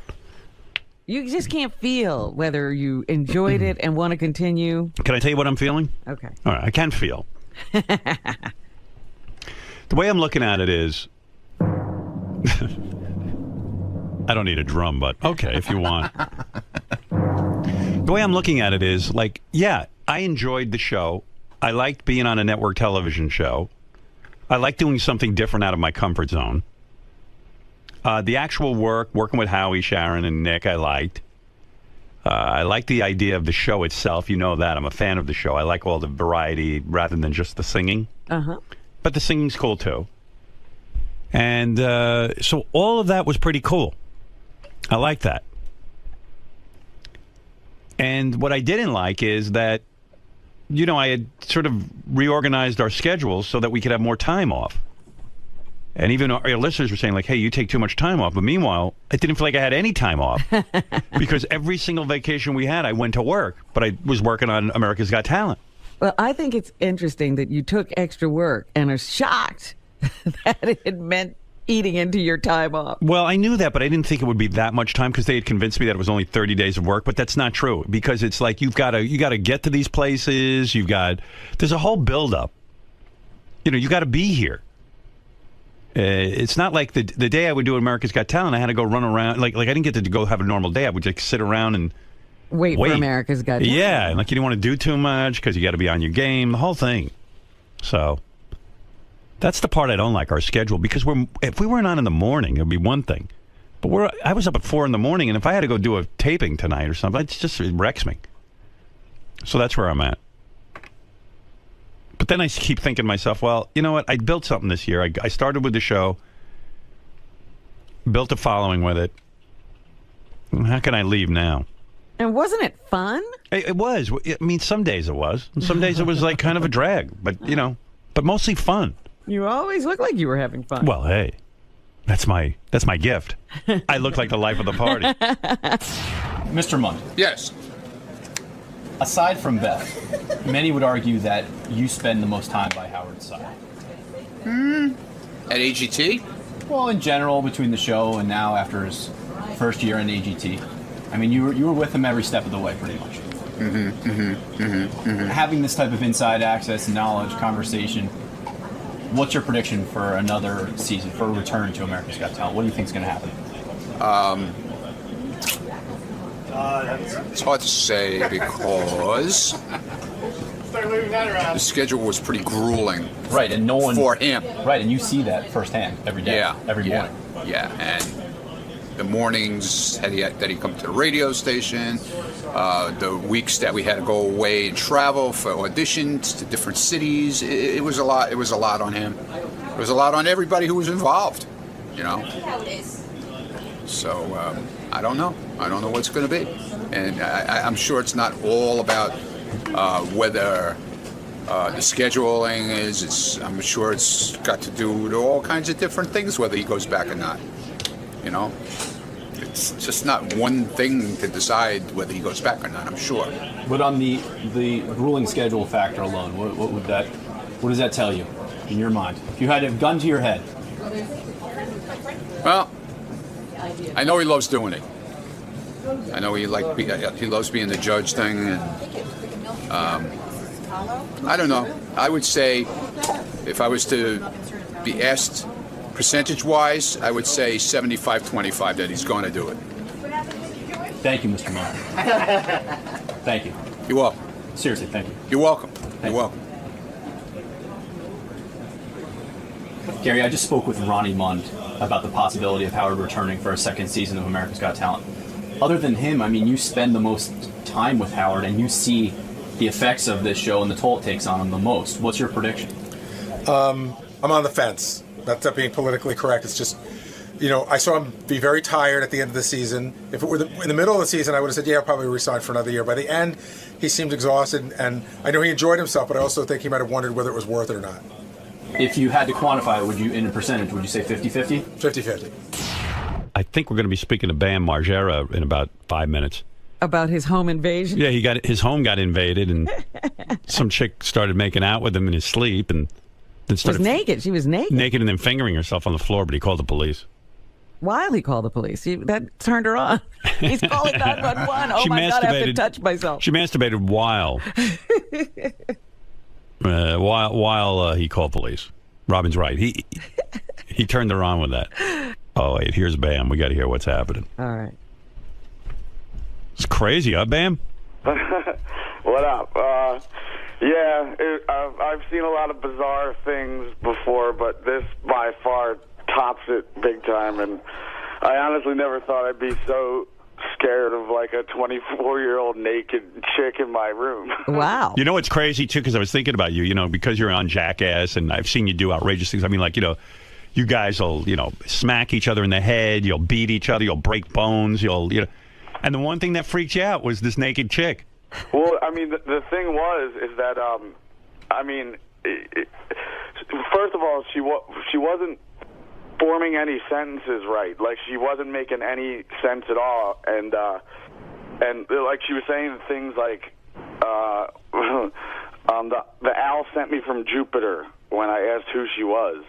Speaker 2: You just can't feel whether you enjoyed it and want to continue.
Speaker 1: Can I tell you what I'm feeling?
Speaker 2: Okay.
Speaker 1: All right, I can feel. The way I'm looking at it is... I don't need a drum, but okay, if you want. The way I'm looking at it is, like, yeah, I enjoyed the show. I liked being on a network television show. I like doing something different out of my comfort zone. The actual working with Howie, Sharon, and Nick, I liked. I like the idea of the show itself. You know that. I'm a fan of the show. I like all the variety rather than just the singing.
Speaker 2: Uh-huh.
Speaker 1: But the singing's cool, too. And so all of that was pretty cool. I like that. And what I didn't like is that, you know, I had sort of reorganized our schedules so that we could have more time off. And even our listeners were saying, like, hey, you take too much time off. But meanwhile, I didn't feel like I had any time off. Because every single vacation we had, I went to work. But I was working on America's Got Talent.
Speaker 2: Well, I think it's interesting that you took extra work and are shocked that it meant eating into your time off.
Speaker 1: Well, I knew that, but I didn't think it would be that much time because they had convinced me that it was only 30 days of work. But that's not true because it's like you got to get to these places. There's a whole buildup. You know, you got to be here. It's not like the day I would do America's Got Talent, I had to go run around. Like I didn't get to go have a normal day. I would just sit around and
Speaker 2: wait. For America's Got Talent.
Speaker 1: Yeah, and like you didn't want to do too much because you got to be on your game, the whole thing. So that's the part I don't like, our schedule, because if we weren't on in the morning, it would be one thing. But I was up at 4 in the morning, and if I had to go do a taping tonight or something, it wrecks me. So that's where I'm at. But then I keep thinking to myself, well, you know what? I built something this year. I started with the show, built a following with it. How can I leave now?
Speaker 2: And wasn't it fun?
Speaker 1: It was. I mean, some days it was. And some days it was like kind of a drag. But, you know, but mostly fun.
Speaker 2: You always look like you were having fun.
Speaker 1: Well, hey, that's my gift. I look like the life of the party.
Speaker 15: Mr. Mundt.
Speaker 5: Yes.
Speaker 15: Aside from Beth, many would argue that you spend the most time by Howard's side.
Speaker 5: At AGT?
Speaker 15: Well, in general, between the show and now after his first year in AGT. I mean, you were with him every step of the way, pretty much. Having this type of inside access, knowledge, conversation, what's your prediction for another season, for a return to America's Got Talent? What do you think is going to happen?
Speaker 5: It's hard to say because the schedule was pretty grueling.
Speaker 15: Right, and no one
Speaker 5: for him.
Speaker 15: Right, and you see that firsthand every day. Every morning.
Speaker 5: Yeah, and the mornings that he come to the radio station, the weeks that we had to go away and travel for auditions to different cities. It was a lot. It was a lot on him. It was a lot on everybody who was involved. You know. So I don't know. I don't know what's going to be, and I'm sure it's not all about whether the scheduling is. I'm sure it's got to do with all kinds of different things, whether he goes back or not. You know, it's just not one thing to decide whether he goes back or not. I'm sure.
Speaker 15: But on the grueling schedule factor alone, what does that tell you in your mind? If you had a gun to your head.
Speaker 5: Well, I know he loves doing it. I know he loves being the judge thing, and I don't know. I would say if I was to be asked percentage-wise, I would say 75-25 that he's going to do it.
Speaker 15: Thank you, Mr. Mundt. Thank you.
Speaker 5: You're welcome.
Speaker 15: Seriously, thank you.
Speaker 5: You're welcome. You're welcome.
Speaker 15: Gary, I just spoke with Ronnie Mundt about the possibility of Howard returning for a second season of America's Got Talent. Other than him, I mean, you spend the most time with Howard, and you see the effects of this show and the toll it takes on him the most. What's your prediction?
Speaker 22: I'm on the fence. That's not being politically correct. It's just, you know, I saw him be very tired at the end of the season. If it were in the middle of the season, I would have said, yeah, I'll probably resign for another year. By the end, he seemed exhausted, and I know he enjoyed himself, but I also think he might have wondered whether it was worth it or not.
Speaker 15: If you had to quantify it, would you, in a percentage, would you say 50-50?
Speaker 22: 50-50.
Speaker 1: I think we're going to be speaking to Bam Margera in about 5 minutes.
Speaker 2: About his home invasion?
Speaker 1: Yeah, his home got invaded, and some chick started making out with him in his sleep, and then started...
Speaker 2: Was naked. She was naked.
Speaker 1: Naked and then fingering herself on the floor, but he called the police.
Speaker 2: While he called the police. That turned her on. He's calling 911. Oh, my God, I have to touch myself.
Speaker 1: She masturbated while he called police. Robin's right. He turned her on with that. Oh, wait, here's Bam. We got to hear what's happening.
Speaker 2: All right.
Speaker 1: It's crazy, huh, Bam?
Speaker 4: What up? I've seen a lot of bizarre things before, but this by far tops it big time, and I honestly never thought I'd be so scared of like a 24-year-old naked chick in my room.
Speaker 2: Wow.
Speaker 1: You know what's crazy, too, because I was thinking about you, because you're on Jackass, and I've seen you do outrageous things. I mean, you guys will, smack each other in the head, you'll beat each other, you'll break bones, and the one thing that freaked you out was this naked chick.
Speaker 4: Well, I mean, the thing is that, first of all, she wasn't forming any sentences right. Like, she wasn't making any sense at all. And like, she was saying things like, the owl sent me from Jupiter when I asked who she was.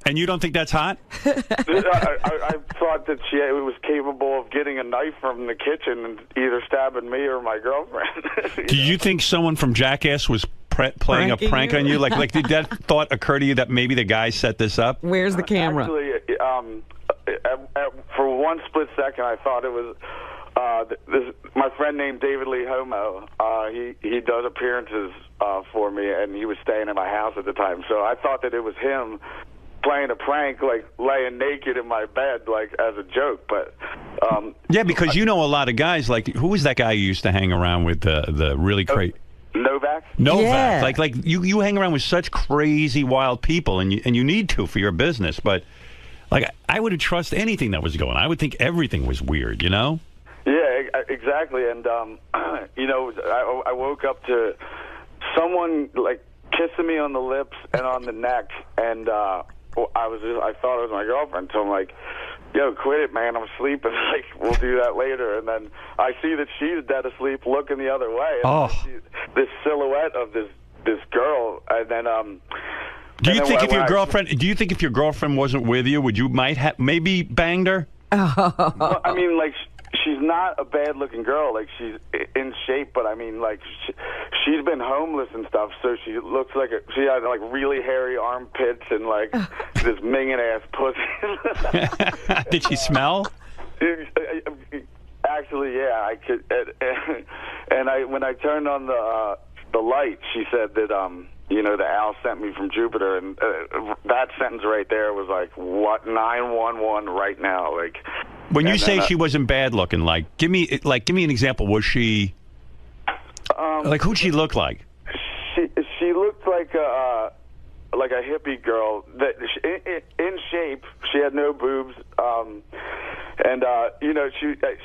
Speaker 1: And you don't think that's hot?
Speaker 4: I thought that she was capable of getting a knife from the kitchen and either stabbing me or my girlfriend.
Speaker 1: Do you think someone from Jackass was playing a prank on you? Like, did that thought occur to you that maybe the guy set this up?
Speaker 2: Where's the camera?
Speaker 4: Actually, for one split second, I thought it was my friend named 𝗦𝗵cie𝘄. He does appearances for me, and he was staying at my house at the time. So I thought that it was him playing a prank, like laying naked in my bed, like as a joke. But
Speaker 1: yeah, because a lot of guys. Like, who was that guy you used to hang around with? The really crazy.
Speaker 4: Novak?
Speaker 1: Yeah. Like you hang around with such crazy, wild people, and you need to for your business. But like, I wouldn't trust anything that was going on. I would think everything was weird, Yeah,
Speaker 4: exactly. And I woke up to someone like kissing me on the lips and on the neck, and I thought it was my girlfriend. So I'm like, yo, quit it, man. I'm sleeping. Like, we'll do that later. And then I see that she's dead asleep, looking the other way. And I see this silhouette of this girl, and then
Speaker 1: Do you think if your girlfriend wasn't with you, would you maybe banged her?
Speaker 4: Well, I mean, like, she's not a bad-looking girl. Like, she's in shape, but I mean, like, she's been homeless and stuff, so she looks like she had like really hairy armpits and like this minging-ass pussy.
Speaker 1: Did she smell?
Speaker 4: Actually, yeah, I could. And when I turned on the light, she said that the owl sent me from Jupiter, and that sentence right there was like, what, 911 right now, like.
Speaker 1: When you say she wasn't bad looking, give me an example. Was she who'd she look like?
Speaker 4: She looked like a hippie girl that in shape. She had no boobs, and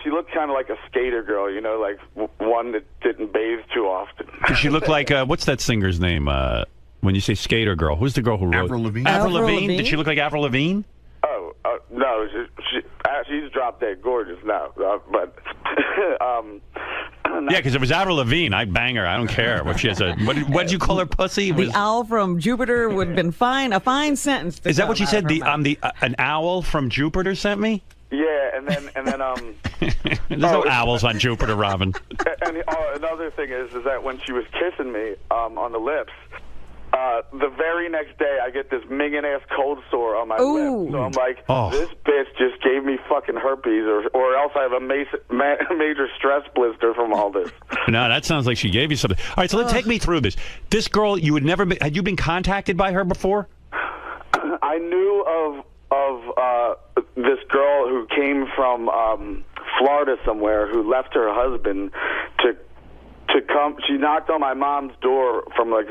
Speaker 4: she looked kind of like a skater girl. Like one that didn't bathe too often.
Speaker 1: Did she look like what's that singer's name? When you say skater girl, who's the girl who wrote
Speaker 9: Avril Lavigne?
Speaker 1: Avril Lavigne? Did she look like Avril Lavigne?
Speaker 4: Oh no, she's drop dead gorgeous now, but
Speaker 1: yeah, because if it was Avril Lavigne, I'd bang her. I don't care what she has. What did you call her, pussy?
Speaker 2: The owl from Jupiter would have been fine. A fine sentence.
Speaker 1: Is that what she said? An owl from Jupiter sent me.
Speaker 4: Yeah, and then
Speaker 1: There's no owls on Jupiter, Robin.
Speaker 4: And another thing is that when she was kissing me on the lips. The very next day, I get this minging-ass cold sore on my lip. So I'm like, this bitch just gave me fucking herpes, or else I have a major stress blister from all this.
Speaker 1: No, that sounds like she gave you something. All right, so let's take me through this. This girl, had you been contacted by her before?
Speaker 4: I knew of this girl who came from Florida somewhere, who left her husband to come. She knocked on my mom's door from like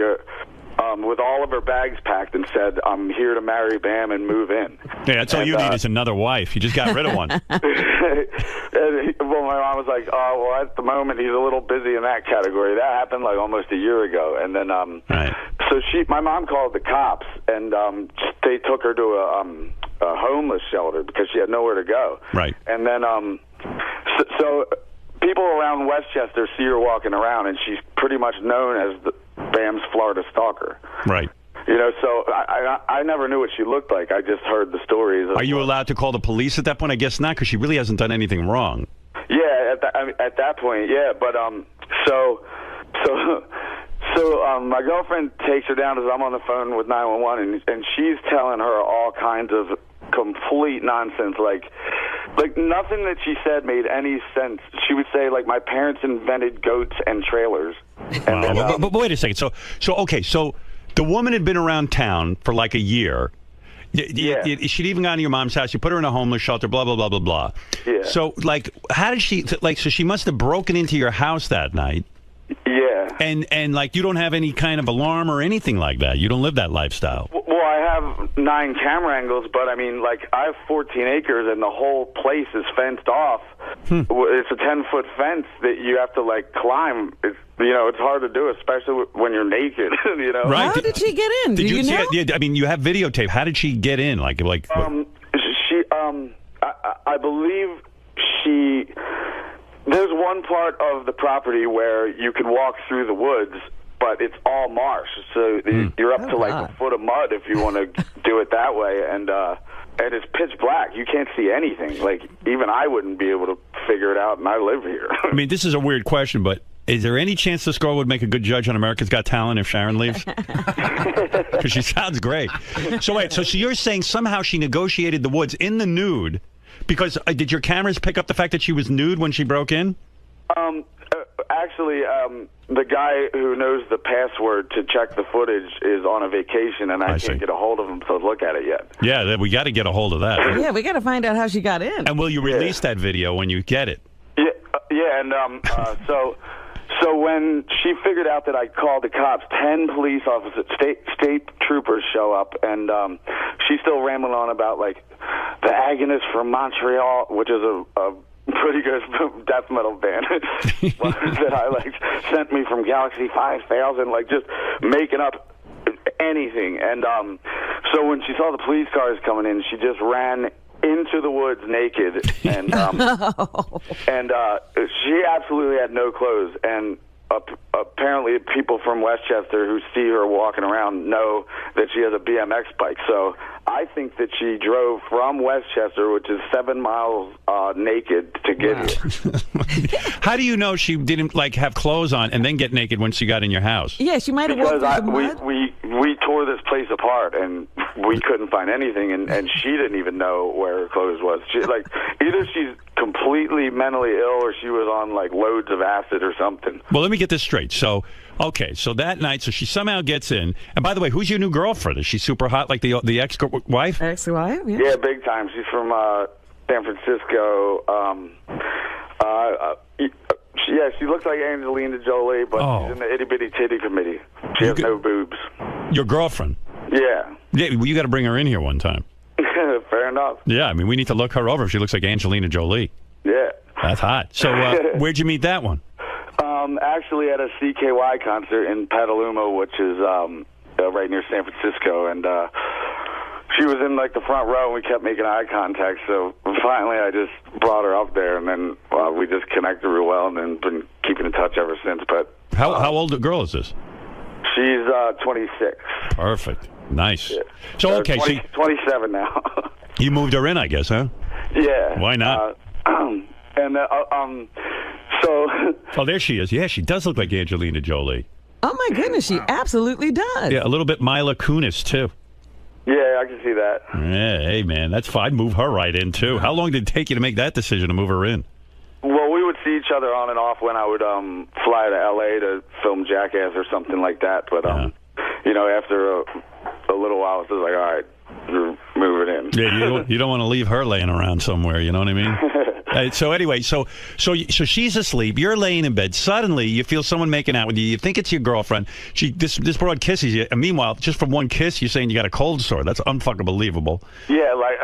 Speaker 4: with all of her bags packed and said, I'm here to marry Bam and move in.
Speaker 1: Yeah, that's all you need is another wife. You just got rid of one.
Speaker 4: Well, my mom was like, oh, well, at the moment, he's a little busy in that category. That happened like almost a year ago. And then, so my mom called the cops, and they took her to a homeless shelter because she had nowhere to go.
Speaker 1: Right.
Speaker 4: And then, so people around Westchester see her walking around, and she's pretty much known as the BAM's Florida stalker.
Speaker 1: Right.
Speaker 4: You know, so I never knew what she looked like. I just heard the stories.
Speaker 1: Are you allowed to call the police at that point? I guess not, because she really hasn't done anything wrong.
Speaker 4: Yeah, at that point, yeah. But so my girlfriend takes her down as I'm on the phone with 911, and she's telling her all kinds of complete nonsense, like nothing that she said made any sense. She would say, like, my parents invented goats and trailers. And then,
Speaker 1: but wait a second. So the woman had been around town for like a year. Yeah. She'd even gone to your mom's house. You put her in a homeless shelter, blah, blah, blah, blah, blah.
Speaker 4: Yeah.
Speaker 1: So, like, how did she, like, so she must have broken into your house that night.
Speaker 4: Yeah.
Speaker 1: And like, you don't have any kind of alarm or anything like that. You don't live that lifestyle.
Speaker 4: Well, I have 9 camera angles, but I mean, like, I have 14 acres and the whole place is fenced off. It's a 10-foot fence that you have to, like, climb. It's, you know, it's hard to do, especially when you're naked, you know?
Speaker 1: Right.
Speaker 2: How did she get in?
Speaker 1: Did
Speaker 2: Do you
Speaker 1: see
Speaker 2: know?
Speaker 1: it? Yeah, I mean, you have videotape. How did she get in? I
Speaker 4: believe there's one part of the property where you can walk through the woods, but it's all marsh, so you're up to like a foot of mud if you want to do it that way, and it's pitch black. You can't see anything. Like, even I wouldn't be able to figure it out, and I live here.
Speaker 1: I mean, this is a weird question, but is there any chance this girl would make a good judge on America's Got Talent if Sharon leaves? Because she sounds great. So wait, so you're saying somehow she negotiated the woods in the nude, because did your cameras pick up the fact that she was nude when she broke in?
Speaker 4: Actually, the guy who knows the password to check the footage is on a vacation, and I can't get a hold of him to look at it yet.
Speaker 1: Yeah, we got to get a hold of that.
Speaker 2: Yeah, we got to find out how she got in.
Speaker 1: And will you release that video when you get it?
Speaker 4: Yeah, and so when she figured out that I called the cops, 10 police officers, state troopers show up, and she's still rambling on about, like, the Agonist from Montreal, which is a pretty good death metal band that I like sent me from Galaxy 5000, like just making up anything. And so when she saw the police cars coming in, she just ran into the woods naked, and she absolutely had no clothes. And apparently people from Westchester who see her walking around know that she has a BMX bike. So I think that she drove from Westchester, which is 7 miles naked, to get here.
Speaker 1: How do you know she didn't, like, have clothes on and then get naked when she got in your house?
Speaker 2: Yeah, she might have walked through the mud.
Speaker 4: We tore this place apart, and we couldn't find anything, and she didn't even know where her clothes was. She, like, either she's completely mentally ill or she was on, like, loads of acid or something.
Speaker 1: Well, let me get this straight. So, okay, so that night, so she somehow gets in. And by the way, who's your new girlfriend? Is she super hot like the ex-wife?
Speaker 2: Ex-wife, yeah.
Speaker 4: Yeah, big time. She's from San Francisco. Yeah, she looks like Angelina Jolie, but she's in the itty-bitty titty committee. She has no boobs.
Speaker 1: Your girlfriend?
Speaker 4: Yeah.
Speaker 1: Yeah, well, you got to bring her in here one time.
Speaker 4: Fair enough.
Speaker 1: Yeah, I mean, we need to look her over if she looks like Angelina Jolie.
Speaker 4: Yeah.
Speaker 1: That's hot. So where'd you meet that one?
Speaker 4: Actually at a 𝗛cie𝗄𝗿𝗍 concert in Petaluma, which is right near San Francisco, and she was in, like, the front row, and we kept making eye contact, so finally I just brought her up there, and then we just connected real well, and then been keeping in touch ever since. But
Speaker 1: How old a girl is this?
Speaker 4: She's 26.
Speaker 1: Perfect. Nice.
Speaker 4: Yeah.
Speaker 1: So, okay,
Speaker 4: 27 now.
Speaker 1: You moved her in, I guess, huh?
Speaker 4: Yeah.
Speaker 1: Why not? Oh, there she is. Yeah, she does look like Angelina Jolie.
Speaker 2: Oh, my goodness, she absolutely does.
Speaker 1: Yeah, a little bit Mila Kunis, too.
Speaker 4: Yeah, I can see that.
Speaker 1: Yeah, hey, man, that's fine. I'd move her right in, too. How long did it take you to make that decision to move her in?
Speaker 4: Well, we would see each other on and off when I would fly to L.A. to film Jackass or something like that. But, you know, after a little while, it's just like, all right, you're moving in.
Speaker 1: Yeah, you don't want to leave her laying around somewhere, you know what I mean? So anyway, so she's asleep. You're laying in bed. Suddenly, you feel someone making out with you. You think it's your girlfriend. This broad kisses you. And meanwhile, just from one kiss, you're saying you got a cold sore. That's unfucking believable.
Speaker 4: Yeah, like...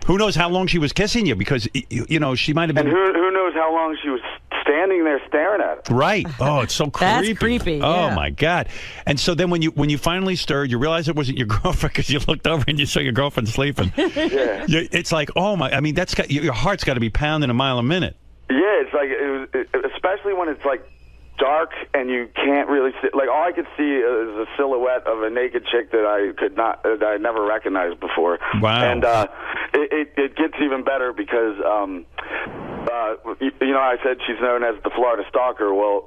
Speaker 1: who knows how long she was kissing you? Because, you know, she might have been...
Speaker 4: And who knows how long she was standing there staring at her.
Speaker 1: Right. Oh, it's so creepy.
Speaker 2: That's creepy,
Speaker 1: Oh,
Speaker 2: yeah.
Speaker 1: my God. And so then when you finally stirred, you realized it wasn't your girlfriend because you looked over and you saw your girlfriend sleeping.
Speaker 4: Yeah.
Speaker 1: It's like, oh, my... I mean, your heart's got to be pounding a mile a minute.
Speaker 4: Yeah, it's like, especially when it's like dark and you can't really see. Like, all I could see is a silhouette of a naked chick that I never recognized before.
Speaker 1: Wow.
Speaker 4: And it gets even better because, you know, I said she's known as the Florida Stalker. Well,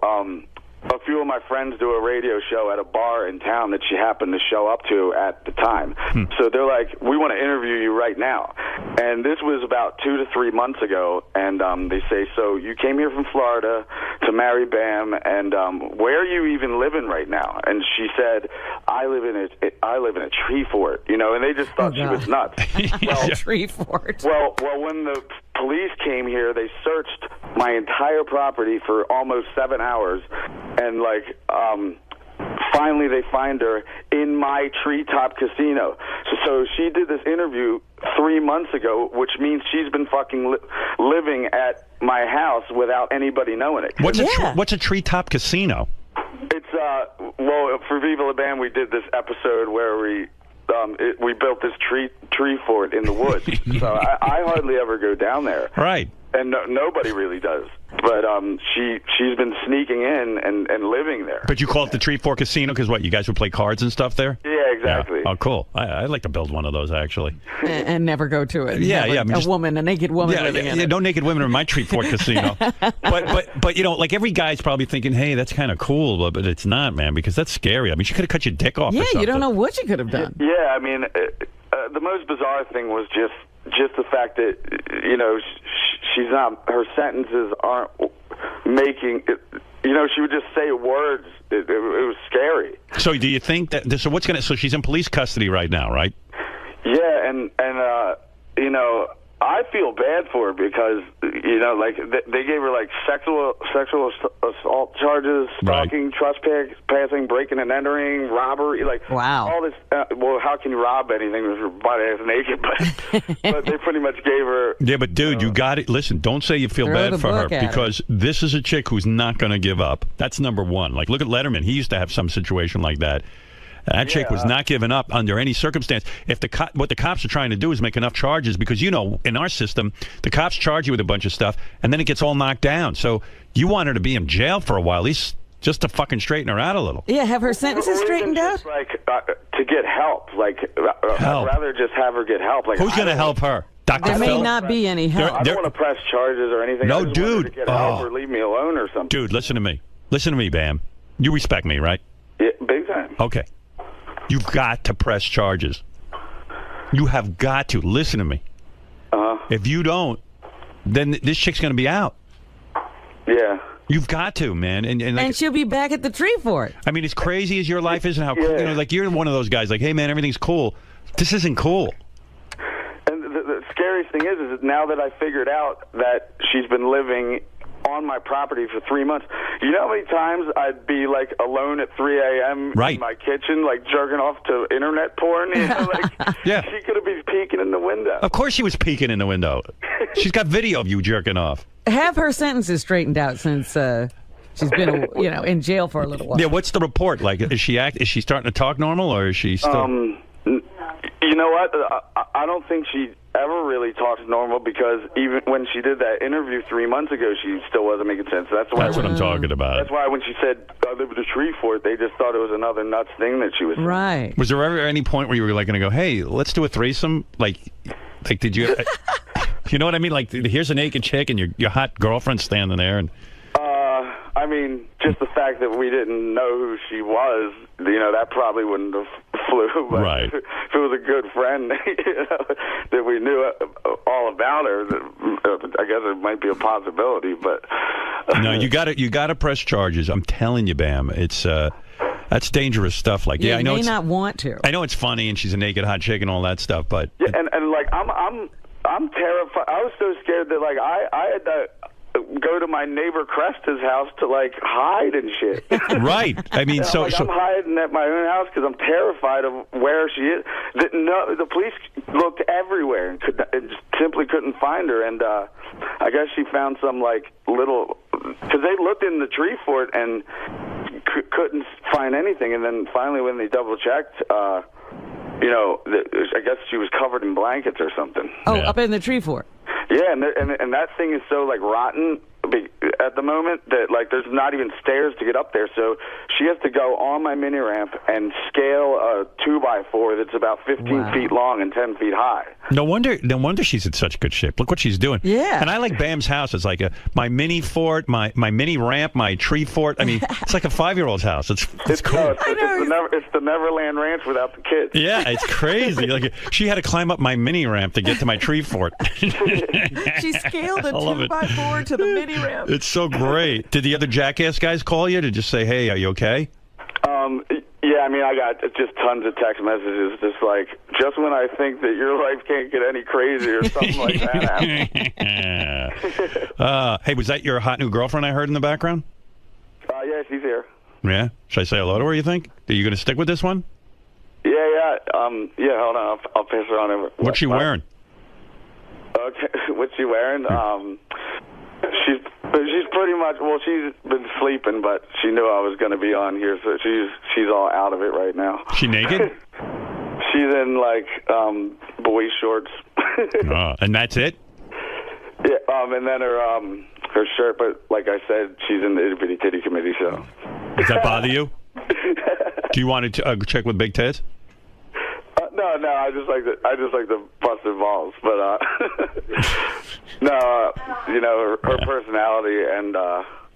Speaker 4: a few of my friends do a radio show at a bar in town that she happened to show up to at the time. So they're like, we want to interview you right now. And this was about 2 to 3 months ago. And they say, so you came here from Florida to marry Bam, and where are you even living right now? And she said, I live in a tree fort, you know, and they just thought she was nuts. Well,
Speaker 2: tree fort.
Speaker 4: Well, when the police came here, they searched my entire property for almost 7 hours, and like finally they find her in my treetop casino. So she did this interview 3 months ago, which means she's been fucking living at my house without anybody knowing it.
Speaker 1: What's a treetop casino?
Speaker 4: It's well, for Viva La Bam, we did this episode where we built this tree fort in the woods. So I hardly ever go down there.
Speaker 1: Right.
Speaker 4: And nobody really does. But she's been sneaking in and living there.
Speaker 1: But you call it the Tree Fort Casino because what, you guys would play cards and stuff there?
Speaker 4: Yeah, exactly.
Speaker 1: Yeah. Oh, cool. I'd like to build one of those, actually.
Speaker 2: And never go to it.
Speaker 1: Yeah,
Speaker 2: Never,
Speaker 1: yeah. I mean,
Speaker 2: a naked woman living in it.
Speaker 1: No naked women in my Tree Fort Casino. But you know, like every guy's probably thinking, hey, that's kind of cool, but it's not, man, because that's scary. I mean, she could have cut your dick off or something.
Speaker 2: Yeah, you don't know what she could have done.
Speaker 4: Yeah, I mean, the most bizarre thing was just the fact that, you know, she's not, her sentences aren't making, you know, she would just say words. It was scary.
Speaker 1: So do you think that, so she's in police custody right now, right?
Speaker 4: Yeah, and you know, I feel bad for her because, you know, like they gave her like sexual assault charges, stalking, trespassing, breaking and entering, robbery, like all this. Well, how can you rob anything with your body is naked? But they pretty much gave her.
Speaker 1: Yeah, but dude, you got it. Listen, don't say you feel bad for her because this is a chick who's not going to give up. That's number one. Like, look at Letterman. He used to have some situation like that. That chick was not giving up under any circumstance. If what the cops are trying to do is make enough charges, because, you know, in our system, the cops charge you with a bunch of stuff, and then it gets all knocked down. So you want her to be in jail for a while, at least just to fucking straighten her out a little.
Speaker 2: Yeah, have her sentences straightened out?
Speaker 4: Like, to get help. Like, I'd rather just have her get help. Like,
Speaker 1: who's going to help her? Dr.
Speaker 2: There
Speaker 1: Phil?
Speaker 2: may not be any help.
Speaker 4: I don't want to press charges or anything.
Speaker 1: No,
Speaker 4: I just
Speaker 1: dude.
Speaker 4: want her to get help or leave me alone or something.
Speaker 1: Dude, listen to me. Listen to me, Bam. You respect me, right?
Speaker 4: Yeah, big time.
Speaker 1: Okay. You've got to press charges. You have got to. Listen to me. If you don't, then this chick's going to be out.
Speaker 4: Yeah.
Speaker 1: You've got to, man.
Speaker 2: And she'll be back at the tree fort.
Speaker 1: I mean, as crazy as your life is and how, you know, like you're one of those guys like, hey, man, everything's cool. This isn't cool.
Speaker 4: And the scariest thing is now that I figured out that she's been living on my property for 3 months. You know how many times I'd be like alone at 3 a.m. in my kitchen, like jerking off to internet porn? You know, like she could have been peeking in the window.
Speaker 1: Of course she was peeking in the window. She's got video of you jerking off.
Speaker 2: Have her sentences straightened out since she's been, you know, in jail for a little while.
Speaker 1: Yeah, what's the report? Like, is she starting to talk normal, or is she still?
Speaker 4: You know what? I don't think she ever really talks normal, because even when she did that interview 3 months ago, she still wasn't making sense. That's
Speaker 1: what I'm talking about.
Speaker 4: That's why when she said, I live at a tree fort, they just thought it was another nuts thing that she was saying.
Speaker 2: Right.
Speaker 1: Was there ever any point where you were like going to go, hey, let's do a threesome? Like did you, you know what I mean? Like, here's a naked chick and your hot girlfriend standing there. And
Speaker 4: I mean, just the fact that we didn't know who she was, you know, that probably wouldn't have flew. But
Speaker 1: right.
Speaker 4: If it was a good friend, you know, that we knew all about her, I guess it might be a possibility. But
Speaker 1: no, you got to press charges. I'm telling you, Bam. It's that's dangerous stuff. Like, I know
Speaker 2: you may not want to.
Speaker 1: I know it's funny, and she's a naked hot chick and all that stuff, but
Speaker 4: and like I'm terrified. I was so scared that like I had to go to my neighbor Cresta's house to like hide and shit.
Speaker 1: Right. I mean,
Speaker 4: I'm hiding at my own house because I'm terrified of where she is. The police looked everywhere and just simply couldn't find her. And I guess she found some like little, because they looked in the tree fort and couldn't find anything. And then finally, when they double checked, you know, I guess she was covered in blankets or something.
Speaker 2: Oh, up in the tree fort.
Speaker 4: Yeah, and that thing is so like rotten. at the moment that like there's not even stairs to get up there, so she has to go on my mini ramp and scale a 2x4 that's about 15 feet long and 10 feet high.
Speaker 1: No wonder she's in such good shape. Look what she's doing.
Speaker 2: Yeah.
Speaker 1: And I like Bam's house. It's like my mini fort, my mini ramp, my tree fort. I mean, it's like a 5-year-old's house. It's cool.
Speaker 4: It's the Neverland Ranch without the kids.
Speaker 1: Yeah, it's crazy. Like she had to climb up my mini ramp to get to my tree fort.
Speaker 2: She scaled a 2x4 to the mini ramp.
Speaker 1: It's so great. Did the other Jackass guys call you to just say, "Hey, are you okay?"
Speaker 4: Yeah, I mean, I got just tons of text messages, just like, just when I think that your life can't get any crazier, or something like that.
Speaker 1: Hey, was that your hot new girlfriend I heard in the background?
Speaker 4: Yeah, she's here.
Speaker 1: Yeah? Should I say hello to her, you think? Are you going to stick with this one?
Speaker 4: Yeah. Yeah, hold on. I'll pass her on over.
Speaker 1: What's she wearing?
Speaker 4: Okay, what's she wearing? She's pretty much, well, she's been sleeping, but she knew I was going to be on here, so she's all out of it right now.
Speaker 1: She naked?
Speaker 4: She's in, like, boy shorts.
Speaker 1: And that's it?
Speaker 4: Yeah, and then her shirt, but like I said, she's in the Itty Bitty Titty Committee, so.
Speaker 1: Does that bother you? Do you want to check with big tits?
Speaker 4: No, I just like the busted balls, but no, you know her personality and.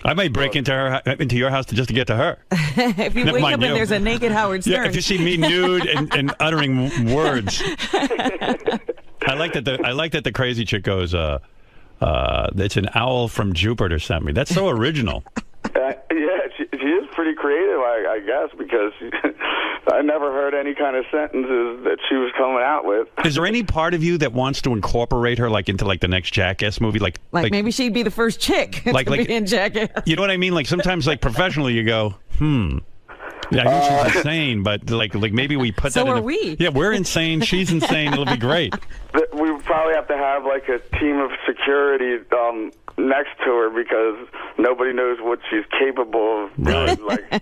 Speaker 1: I might break into your house just to get to her.
Speaker 2: If you wake up and there's a naked Howard Stern.
Speaker 1: Yeah, if you see me nude and uttering words. I like that the crazy chick goes. It's an owl from Jupiter sent me. That's so original.
Speaker 4: Yeah, she is pretty creative, I guess, because I never heard any kind of sentences that she was coming out with.
Speaker 1: Is there any part of you that wants to incorporate her into the next Jackass movie? Like
Speaker 2: maybe she'd be the first chick to be in Jackass.
Speaker 1: You know what I mean? Like sometimes professionally you go, Yeah, I know she's insane, but like maybe we put that in.
Speaker 2: So are we.
Speaker 1: Yeah, we're insane. She's insane. It'll be great.
Speaker 4: We would probably have to have like a team of security next to her because nobody knows what she's capable of doing. Like,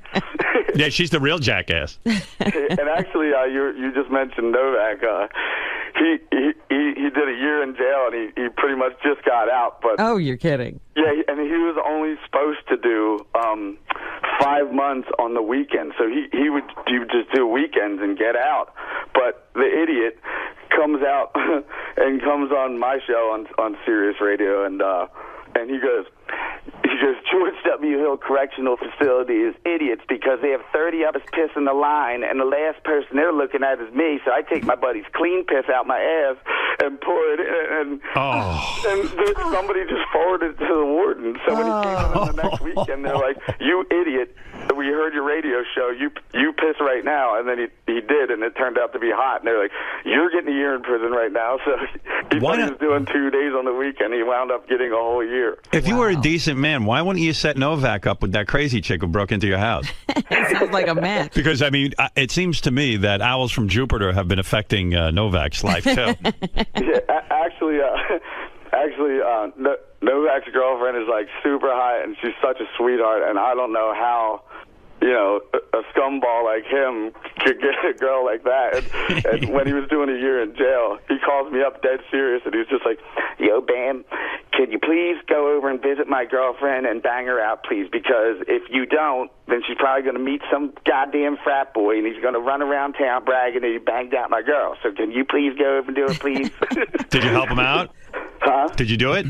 Speaker 1: yeah, she's the real jackass.
Speaker 4: And actually, you just mentioned Novak. He did a year in jail, and he pretty much just got out. But
Speaker 2: oh, you're kidding.
Speaker 4: Yeah, and he was only supposed to do 5 months on the weekend. So he would just do weekends and get out. But the idiot comes out and comes on my show on Sirius Radio, and he goes, George W. Hill Correctional Facility is idiots because they have 30 of us pissing the line, and the last person they're looking at is me, so I take my buddy's clean piss out my ass and pour it in, and somebody just forwarded it to the warden. So when he came in the next weekend, they're like, you idiot, we heard your radio show, you piss right now, and then he did, and it turned out to be hot, and they're like, you're getting a year in prison right now. So he thought he was doing 2 days on the weekend, he wound up getting a whole year.
Speaker 1: If you were a decent man, why wouldn't you set Novak up with that crazy chick who broke into your house?
Speaker 2: It sounds like a match.
Speaker 1: Because, I mean, it seems to me that owls from Jupiter have been affecting Novak's life, too.
Speaker 4: Yeah, actually, Novak's girlfriend is, like, super hot, and she's such a sweetheart, and I don't know how, you know, a scumball like him could get a girl like that. And when he was doing a year in jail, he calls me up dead serious, and he's just like, yo, Bam, can you please go over and visit my girlfriend and bang her out, please? Because if you don't, then she's probably going to meet some goddamn frat boy, and he's going to run around town bragging that he banged out my girl. So can you please go over and do it, please?
Speaker 1: Did you help him out?
Speaker 4: Huh?
Speaker 1: Did you do it?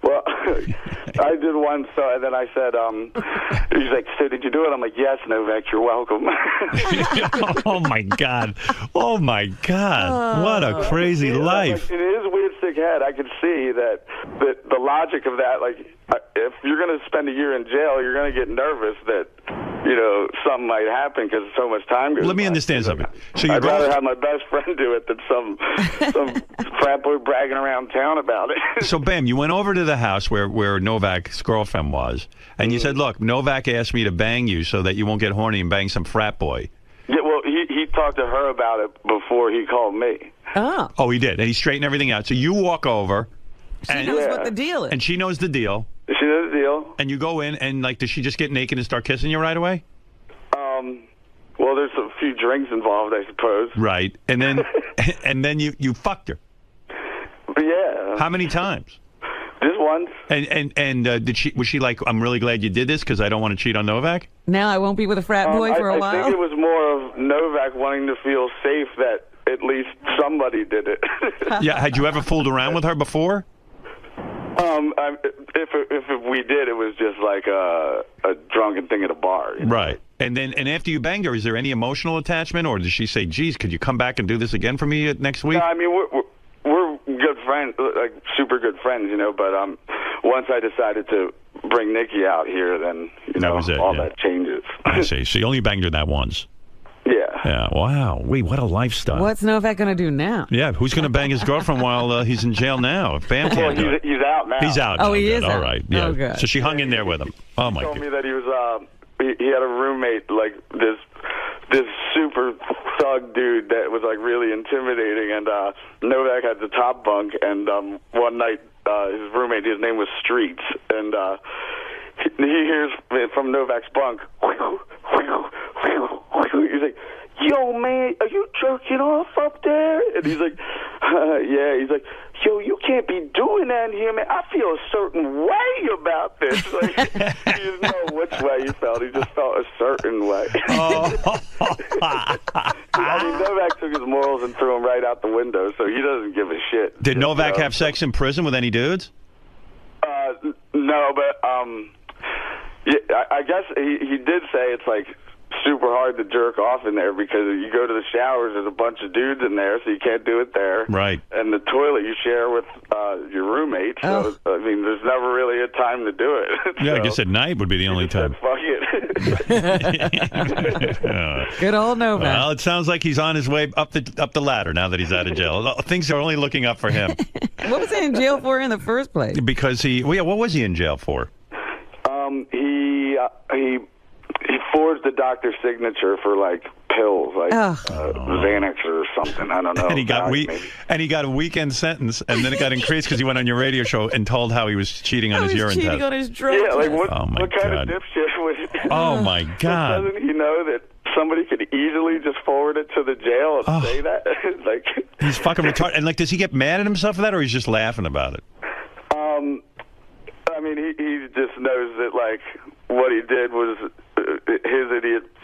Speaker 4: Well, I did one, so and then I said, he's like, so did you do it? I'm like, yes, Novak, you're welcome.
Speaker 1: Oh, my God. Oh, my God. What a crazy life.
Speaker 4: Like, in his weird sick head, I could see that the logic of that, like, if you're going to spend a year in jail, you're going to get nervous that, you know, something might happen because so much time goes by.
Speaker 1: Let me understand something. So
Speaker 4: I'd rather have my best friend do it than some frat boy bragging around town about it.
Speaker 1: So, Bam, you went over to the house where Novak's girlfriend was, and you said, look, Novak asked me to bang you so that you won't get horny and bang some frat boy.
Speaker 4: Yeah, well, he talked to her about it before he called me.
Speaker 2: Oh,
Speaker 1: he did, and he straightened everything out. So you walk over.
Speaker 2: She knows what the deal is.
Speaker 1: And she knows the deal.
Speaker 4: She knows the deal.
Speaker 1: And you go in, and, like, does she just get naked and start kissing you right away?
Speaker 4: Well, there's a few drinks involved, I suppose.
Speaker 1: Right. And then and then you fucked her.
Speaker 4: Yeah.
Speaker 1: How many times?
Speaker 4: Just once.
Speaker 1: And was she like, I'm really glad you did this because I don't want to cheat on Novak?
Speaker 2: Now I won't be with a frat boy for a while?
Speaker 4: I think it was more of Novak wanting to feel safe that at least somebody did it.
Speaker 1: Yeah, had you ever fooled around with her before?
Speaker 4: If we did, it was just like a drunken thing at a bar. You know?
Speaker 1: Right. And after you banged her, is there any emotional attachment, or does she say, geez, could you come back and do this again for me next week?
Speaker 4: No, I mean, we're good friends, like super good friends, you know, but once I decided to bring Nikki out here, then, you know, that changes.
Speaker 1: I see. So you only banged her that once?
Speaker 4: Yeah.
Speaker 1: Yeah. Wow. Wait, what a lifestyle.
Speaker 2: What's Novak going to do now?
Speaker 1: Yeah, who's going to bang his girlfriend while he's in jail now? If Bam can't do it.
Speaker 4: He's out now.
Speaker 1: He's out.
Speaker 2: Oh, he is
Speaker 1: All
Speaker 2: out.
Speaker 1: right. Yeah.
Speaker 2: Oh, good.
Speaker 1: So she hung in there with him. Oh, my God.
Speaker 4: He told me that he was, he had a roommate, like, this super thug dude that was, like, really intimidating, and Novak had the top bunk, and one night his roommate, his name was Streets, and he hears from Novak's bunk, he's like, yo, man, are you jerking off up there? And he's like, yeah. He's like, yo, you can't be doing that in here, man. I feel a certain way about this. Like, he didn't know which way he felt. He just felt a certain way. I mean, Novak took his morals and threw them right out the window, so he doesn't give a shit.
Speaker 1: Did Novak have sex in prison with any dudes?
Speaker 4: No, but yeah, I guess he did say it's like super hard to jerk off in there because you go to the showers, there's a bunch of dudes in there, so you can't do it there.
Speaker 1: Right.
Speaker 4: And the toilet you share with your roommate, so, I mean, there's never really a time to do it.
Speaker 1: Yeah, I guess at night would be the only time.
Speaker 4: Fuck it.
Speaker 2: Good old Novak.
Speaker 1: Well, it sounds like he's on his way up the ladder now that he's out of jail. Things are only looking up for him.
Speaker 2: What was he in jail for in the first place?
Speaker 1: Because what was he in jail for?
Speaker 4: He forged the doctor's signature for, like, pills, like Xanax or something. I don't know.
Speaker 1: And he got a weekend sentence, and then it got increased because he went on your radio show and told how he was cheating on his urine test.
Speaker 2: On his drug
Speaker 4: yeah, like what
Speaker 1: God.
Speaker 4: kind of dipshit would
Speaker 1: Oh, my God.
Speaker 4: Doesn't he know that somebody could easily just forward it to the jail and say that? Like,
Speaker 1: he's fucking retarded. And, like, does he get mad at himself for that, or he's just laughing about it?
Speaker 4: I mean, he just knows that, like, what he did was his idiot